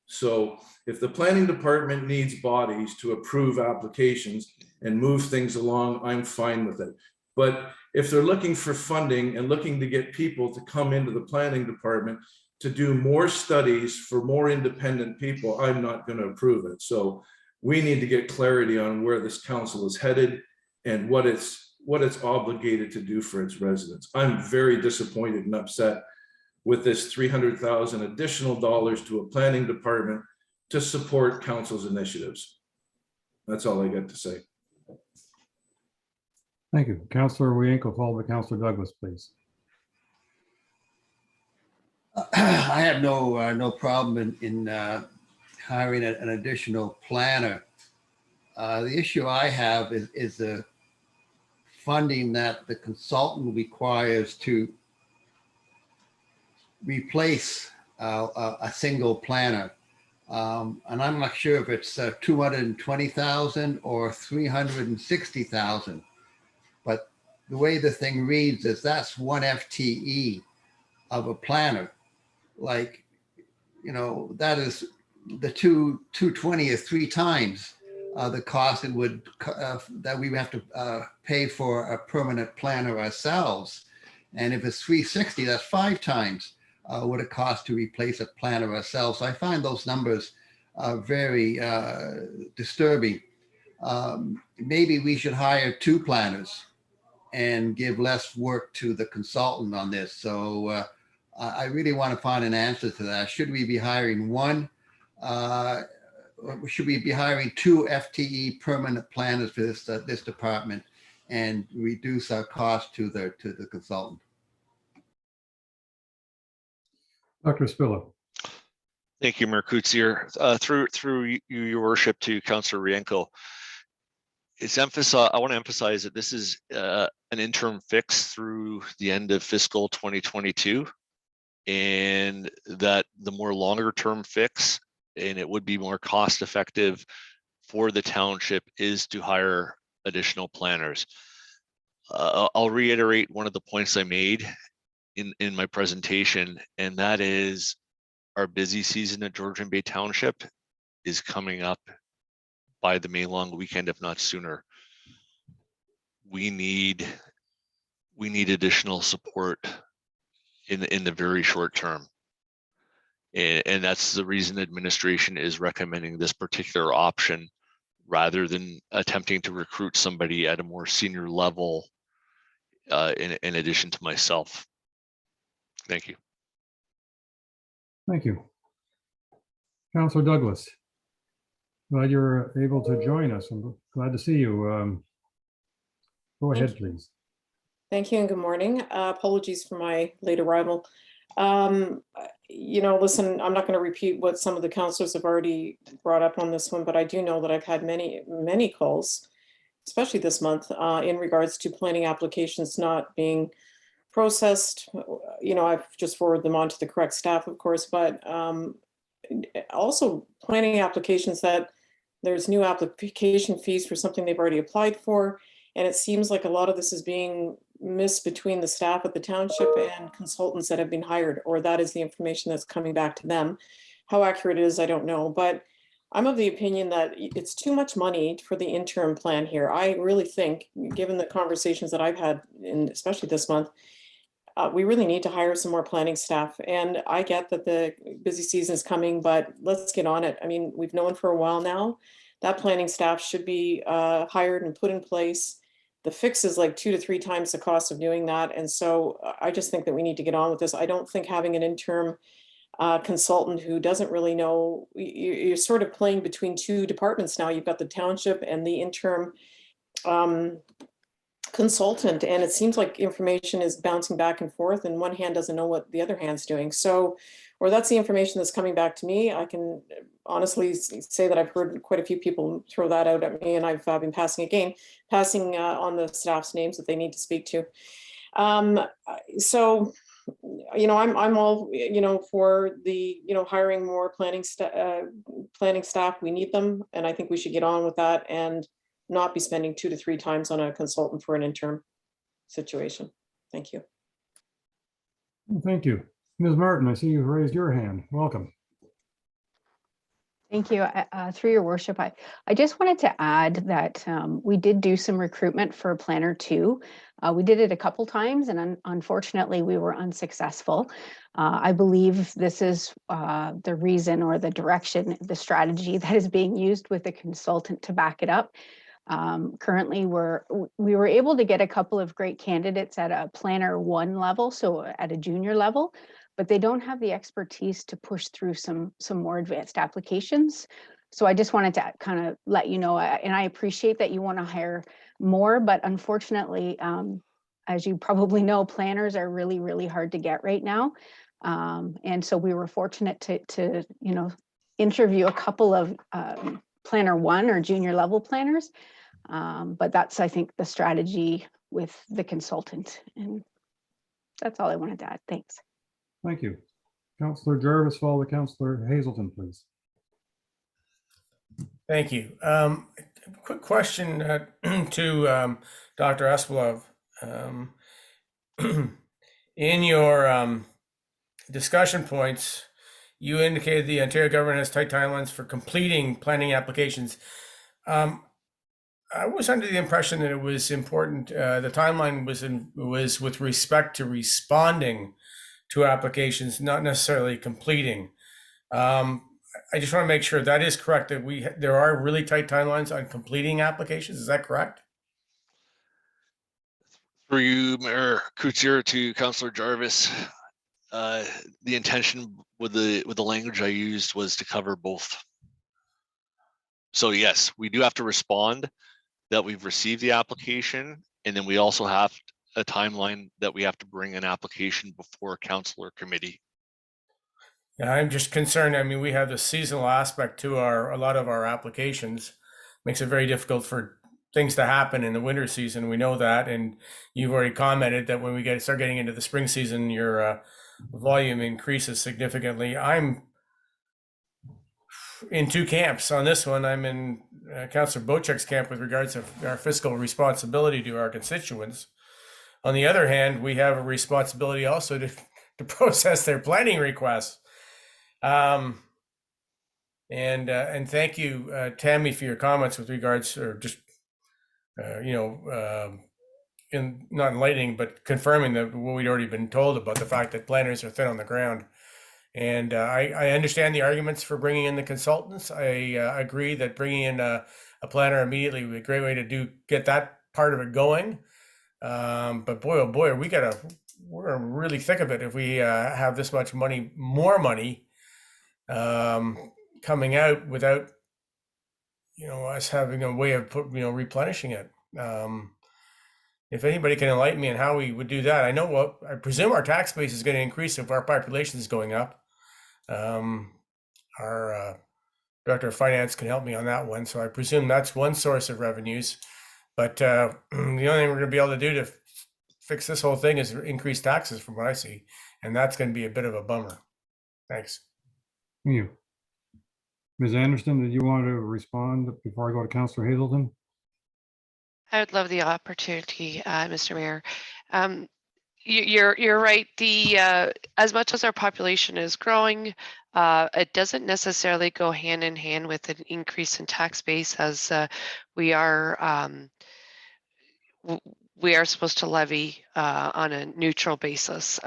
Speaker 1: So if the planning department needs bodies to approve applications and move things along, I'm fine with it. But if they're looking for funding and looking to get people to come into the planning department to do more studies for more independent people, I'm not going to approve it. So we need to get clarity on where this council is headed and what it's obligated to do for its residents. I'm very disappointed and upset with this $300,000 additional dollars to a planning department to support council's initiatives. That's all I got to say.
Speaker 2: Thank you. Councillor Rienko, followed by Councillor Douglas, please.
Speaker 10: I have no problem in hiring an additional planner. The issue I have is the funding that the consultant requires to replace a single planner. And I'm not sure if it's 220,000 or 360,000. But the way the thing reads is that's one FTE of a planner. Like, you know, that is the 220 is 3 times the cost it would that we have to pay for a permanent planner ourselves. And if it's 360, that's 5 times what it costs to replace a planner ourselves. So I find those numbers very disturbing. Maybe we should hire 2 planners and give less work to the consultant on this. So I really want to find an answer to that. Should we be hiring 1? Should we be hiring 2 FTE permanent planners for this department and reduce our cost to the consultant?
Speaker 2: Dr. Spiller.
Speaker 16: Thank you, Mayor Coetzee. Through you, Your Worship, to Councillor Rienko. I want to emphasize that this is an interim fix through the end of fiscal 2022, and that the more longer term fix, and it would be more cost effective for the township, is to hire additional planners. I'll reiterate one of the points I made in my presentation, and that is our busy season at Georgian Bay Township is coming up by the May long weekend, if not sooner. We need additional support in the very short term. And that's the reason administration is recommending this particular option rather than attempting to recruit somebody at a more senior level in addition to myself. Thank you.
Speaker 2: Thank you. Councillor Douglas. Glad you're able to join us. I'm glad to see you. Go ahead, please.
Speaker 17: Thank you and good morning. Apologies for my late arrival. Listen, I'm not going to repeat what some of the councillors have already brought up on this one, but I do know that I've had many calls, especially this month, in regards to planning applications not being processed. I've just forwarded them on to the correct staff, of course, but also planning applications that there's new application fees for something they've already applied for. And it seems like a lot of this is being missed between the staff at the township and consultants that have been hired, or that is the information that's coming back to them. How accurate it is, I don't know, but I'm of the opinion that it's too much money for the interim plan here. I really think, given the conversations that I've had, especially this month, we really need to hire some more planning staff. And I get that the busy season is coming, but let's get on it. I mean, we've known for a while now that planning staff should be hired and put in place. The fix is like 2 to 3 times the cost of doing that. And so I just think that we need to get on with this. I don't think having an interim consultant who doesn't really know, you're sort of playing between 2 departments now. You've got the township and the interim consultant, and it seems like information is bouncing back and forth and one hand doesn't know what the other hand's doing. So, or that's the information that's coming back to me. I can honestly say that I've heard quite a few people throw that out at me, and I've been passing on the staff's names that they need to speak to. So, I'm all, for the, hiring more planning staff. We need them, and I think we should get on with that and not be spending 2 to 3 times on a consultant for an interim situation. Thank you.
Speaker 2: Well, thank you. Ms. Martin, I see you've raised your hand. Welcome.
Speaker 18: Thank you. Through your worship, I just wanted to add that we did do some recruitment for Planner 2. We did it a couple times, and unfortunately we were unsuccessful. I believe this is the reason or the direction, the strategy that is being used with the consultant to back it up. Currently, we were able to get a couple of great candidates at a Planner 1 level, so at a junior level, but they don't have the expertise to push through some more advanced applications. So I just wanted to kind of let you know, and I appreciate that you want to hire more, but unfortunately, as you probably know, planners are really, really hard to get right now. And so we were fortunate to interview a couple of Planner 1 or junior level planners. But that's, I think, the strategy with the consultant. And that's all I wanted to add. Thanks.
Speaker 2: Thank you. Councillor Jarvis, followed by Councillor Hazelton, please.
Speaker 7: Thank you. Quick question to Dr. Espelov. In your discussion points, you indicated the Ontario government has tight timelines for completing planning applications. I was under the impression that it was important, the timeline was with respect to responding to applications, not necessarily completing. I just want to make sure that is correct, that there are really tight timelines on completing applications. Is that correct?
Speaker 16: Through you, Mayor Coutier, to Councillor Jarvis, the intention with the language I used was to cover both. So yes, we do have to respond that we've received the application, and then we also have a timeline that we have to bring an application before council or committee.
Speaker 7: Yeah, I'm just concerned. I mean, we have the seasonal aspect to a lot of our applications. Makes it very difficult for things to happen in the winter season. We know that, and you've already commented that when we start getting into the spring season, your volume increases significantly. I'm in two camps on this one. I'm in Councillor Bochek's camp with regards to our fiscal responsibility to our constituents. On the other hand, we have a responsibility also to process their planning requests. And thank you, Tammy, for your comments with regards, or just in not enlightening, but confirming that what we'd already been told about the fact that planners are thin on the ground. And I understand the arguments for bringing in the consultants. I agree that bringing in a planner immediately would be a great way to get that part of it going. But boy, oh boy, we're really thick of it if we have this much money, more money coming out without us having a way of replenishing it. If anybody can enlighten me on how we would do that. I presume our tax base is going to increase if our population is going up. Our Director of Finance can help me on that one. So I presume that's one source of revenues. But the only thing we're going to be able to do to fix this whole thing is increase taxes from what I see. And that's going to be a bit of a bummer. Thanks.
Speaker 2: Thank you. Ms. Anderson, did you want to respond before I go to Councillor Hazelton?
Speaker 19: I would love the opportunity, Mr. Mayor. You're right. As much as our population is growing, it doesn't necessarily go hand in hand with an increase in tax base, as we are supposed to levy on a neutral basis.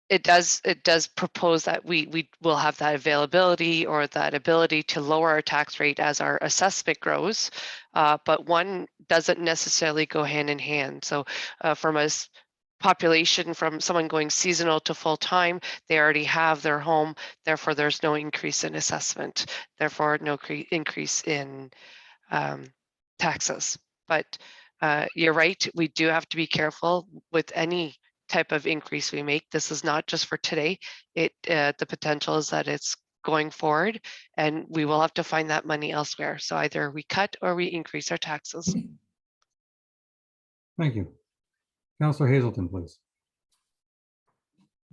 Speaker 19: It does propose that we will have that availability or that ability to lower our tax rate as our assessment grows, but one doesn't necessarily go hand in hand. So from a population, from someone going seasonal to full-time, they already have their home, therefore there's no increase in assessment, therefore no increase in taxes. But you're right, we do have to be careful with any type of increase we make. This is not just for today. The potential is that it's going forward, and we will have to find that money elsewhere. So either we cut or we increase our taxes.
Speaker 2: Thank you. Councillor Hazelton, please.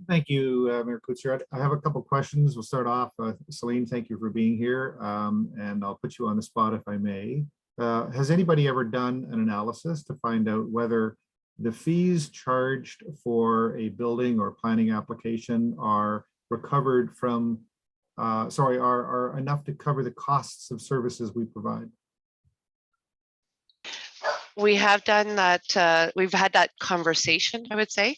Speaker 4: Thank you, Mayor Kutsher. I have a couple of questions. We'll start off. Celine, thank you for being here. And I'll put you on the spot if I may. Has anybody ever done an analysis to find out whether the fees charged for a building or planning application are recovered from, are enough to cover the costs of services we provide?
Speaker 19: We have done that. We've had that conversation, I would say.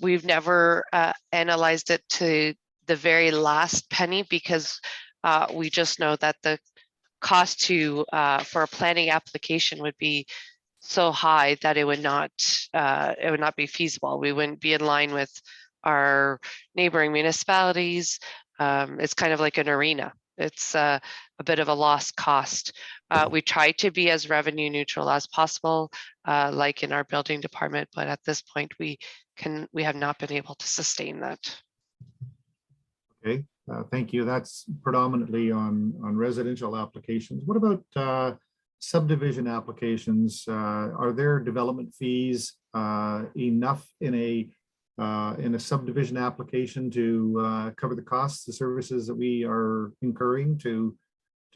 Speaker 19: We've never analyzed it to the very last penny, because we just know that the cost for a planning application would be so high that it would not be feasible. We wouldn't be in line with our neighboring municipalities. It's kind of like an arena. It's a bit of a lost cost. We try to be as revenue neutral as possible, like in our building department, but at this point we have not been able to sustain that.
Speaker 4: Okay, thank you. That's predominantly on residential applications. What about subdivision applications? Are there development fees enough in a subdivision application to cover the costs, the services that we are incurring to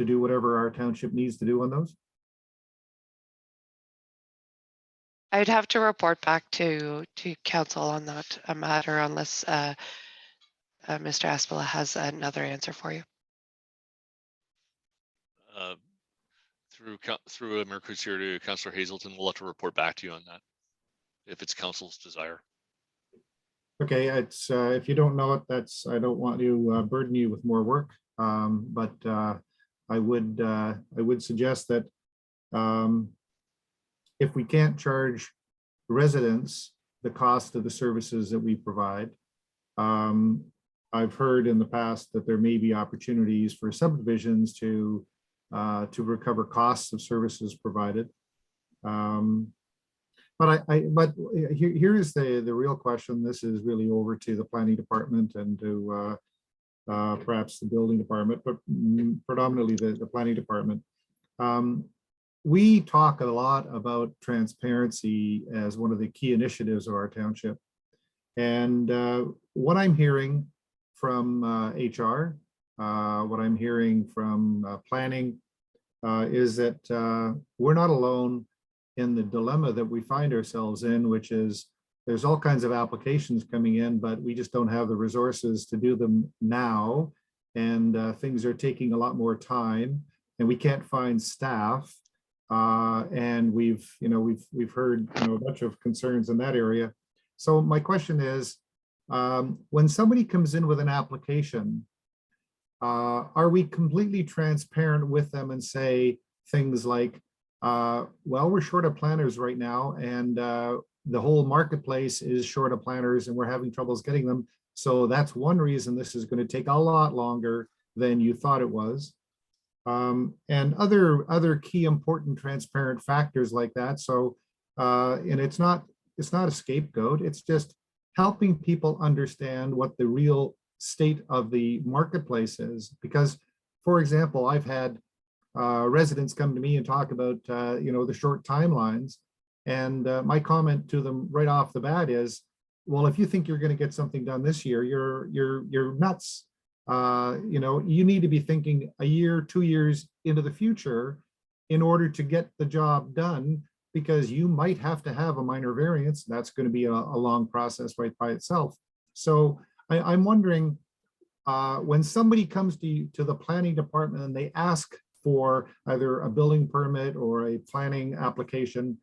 Speaker 4: do whatever our township needs to do on those?
Speaker 19: I'd have to report back to council on that matter, unless Mr. Aspila has another answer for you.
Speaker 16: Through Mayor Kutsir to Councillor Hazelton, we'll have to report back to you on that, if it's council's desire. Okay,
Speaker 4: it's if you don't know it, I don't want to burden you with more work, but I would suggest that if we can't charge residents the cost of the services that we provide, I've heard in the past that there may be opportunities for subdivisions to recover costs of services provided. But here is the real question. This is really over to the planning department and to perhaps the building department, but predominantly the planning department. We talk a lot about transparency as one of the key initiatives of our township. And what I'm hearing from HR, what I'm hearing from planning is that we're not alone in the dilemma that we find ourselves in, which is there's all kinds of applications coming in, but we just don't have the resources to do them now. And things are taking a lot more time and we can't find staff. And we've heard a bunch of concerns in that area. So my question is, when somebody comes in with an application, are we completely transparent with them and say things like, well, we're short of planners right now, and the whole marketplace is short of planners and we're having troubles getting them. So that's one reason this is going to take a lot longer than you thought it was. And other key important transparent factors like that. So, and it's not a scapegoat, it's just helping people understand what the real state of the marketplace is. Because, for example, I've had residents come to me and talk about the short timelines, and my comment to them right off the bat is, well, if you think you're going to get something done this year, you're nuts. You need to be thinking a year, 2 years into the future in order to get the job done, because you might have to have a minor variance. That's going to be a long process right by itself. So I'm wondering, when somebody comes to the planning department and they ask for either a building permit or a planning application,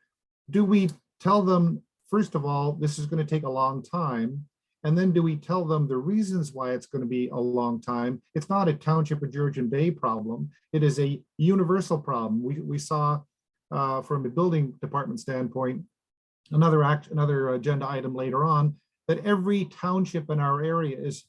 Speaker 4: do we tell them, first of all, this is going to take a long time? And then do we tell them the reasons why it's going to be a long time? It's not a Township of Georgian Bay problem. It is a universal problem. We saw from a building department standpoint, another agenda item later on, that every township in our area is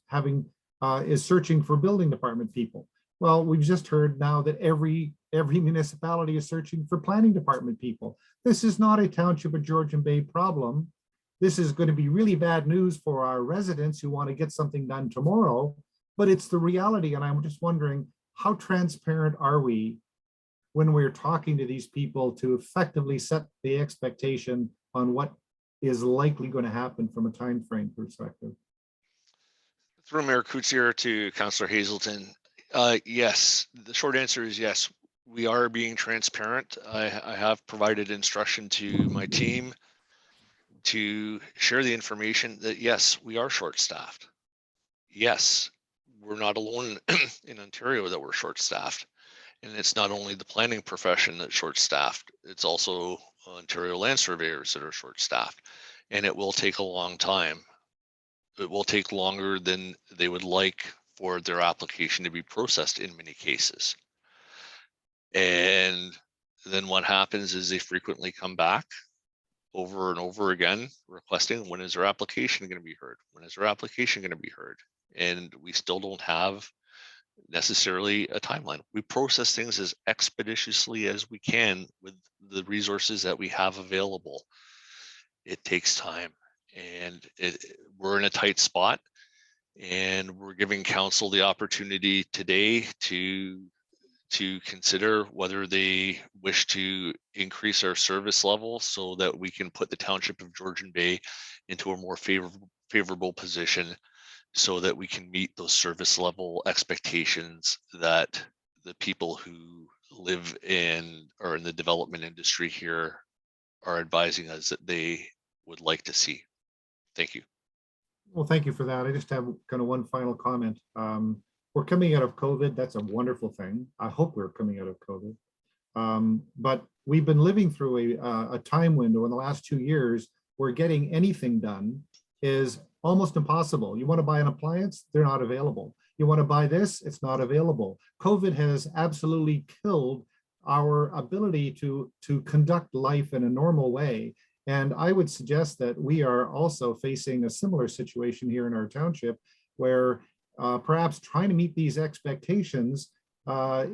Speaker 4: searching for building department people. Well, we've just heard now that every municipality is searching for planning department people. This is not a Township of Georgian Bay problem. This is going to be really bad news for our residents who want to get something done tomorrow, but it's the reality. And I'm just wondering, how transparent are we when we're talking to these people to effectively set the expectation on what is likely going to happen from a time frame perspective?
Speaker 16: Through Mayor Coutier to Councillor Hazelton, yes, the short answer is yes. We are being transparent. I have provided instruction to my team to share the information that yes, we are short-staffed. Yes, we're not alone in Ontario that we're short-staffed. And it's not only the planning profession that's short-staffed, it's also Ontario land surveyors that are short-staffed. And it will take a long time. It will take longer than they would like for their application to be processed in many cases. And then what happens is they frequently come back over and over again requesting, when is their application going to be heard? When is their application going to be heard? And we still don't have necessarily a timeline. We process things as expeditiously as we can with the resources that we have available. It takes time, and we're in a tight spot, and we're giving council the opportunity today to consider whether they wish to increase our service level so that we can put the Township of Georgian Bay into a more favorable position, so that we can meet those service level expectations that the people who live in or in the development industry here are advising us that they would like to see. Thank you.
Speaker 4: Well, thank you for that. I just have kind of one final comment. We're coming out of COVID. That's a wonderful thing. I hope we're coming out of COVID. But we've been living through a time window in the last 2 years where getting anything done is almost impossible. You want to buy an appliance, they're not available. You want to buy this, it's not available. COVID has absolutely killed our ability to conduct life in a normal way. And I would suggest that we are also facing a similar situation here in our township, where perhaps trying to meet these expectations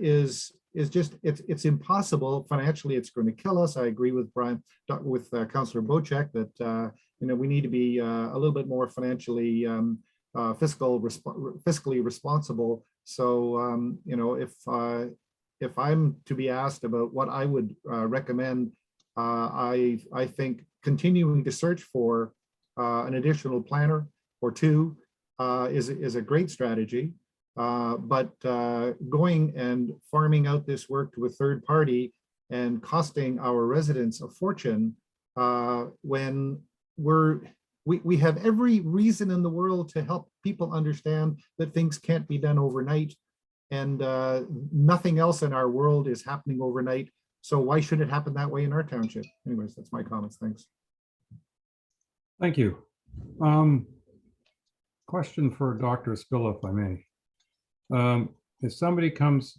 Speaker 4: is just, it's impossible. Financially, it's going to kill us. I agree with Councillor Bocek that we need to be a little bit more financially fiscally responsible. So if I'm to be asked about what I would recommend, I think continuing to search for an additional planner or two is a great strategy. But going and farming out this work to a third party and costing our residents a fortune when we have every reason in the world to help people understand that things can't be done overnight, and nothing else in our world is happening overnight. So why should it happen that way in our township? Anyways, that's my comments. Thanks.
Speaker 2: Thank you. Question for Dr. Spilla, if I may. If somebody comes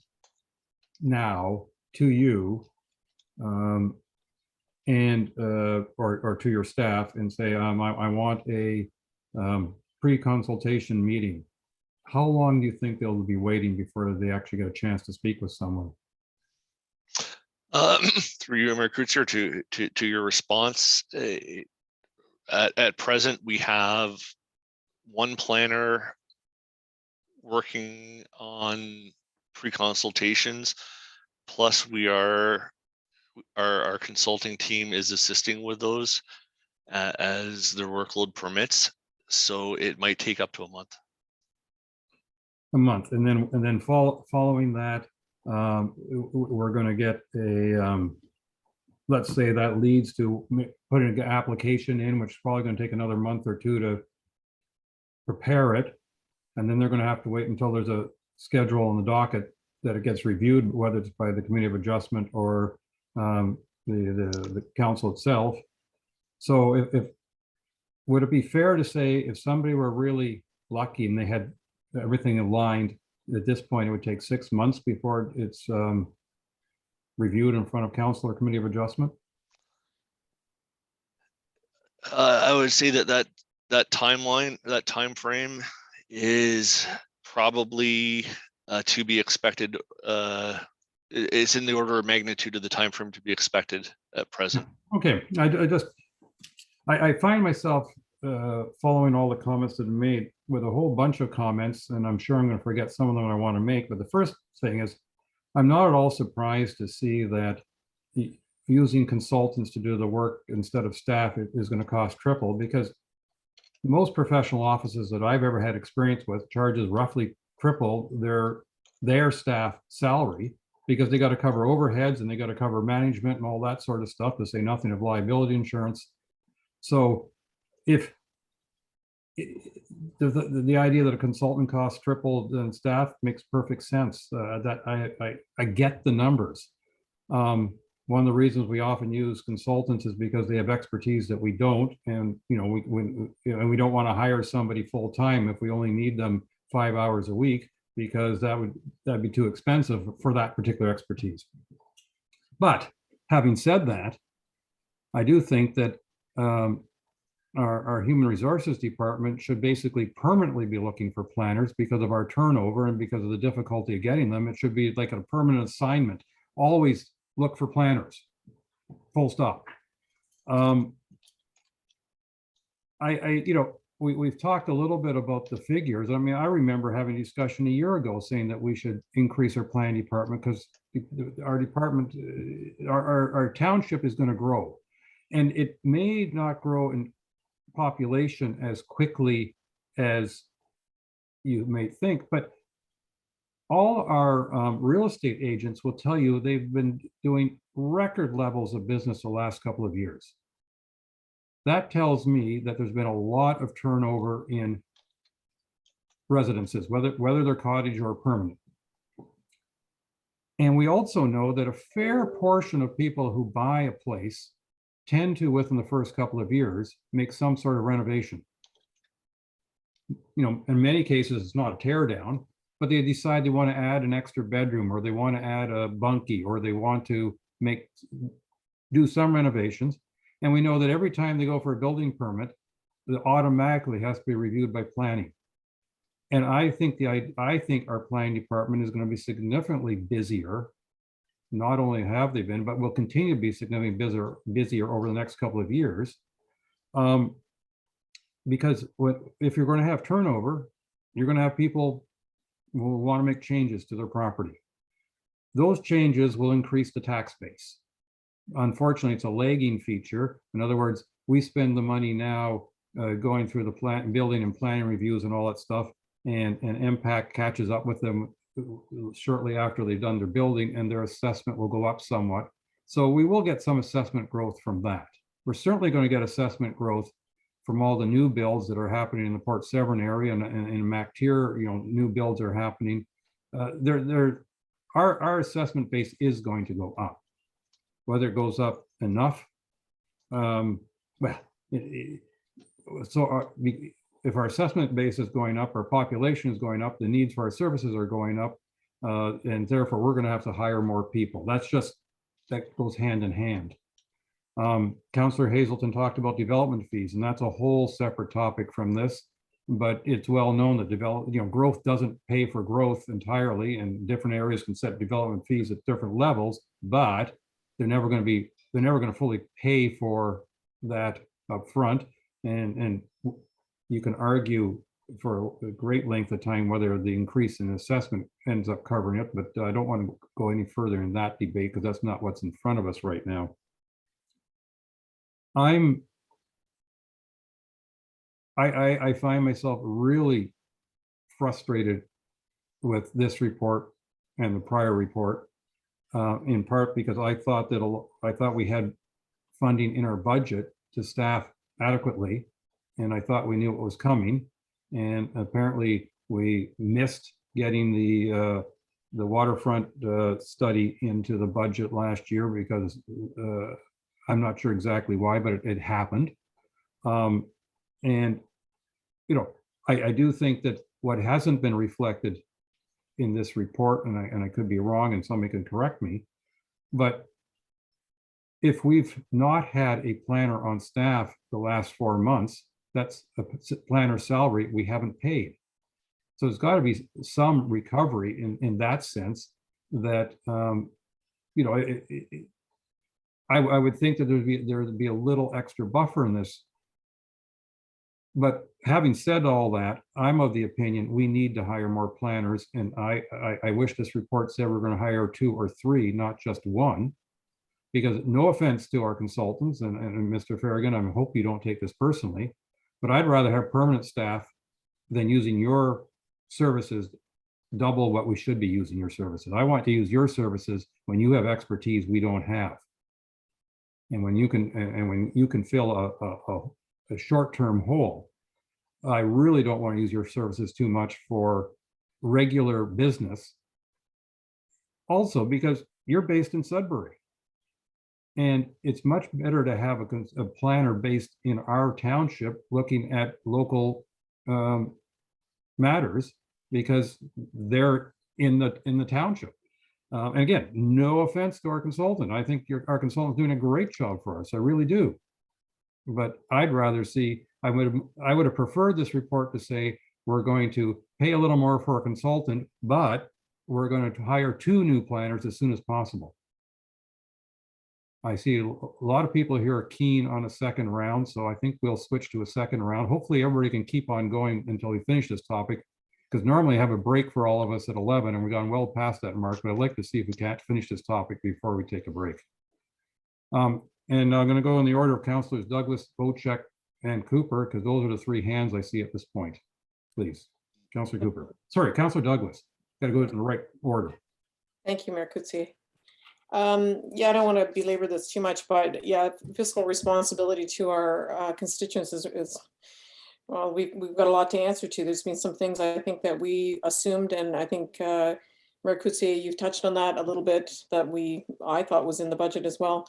Speaker 2: now to you and or to your staff and say, I want a pre-consultation meeting, how long do you think they'll be waiting before they actually get a chance to speak with someone?
Speaker 16: Through you, Mayor Kreutzer, to your response, at present we have one planner working on pre-consultations, plus our consulting team is assisting with those as their workload permits. So it might take up to a month.
Speaker 2: A month, and then following that, we're going to get a let's say that leads to putting an application in, which is probably going to take another month or two to prepare it, and then they're going to have to wait until there's a schedule on the docket that it gets reviewed, whether it's by the Committee of Adjustment or the council itself. So if would it be fair to say if somebody were really lucky and they had everything aligned, at this point it would take 6 months before it's reviewed in front of council or Committee of Adjustment?
Speaker 16: I would say that timeline, that time frame is probably to be expected. It's in the order of magnitude of the time frame to be expected at present.
Speaker 2: Okay, I find myself following all the comments that are made with a whole bunch of comments, and I'm sure I'm going to forget some of them I want to make. But the first thing is, I'm not at all surprised to see that using consultants to do the work instead of staff is going to cost triple, because most professional offices that I've ever had experience with charges roughly triple their staff salary, because they got to cover overheads and they got to cover management and all that sort of stuff, to say nothing of liability insurance. So if the idea that a consultant costs triple than staff makes perfect sense. That I get the numbers. One of the reasons we often use consultants is because they have expertise that we don't, and we don't want to hire somebody full time if we only need them 5 hours a week, because that'd be too expensive for that particular expertise. But having said that, I do think that our human resources department should basically permanently be looking for planners because of our turnover and because of the difficulty of getting them. It should be like a permanent assignment. Always look for planners, full stop. We've talked a little bit about the figures. I mean, I remember having a discussion a year ago saying that we should increase our planning department because our department, our township is going to grow, and it may not grow in population as quickly as you may think, but all our real estate agents will tell you they've been doing record levels of business the last couple of years. That tells me that there's been a lot of turnover in residences, whether they're cottage or permanent. And we also know that a fair portion of people who buy a place tend to, within the first couple of years, make some sort of renovation. In many cases, it's not a tear down, but they decide they want to add an extra bedroom, or they want to add a bunkie, or they want to do some renovations. And we know that every time they go for a building permit, it automatically has to be reviewed by planning. And I think our planning department is going to be significantly busier. Not only have they been, but will continue to be significantly busier over the next couple of years. Because if you're going to have turnover, you're going to have people who want to make changes to their property. those changes will increase the tax base. Unfortunately, it's a lagging feature. In other words, we spend the money now going through the plan, building and planning reviews and all that stuff, and impact catches up with them shortly after they've done their building, and their assessment will go up somewhat. So we will get some assessment growth from that. We're certainly going to get assessment growth from all the new builds that are happening in the Port Severn area, and in MacTier, new builds are happening. Our assessment base is going to go up. Whether it goes up enough, if our assessment base is going up, our population is going up, the needs for our services are going up, and therefore we're going to have to hire more people. That goes hand in hand. Councillor Hazelton talked about development fees, and that's a whole separate topic from this. But it's well known that growth doesn't pay for growth entirely, and different areas can set development fees at different levels, but they're never going to fully pay for that up front. And you can argue for a great length of time whether the increase in assessment ends up covering it, but I don't want to go any further in that debate because that's not what's in front of us right now. I find myself really frustrated with this report and the prior report, in part because I thought we had funding in our budget to staff adequately, and I thought we knew what was coming, and apparently we missed getting the waterfront study into the budget last year because I'm not sure exactly why, but it happened. And I do think that what hasn't been reflected in this report, and I could be wrong and somebody can correct me, but if we've not had a planner on staff the last 4 months, that's a planner salary we haven't paid. So there's got to be some recovery in that sense that, I would think that there would be a little extra buffer in this. But having said all that, I'm of the opinion we need to hire more planners, and I wish this report said we're going to hire 2 or 3, not just 1, because no offense to our consultants and Mr. Farragon, I hope you don't take this personally, but I'd rather have permanent staff than using your services double what we should be using your services. I want to use your services when you have expertise we don't have, and when you can fill a short-term hole. I really don't want to use your services too much for regular business. Also, because you're based in Sudbury, and it's much better to have a planner based in our township looking at local matters because they're in the township. And again, no offense to our consultant. I think our consultant's doing a great job for us. I really do. But I'd rather see, I would have preferred this report to say we're going to pay a little more for a consultant, but we're going to hire 2 new planners as soon as possible. I see a lot of people here are keen on a second round, so I think we'll switch to a second round. Hopefully everybody can keep on going until we finish this topic, because normally I have a break for all of us at 11 and we've gone well past that mark, but I'd like to see if we can't finish this topic before we take a break. And I'm going to go in the order of Councillors Douglas, Bocheck, and Cooper, because those are the 3 hands I see at this point. Please, Councillor Cooper. Sorry, Councillor Douglas. Got to go in the right order.
Speaker 17: Thank you, Mayor Coetzee. Yeah, I don't want to belabor this too much, but yeah, fiscal responsibility to our constituents is well, we've got a lot to answer to. There's been some things I think that we assumed, and I think Mayor Coetzee, you've touched on that a little bit, that I thought was in the budget as well.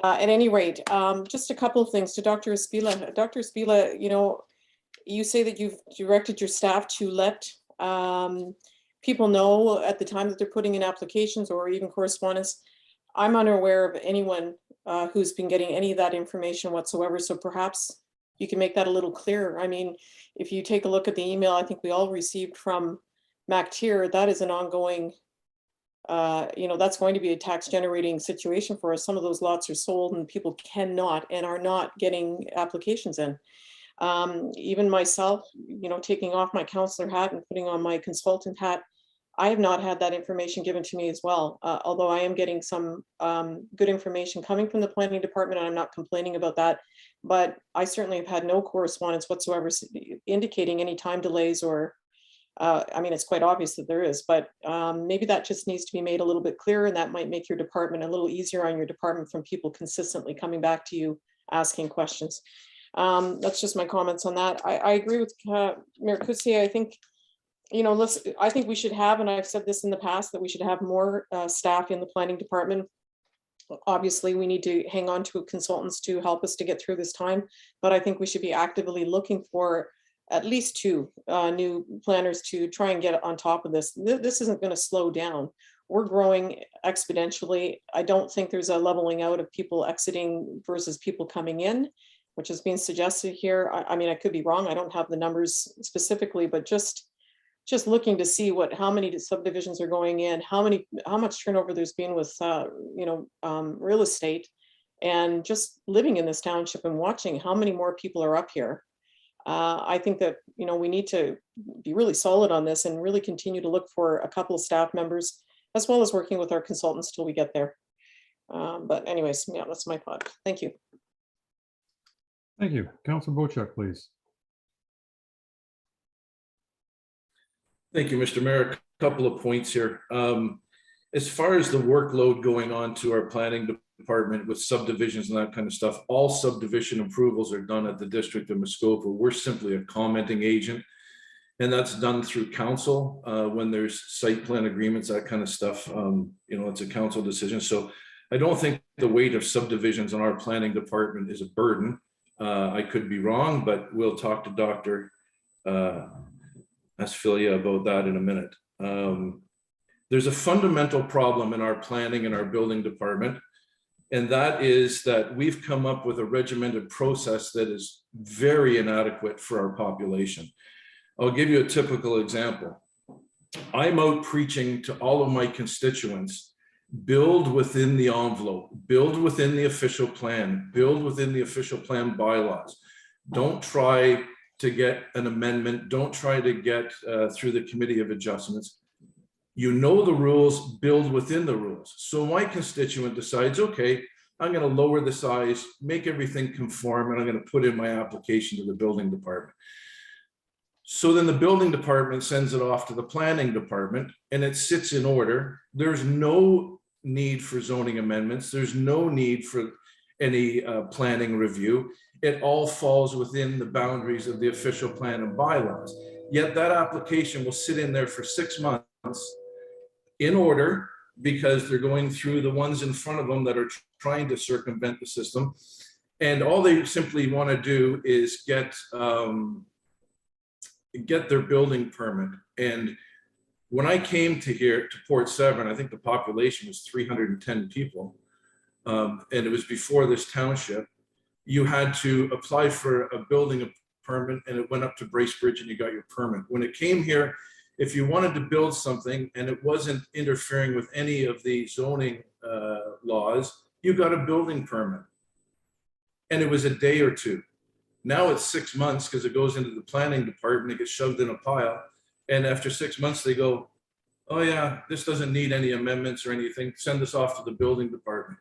Speaker 17: At any rate, just a couple of things to Dr. Espila. Dr. Espila, you say that you've directed your staff to let people know at the time that they're putting in applications or even correspondence. I'm unaware of anyone who's been getting any of that information whatsoever, so perhaps you can make that a little clearer. I mean, if you take a look at the email I think we all received from MacTier, that is an ongoing that's going to be a tax generating situation for us. Some of those lots are sold and people cannot and are not getting applications in. Even myself, taking off my counselor hat and putting on my consultant hat, I have not had that information given to me as well, although I am getting some good information coming from the planning department, and I'm not complaining about that. But I certainly have had no correspondence whatsoever indicating any time delays or, I mean, it's quite obvious that there is, but maybe that just needs to be made a little bit clearer, and that might make your department a little easier on your department from people consistently coming back to you asking questions. That's just my comments on that. I agree with Mayor Coetzee. I think, you know, I think we should have, and I've said this in the past, that we should have more staff in the planning department. Obviously, we need to hang on to consultants to help us to get through this time, but I think we should be actively looking for at least 2 new planners to try and get on top of this. This isn't going to slow down. We're growing exponentially. I don't think there's a leveling out of people exiting versus people coming in, which is being suggested here. I mean, I could be wrong. I don't have the numbers specifically, but just looking to see how many subdivisions are going in, how much turnover there's been with real estate, and just living in this township and watching how many more people are up here. I think that, you know, we need to be really solid on this and really continue to look for a couple of staff members, as well as working with our consultants till we get there. But anyways, yeah, that's my thought. Thank you.
Speaker 2: Thank you. Councilor Bochek, please.
Speaker 1: Thank you, Mr. Mayor. A couple of points here. As far as the workload going on to our planning department with subdivisions and that kind of stuff, all subdivision approvals are done at the District of Muskoka. We're simply a commenting agent, and that's done through council when there's site plan agreements, that kind of stuff. You know, it's a council decision. So I don't think the weight of subdivisions on our planning department is a burden. I could be wrong, but we'll talk to Dr. Asfilia about that in a minute. There's a fundamental problem in our planning and our building department, and that is that we've come up with a regimented process that is very inadequate for our population. I'll give you a typical example. I'm out preaching to all of my constituents, build within the envelope, build within the official plan, build within the official plan bylaws. Don't try to get an amendment. Don't try to get through the Committee of Adjustments. You know the rules, build within the rules. So my constituent decides, okay, I'm going to lower the size, make everything conform, and I'm going to put in my application to the building department. So then the building department sends it off to the planning department, and it sits in order. There's no need for zoning amendments. There's no need for any planning review. It all falls within the boundaries of the official plan and bylaws. Yet that application will sit in there for 6 months in order, because they're going through the ones in front of them that are trying to circumvent the system. And all they simply want to do is get their building permit. And when I came to Port Severn, I think the population was 310 people. And it was before this township. You had to apply for a building permit, and it went up to Bracebridge and you got your permit. When it came here, if you wanted to build something and it wasn't interfering with any of the zoning laws, you got a building permit. And it was a day or 2. Now it's 6 months because it goes into the planning department, it gets shoved in a pile. And after 6 months, they go, oh yeah, this doesn't need any amendments or anything. Send this off to the building department.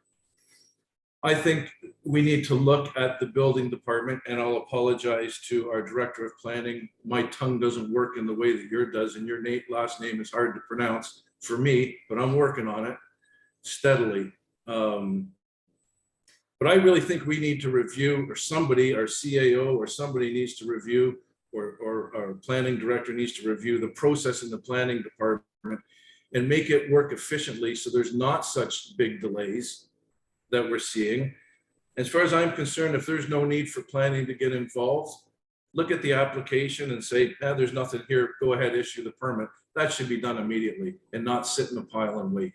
Speaker 1: I think we need to look at the building department, and I'll apologize to our director of planning. My tongue doesn't work in the way that yours does, and your last name is hard to pronounce for me, but I'm working on it steadily. But I really think we need to review, or somebody, our CAO or somebody needs to review, or our planning director needs to review the process in the planning department and make it work efficiently so there's not such big delays that we're seeing. As far as I'm concerned, if there's no need for planning to get involved, look at the application and say, there's nothing here, go ahead, issue the permit. That should be done immediately and not sit in a pile and wait.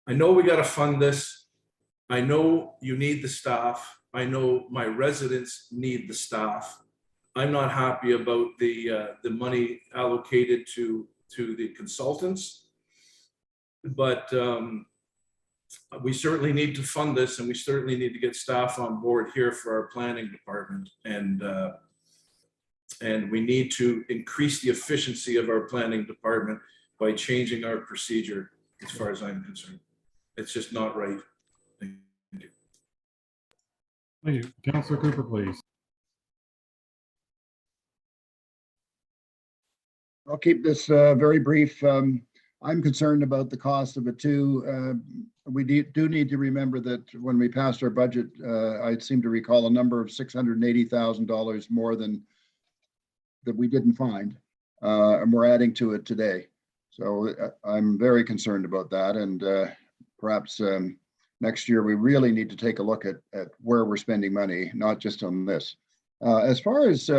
Speaker 1: I know we got to fund this. I know you need the staff. I know my residents need the staff. I'm not happy about the money allocated to the consultants, but we certainly need to fund this, and we certainly need to get staff on board here for our planning department, and we need to increase the efficiency of our planning department by changing our procedure, as far as I'm concerned. It's just not right. Thank you.
Speaker 2: Thank you. Councillor Cooper, please.
Speaker 6: I'll keep this very brief. I'm concerned about the cost of it too. We do need to remember that when we passed our budget, I seem to recall a number of $680,000 more than that we didn't find, and we're adding to it today. So I'm very concerned about that, and perhaps next year we really need to take a look at where we're spending money, not just on this. As far as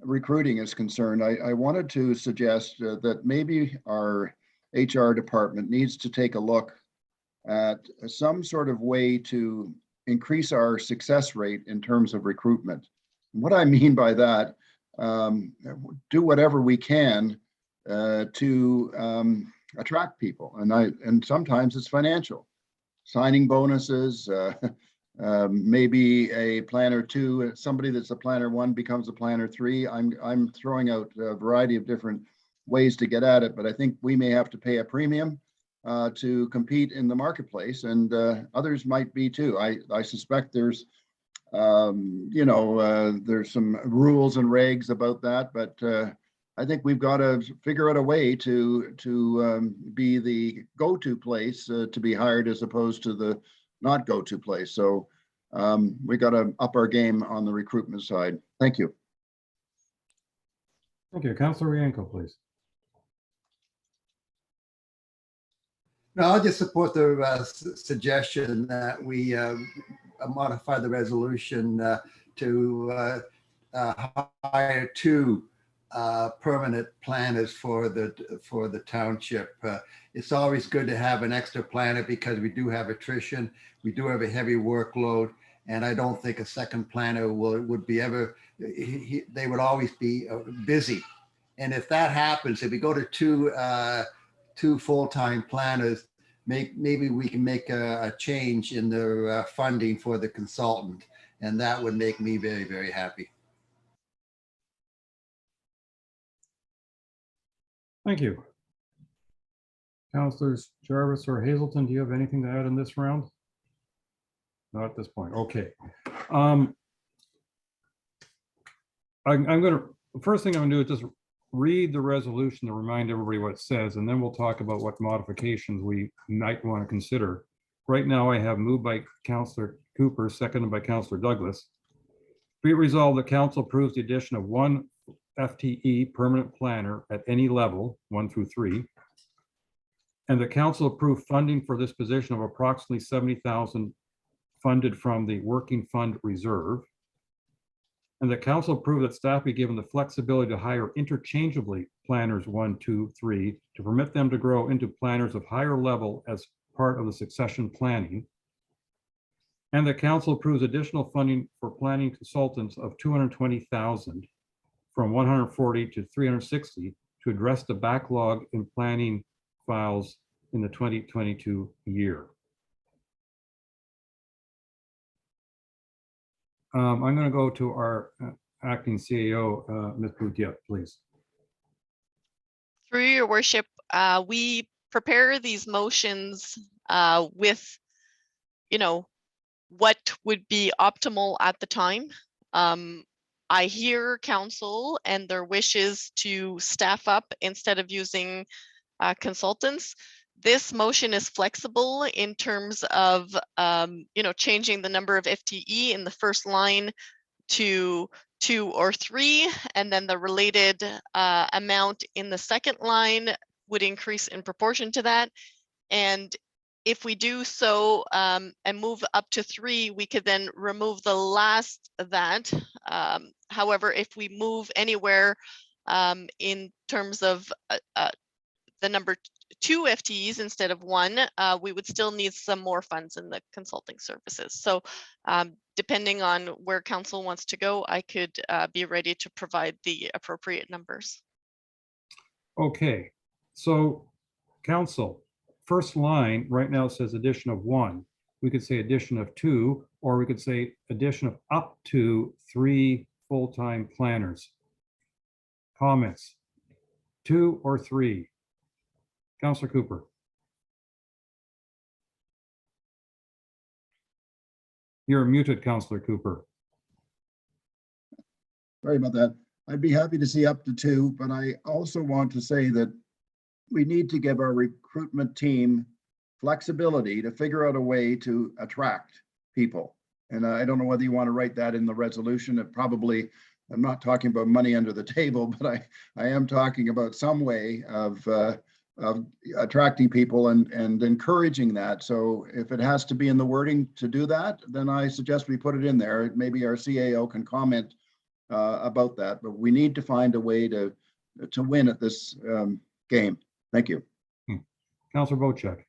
Speaker 6: recruiting is concerned, I wanted to suggest that maybe our HR department needs to take a look at some sort of way to increase our success rate in terms of recruitment. What I mean by that, do whatever we can to attract people, and sometimes it's financial, signing bonuses, maybe a planner 2, somebody that's a planner 1 becomes a planner 3. I'm throwing out a variety of different ways to get at it, but I think we may have to pay a premium to compete in the marketplace, and others might be too. I suspect there's there's some rules and regs about that, but I think we've got to figure out a way to be the go-to place to be hired as opposed to the not go-to place. So we got to up our game on the recruitment side. Thank you.
Speaker 2: Thank you. Councillor Rienko, please.
Speaker 10: No, I'll just support the suggestion that we modify the resolution to hire 2 permanent planners for the township. It's always good to have an extra planner because we do have attrition, we do have a heavy workload, and I don't think a second planner would be ever. They would always be busy, and if that happens, if we go to 2 full-time planners, maybe we can make a change in the funding for the consultant, and that would make me very, very happy.
Speaker 2: Thank you. Councillors Jarvis or Hazelton, do you have anything to add in this round? Not at this point. Okay. I'm going to, the first thing I'm going to do is just read the resolution to remind everybody what it says, and then we'll talk about what modifications we might want to consider. Right now, I have moved by Councillor Cooper, seconded by Councillor Douglas. Be it resolved, the council approves the addition of 1 FTE permanent planner at any level, 1 through 3. And the council approved funding for this position of approximately $70,000 funded from the working fund reserve. And the council approved that staff be given the flexibility to hire interchangeably planners 1, 2, 3 to permit them to grow into planners of higher level as part of the succession planning. And the council approves additional funding for planning consultants of $220,000 from 140 to 360 to address the backlog in planning files in the 2022 year. I'm going to go to our acting CEO, Ms. Boutiette, please.
Speaker 15: Through your worship, we prepare these motions with, what would be optimal at the time. I hear council and their wishes to staff up instead of using consultants. This motion is flexible in terms of, changing the number of FTE in the first line to 2 or 3, and then the related amount in the second line would increase in proportion to that. And if we do so and move up to 3, we could then remove the last of that. However, if we move anywhere in terms of the number 2 FTEs instead of 1, we would still need some more funds in the consulting services. So depending on where council wants to go, I could be ready to provide the appropriate numbers.
Speaker 2: Okay, so council, first line right now says addition of 1. We could say addition of 2, or we could say addition of up to 3 full-time planners. Comments? 2 or 3? Councillor Cooper. You're muted, Councillor Cooper.
Speaker 6: Sorry about that. I'd be happy to see up to 2, but I also want to say that we need to give our recruitment team flexibility to figure out a way to attract people. And I don't know whether you want to write that in the resolution. It probably, I'm not talking about money under the table, but I am talking about some way of attracting people and encouraging that. So if it has to be in the wording to do that, then I suggest we put it in there. Maybe our CAO can comment about that, but we need to find a way to win at this game. Thank you.
Speaker 2: Councillor Bocek.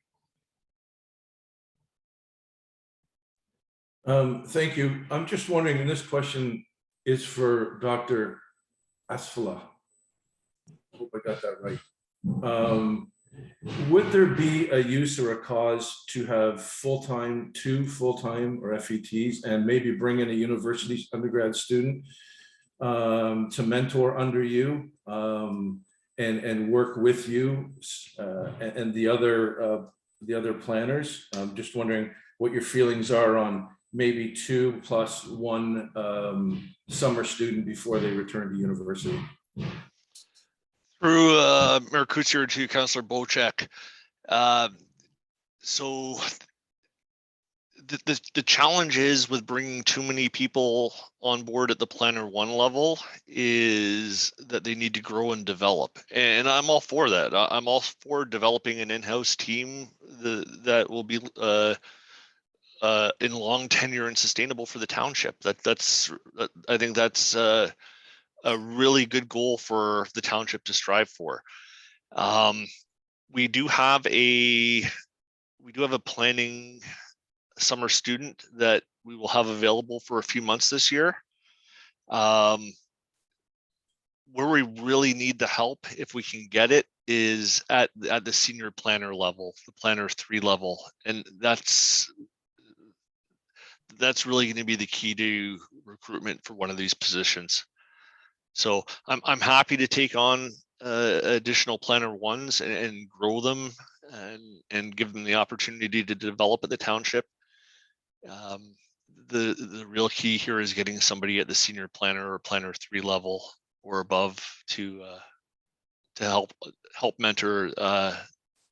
Speaker 1: Thank you. I'm just wondering, and this question is for Dr. Asfala. I hope I got that right. Would there be a use or a cause to have full-time, 2 full-time or FETs, and maybe bring in a university undergrad student to mentor under you and work with you and the other planners? I'm just wondering what your feelings are on maybe 2 + 1 summer student before they return to university.
Speaker 16: Through Mayor Couture to Councillor Bocek. So the challenge is with bringing too many people on board at the planner 1 level is that they need to grow and develop. And I'm all for that. I'm all for developing an in-house team that will be in long tenure and sustainable for the township. I think that's a really good goal for the township to strive for. We do have a planning summer student that we will have available for a few months this year. Where we really need the help, if we can get it, is at the senior planner level, the planner 3 level, and that's really going to be the key to recruitment for one of these positions. So I'm happy to take on additional planner 1s and grow them and give them the opportunity to develop at the township. The real key here is getting somebody at the senior planner or planner 3 level or above to help mentor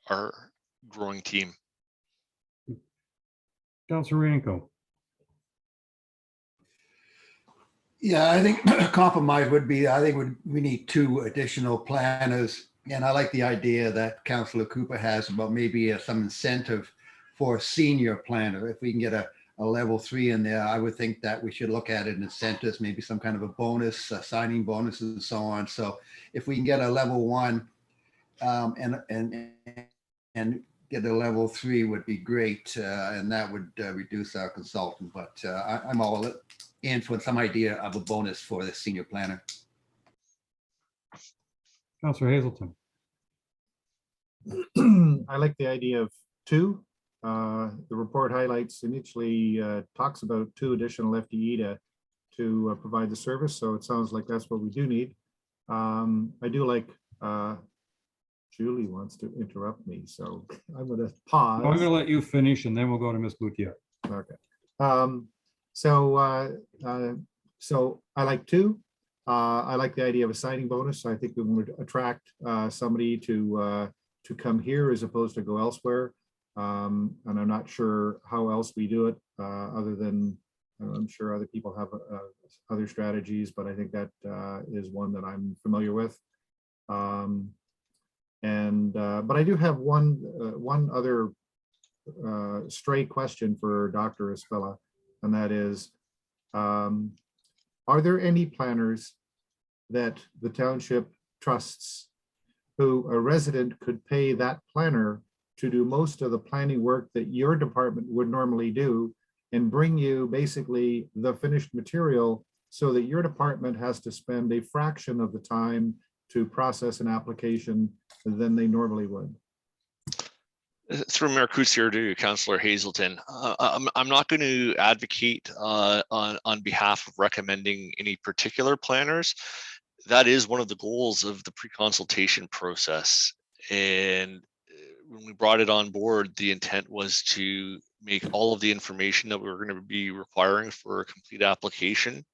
Speaker 16: our growing team.
Speaker 2: Councillor Rienko.
Speaker 10: Yeah, I think a compromise would be, I think we need 2 additional planners. And I like the idea that Councillor Cooper has about maybe some incentive for a senior planner. If we can get a level 3 in there, I would think that we should look at it in incentives, maybe some kind of a bonus, signing bonuses and so on. So if we can get a level 1 and get a level 3 would be great. And that would reduce our consultant, but I'm all in for some idea of a bonus for the senior planner.
Speaker 2: Councillor Hazelton.
Speaker 4: I like the idea of 2. The report highlights initially talks about 2 additional FTE to provide the service. So it sounds like that's what we do need. I do like Julie wants to interrupt me, so I'm going to pause.
Speaker 2: I'm going to let you finish, and then we'll go to Ms. Boutier.
Speaker 4: Okay. So I like 2. I like the idea of a signing bonus. I think we want to attract somebody to come here as opposed to go elsewhere. And I'm not sure how else we do it other than I'm sure other people have other strategies, but I think that is one that I'm familiar with. But I do have one other stray question for Dr. Asfala, and that is, are there any planners that the township trusts who a resident could pay that planner to do most of the planning work that your department would normally do and bring you basically the finished material so that your department has to spend a fraction of the time to process an application than they normally would?
Speaker 16: Through Mayor Couture to Councillor Hazelton, I'm not going to advocate on behalf of recommending any particular planners. That is one of the goals of the pre-consultation process, and when we brought it on board, the intent was to make all of the information that we were going to be requiring for a complete application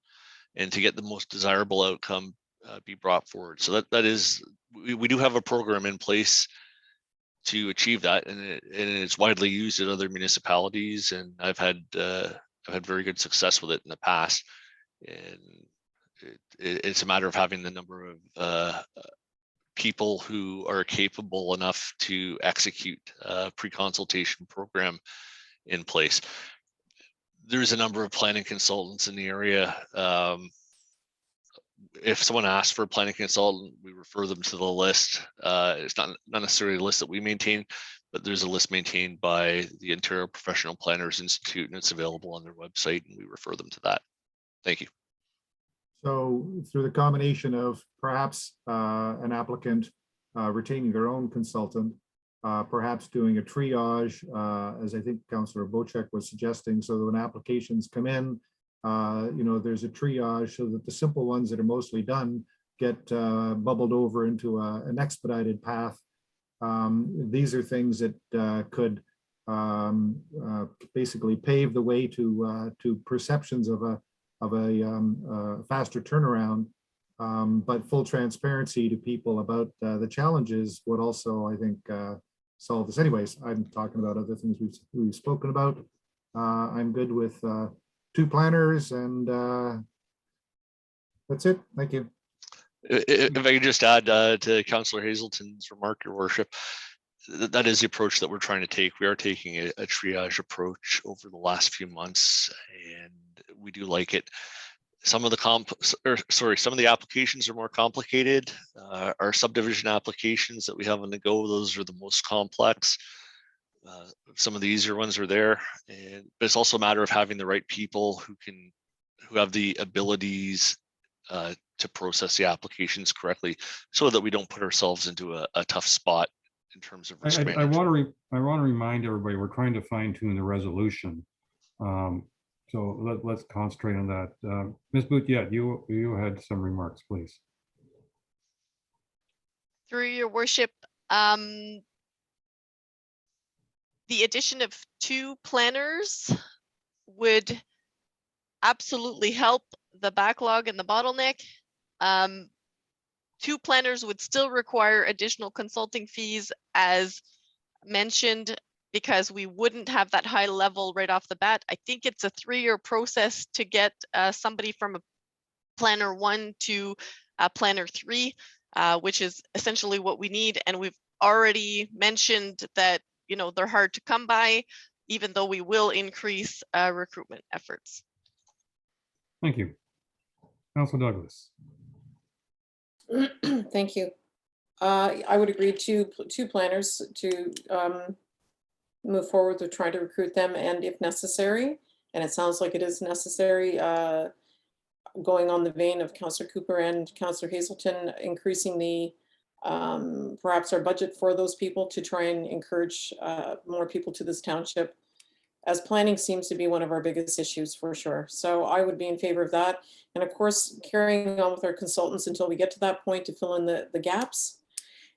Speaker 16: and to get the most desirable outcome be brought forward. So that is, we do have a program in place to achieve that, and it's widely used at other municipalities, and I've had very good success with it in the past. And it's a matter of having the number of people who are capable enough to execute a pre-consultation program in place. There's a number of planning consultants in the area. If someone asks for a planning consultant, we refer them to the list. It's not necessarily a list that we maintain, but there's a list maintained by the Ontario Professional Planners Institute, and it's available on their website, and we refer them to that. Thank you.
Speaker 4: So through the combination of perhaps an applicant retaining their own consultant, perhaps doing a triage, as I think Councillor Bocek was suggesting, so that when applications come in, there's a triage so that the simple ones that are mostly done get bubbled over into an expedited path. These are things that could basically pave the way to perceptions of a faster turnaround, but full transparency to people about the challenges would also, I think, solve this. Anyways, I'm talking about other things we've spoken about. I'm good with 2 planners, and that's it. Thank you.
Speaker 16: If I could just add to Councillor Hazelton's remark, Your Worship, that is the approach that we're trying to take. We are taking a triage approach over the last few months, and we do like it. Some of the applications are more complicated. Our subdivision applications that we have on the go, those are the most complex. Some of the easier ones are there, but it's also a matter of having the right people who have the abilities to process the applications correctly, so that we don't put ourselves into a tough spot in terms of risk
Speaker 2: I
Speaker 16: management.
Speaker 2: want to remind everybody, we're trying to fine tune the resolution. So let's concentrate on that. Ms. Boutiette, you had some remarks, please.
Speaker 15: Through Your Worship, the addition of 2 planners would absolutely help the backlog and the bottleneck. 2 planners would still require additional consulting fees, as mentioned, because we wouldn't have that high level right off the bat. I think it's a 3-year process to get somebody from a planner 1 to a planner 3, which is essentially what we need. And we've already mentioned that, they're hard to come by, even though we will increase recruitment efforts.
Speaker 2: Thank you. Councilor Douglas.
Speaker 17: Thank you. I would agree to 2 planners to move forward with trying to recruit them, and if necessary, and it sounds like it is necessary, going on the vein of Councillor Cooper and Councillor Hazelton, increasing the perhaps our budget for those people to try and encourage more people to this township, as planning seems to be one of our biggest issues for sure. So I would be in favor of that. And of course, carrying on with our consultants until we get to that point to fill in the gaps.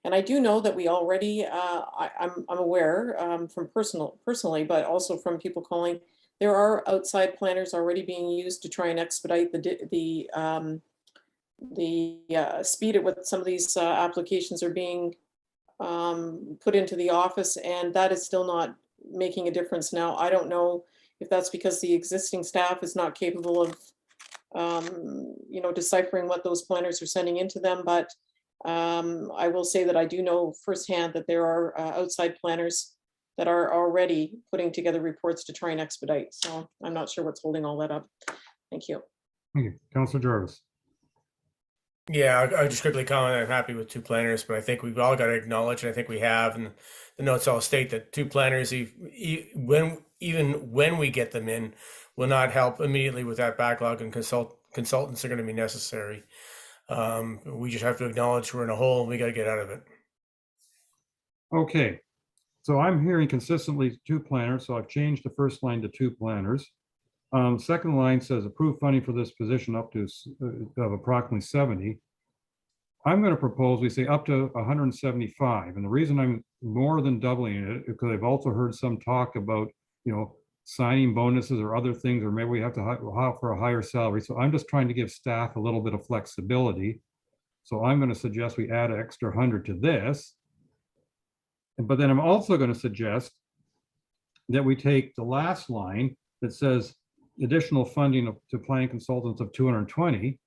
Speaker 17: And I do know that we already, I'm aware from personally, but also from people calling, there are outside planners already being used to try and expedite the speed at what some of these applications are being put into the office, and that is still not making a difference. Now, I don't know if that's because the existing staff is not capable of deciphering what those planners are sending into them, but I will say that I do know firsthand that there are outside planners that are already putting together reports to try and expedite. So I'm not sure what's holding all that up. Thank you.
Speaker 2: Thank you. Councilor Jarvis.
Speaker 7: Yeah, I'll just quickly comment. I'm happy with 2 planners, but I think we've all got to acknowledge, and I think we have, and the notes all state that 2 planners, even when we get them in, will not help immediately with that backlog, and consultants are going to be necessary. We just have to acknowledge we're in a hole and we got to get out of it.
Speaker 2: Okay, so I'm hearing consistently 2 planners, so I've changed the first line to 2 planners. Second line says approve funding for this position up to of approximately 70. I'm going to propose we say up to 175. And the reason I'm more than doubling it is because I've also heard some talk about, signing bonuses or other things, or maybe we have to hire for a higher salary. So I'm just trying to give staff a little bit of flexibility. So I'm going to suggest we add an extra 100 to this. But then I'm also going to suggest that we take the last line that says additional funding to planning consultants of 220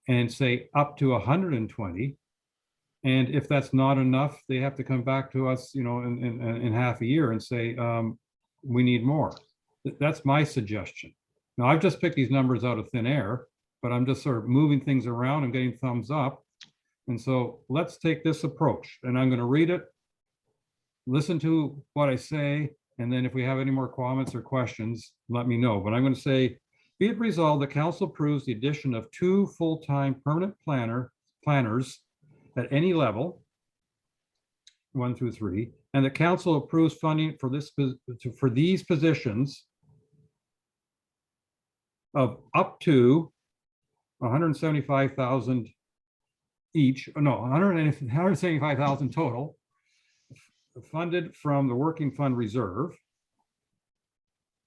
Speaker 2: and say up to 120. And if that's not enough, they have to come back to us, in half a year and say, we need more. That's my suggestion. Now, I've just picked these numbers out of thin air, but I'm just sort of moving things around and getting thumbs up. And so let's take this approach, and I'm going to read it, listen to what I say, and then if we have any more comments or questions, let me know. But I'm going to say, be it resolved, the council approves the addition of 2 full-time permanent planners at any level, 1 through 3, and the council approves funding for these positions of up to 175,000 each, no, 175,000 total, funded from the working fund reserve.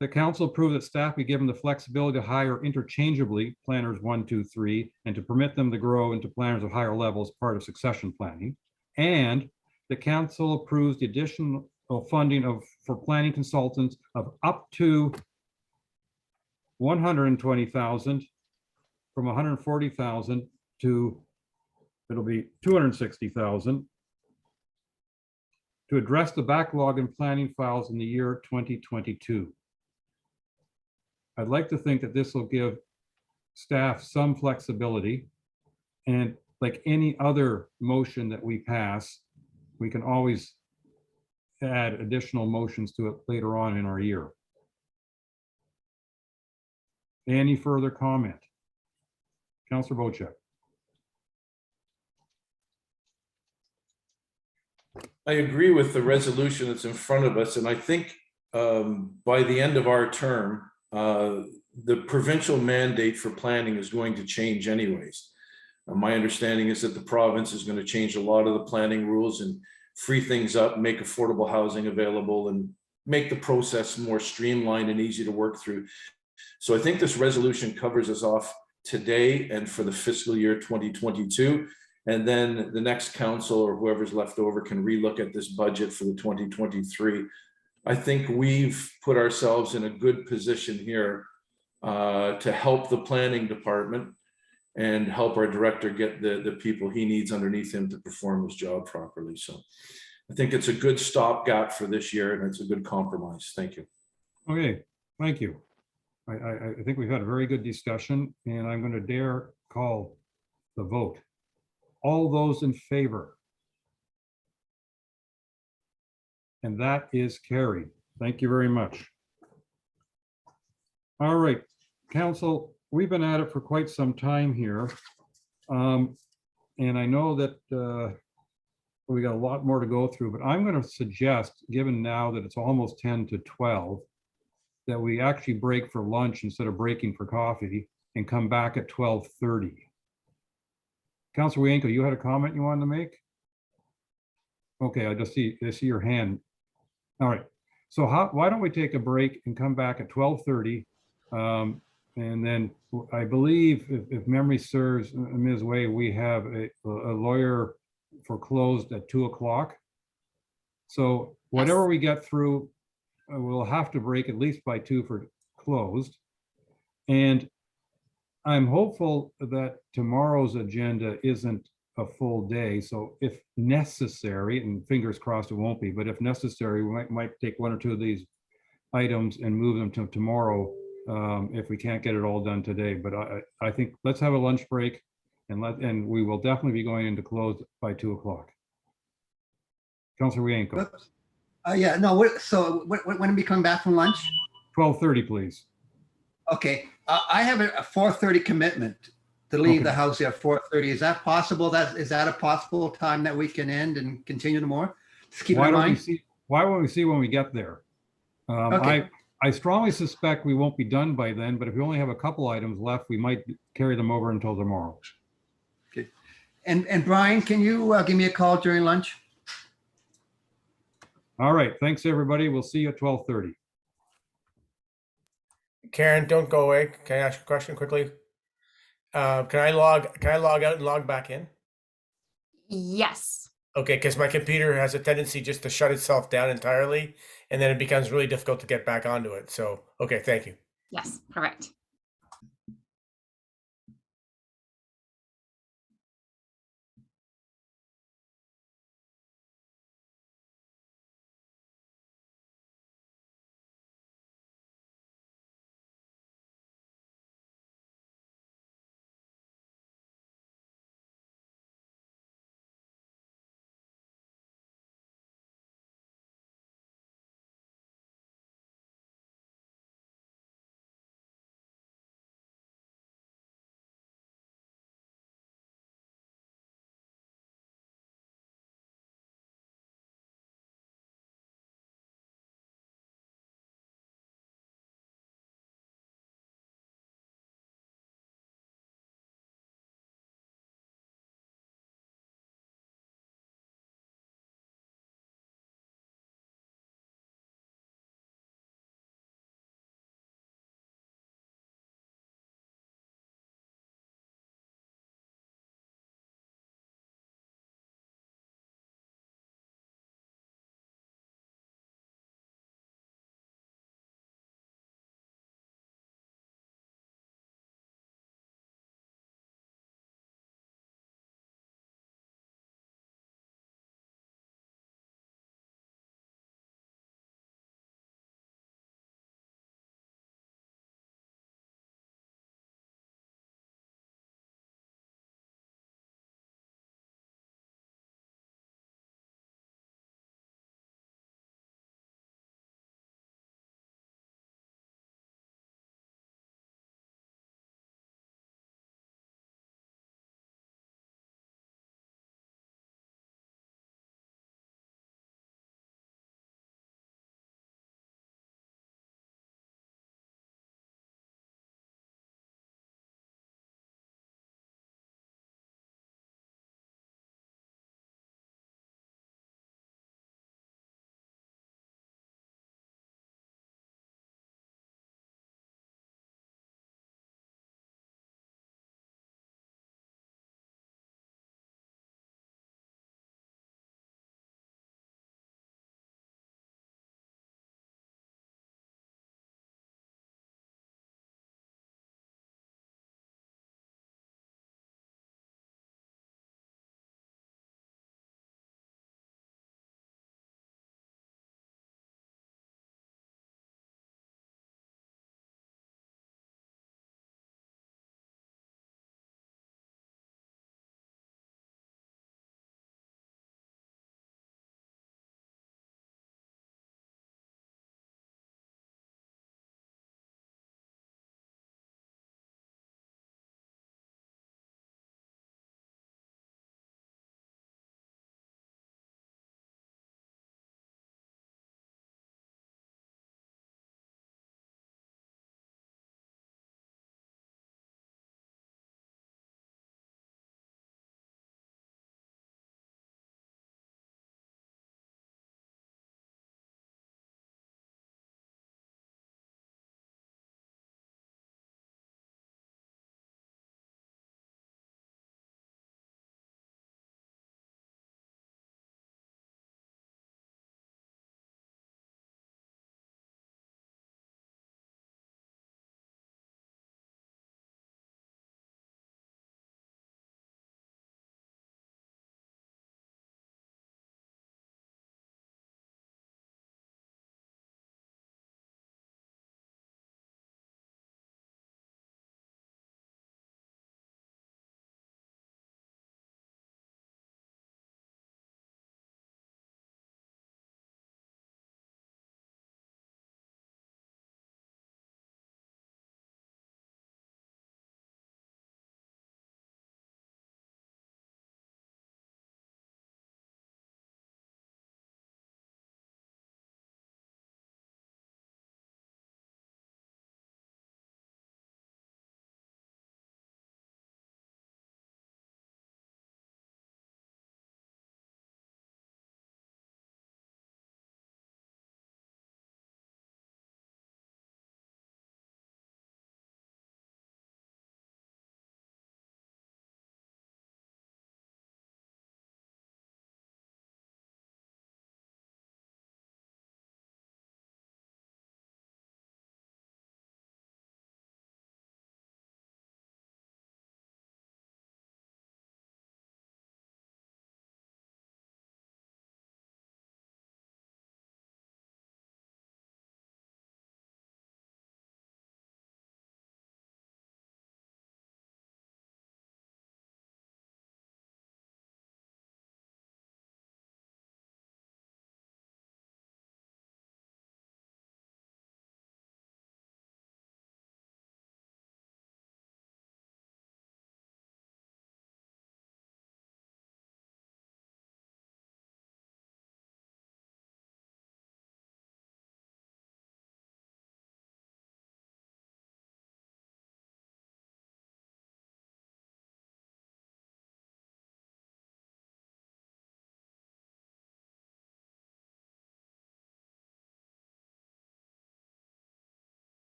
Speaker 2: The council approved that staff be given the flexibility to hire interchangeably planners 1, 2, 3, and to permit them to grow into planners of higher levels, part of succession planning. And the council approves the additional funding for planning consultants of up to 120,000 from 140,000 to, it'll be 260,000 to address the backlog in planning files in the year 2022. I'd like to think that this will give staff some flexibility, and like any other motion that we pass, we can always add additional motions to it later on in our year. Any further comment? Councillor Bochek.
Speaker 1: I agree with the resolution that's in front of us, and I think by the end of our term, the provincial mandate for planning is going to change anyways. My understanding is that the province is going to change a lot of the planning rules and free things up, make affordable housing available, and make the process more streamlined and easy to work through. So I think this resolution covers us off today and for the fiscal year 2022. And then the next council or whoever's left over can relook at this budget for the 2023. I think we've put ourselves in a good position here to help the planning department and help our director get the people he needs underneath him to perform his job properly. So I think it's a good stopgap for this year, and it's a good compromise. Thank you.
Speaker 2: Okay, thank you. I think we've had a very good discussion, and I'm going to dare call the vote. All those in favor? And that is carried. Thank you very much. All right, council, we've been at it for quite some time here. And I know that we got a lot more to go through, but I'm going to suggest, given now that it's almost 10 to 12, that we actually break for lunch instead of breaking for coffee and come back at 12:30. Councilor Wienko, you had a comment you wanted to make? Okay, I see your hand. All right, so why don't we take a break and come back at 12:30? And then I believe, if memory serves, Ms. Way, we have a lawyer for closed at 2 o'clock. So whatever we get through, we'll have to break at least by 2 for closed. And I'm hopeful that tomorrow's agenda isn't a full day. So if necessary, and fingers crossed it won't be, but if necessary, we might take 1 or 2 of these items and move them to tomorrow if we can't get it all done today. But I think let's have a lunch break, and we will definitely be going into closed by 2 o'clock. Councilor Wienko.
Speaker 10: Yeah, no, so when are we coming back from lunch?
Speaker 2: 12:30, please.
Speaker 10: Okay, I have a 4:30 commitment to leave the house at 4:30. Is that possible? Is that a possible time that we can end and continue tomorrow? Just keep in mind.
Speaker 2: Why won't we see when we get there?
Speaker 10: Okay.
Speaker 2: I strongly suspect we won't be done by then, but if we only have a couple items left, we might carry them over until tomorrow.
Speaker 10: Okay. And Brian, can you give me a call during lunch?
Speaker 2: All right, thanks, everybody. We'll see you at 12:30.
Speaker 7: Karen, don't go away. Can I ask a question quickly? Can I log out and log back in?
Speaker 12: Yes,
Speaker 7: Okay, because my computer has a tendency just to shut itself down entirely, and then it becomes really difficult to get back onto it. So, okay, thank you.
Speaker 12: yes, correct.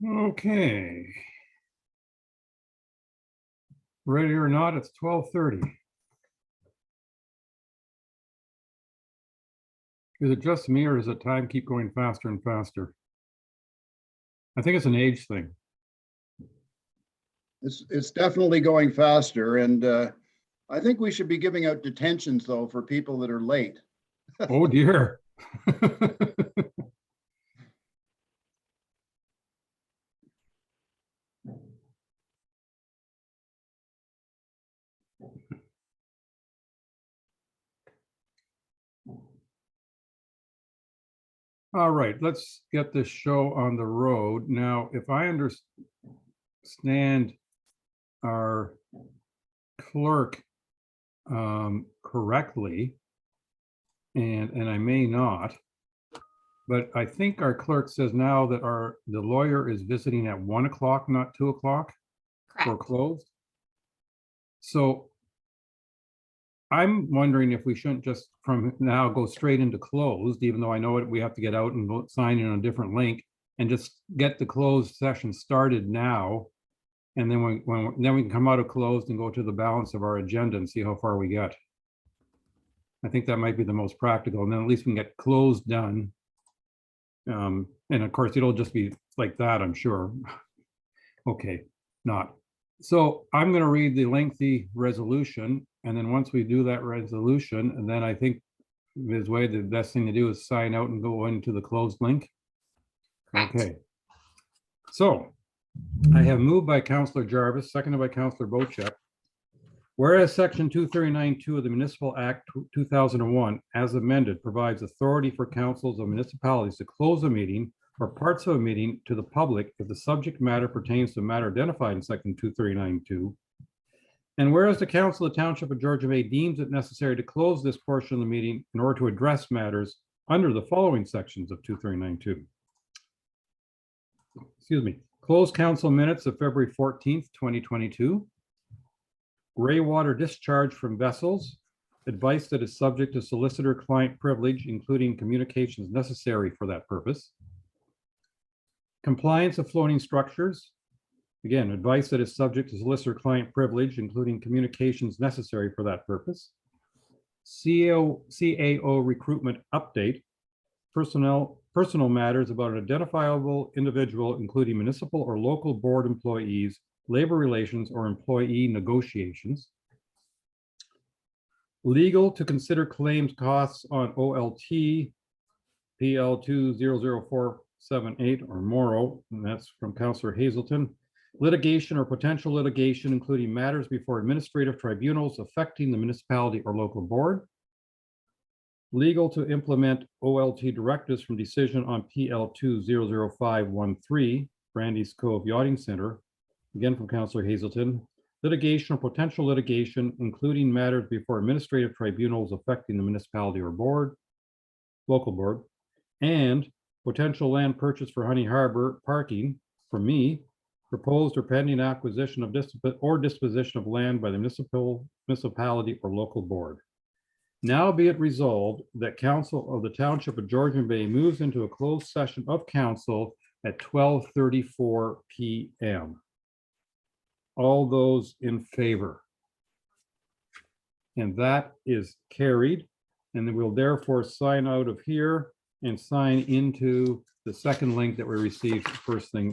Speaker 2: Okay. Ready or not, it's 12:30. Is it just me or does the time keep going faster and faster? I think it's an age thing.
Speaker 6: It's definitely going faster, and I think we should be giving out detentions though for people that are late.
Speaker 2: Oh dear. All right, let's get this show on the road. Now, if I understand our clerk correctly, and I may not, but I think our clerk says now that the lawyer is visiting at 1 o'clock, not 2 o'clock for closed. So I'm wondering if we shouldn't just from now go straight into closed, even though I know we have to get out and sign in on a different link and just get the closed session started now. And then then we can come out of closed and go to the balance of our agenda and see how far we get. I think that might be the most practical. And then at least we can get closed done. And of course, it'll just be like that, I'm sure. Okay, not. So I'm going to read the lengthy resolution. And then once we do that resolution, and then I think Ms. Wade, the best thing to do is sign out and go into the closed link. Okay. So I have moved by Councillor Jarvis, seconded by Councillor Bocheck. Whereas Section 239(2) of the Municipal Act 2001, as amended, provides authority for councils of municipalities to close a meeting or parts of a meeting to the public if the subject matter pertains to a matter identified in Section 239(2). And whereas the Council of the Township of Georgian Bay deems it necessary to close this portion of the meeting in order to address matters under the following sections of 239(2). Excuse me. Closed council minutes of February 14th, 2022. Gray water discharge from vessels. Advice that is subject to solicitor-client privilege, including communications necessary for that purpose. Compliance of floating structures. Again, advice that is subject to solicitor-client privilege, including communications necessary for that purpose. CAO recruitment update. Personal matters about an identifiable individual, including municipal or local board employees, labor relations, or employee negotiations. Legal to consider claims costs on OLT PL 200478 or Morrow, and that's from Councillor Hazelton. Litigation or potential litigation, including matters before administrative tribunals affecting the municipality or local board. Legal to implement OLT directives from decision on PL 200513, Brandy's Cove Yachting Center, again from Councillor Hazelton. Litigation or potential litigation, including matters before administrative tribunals affecting the municipality or board, local board, and potential land purchase for Honey Harbour parking for me, proposed or pending acquisition of disposition of land by the municipality or local board. Now be it resolved that Council of the Township of Georgian Bay moves into a closed session of council at 12:34 p.m. All those in favor? And that is carried. And then we'll therefore sign out of here and sign into the second link that we received first thing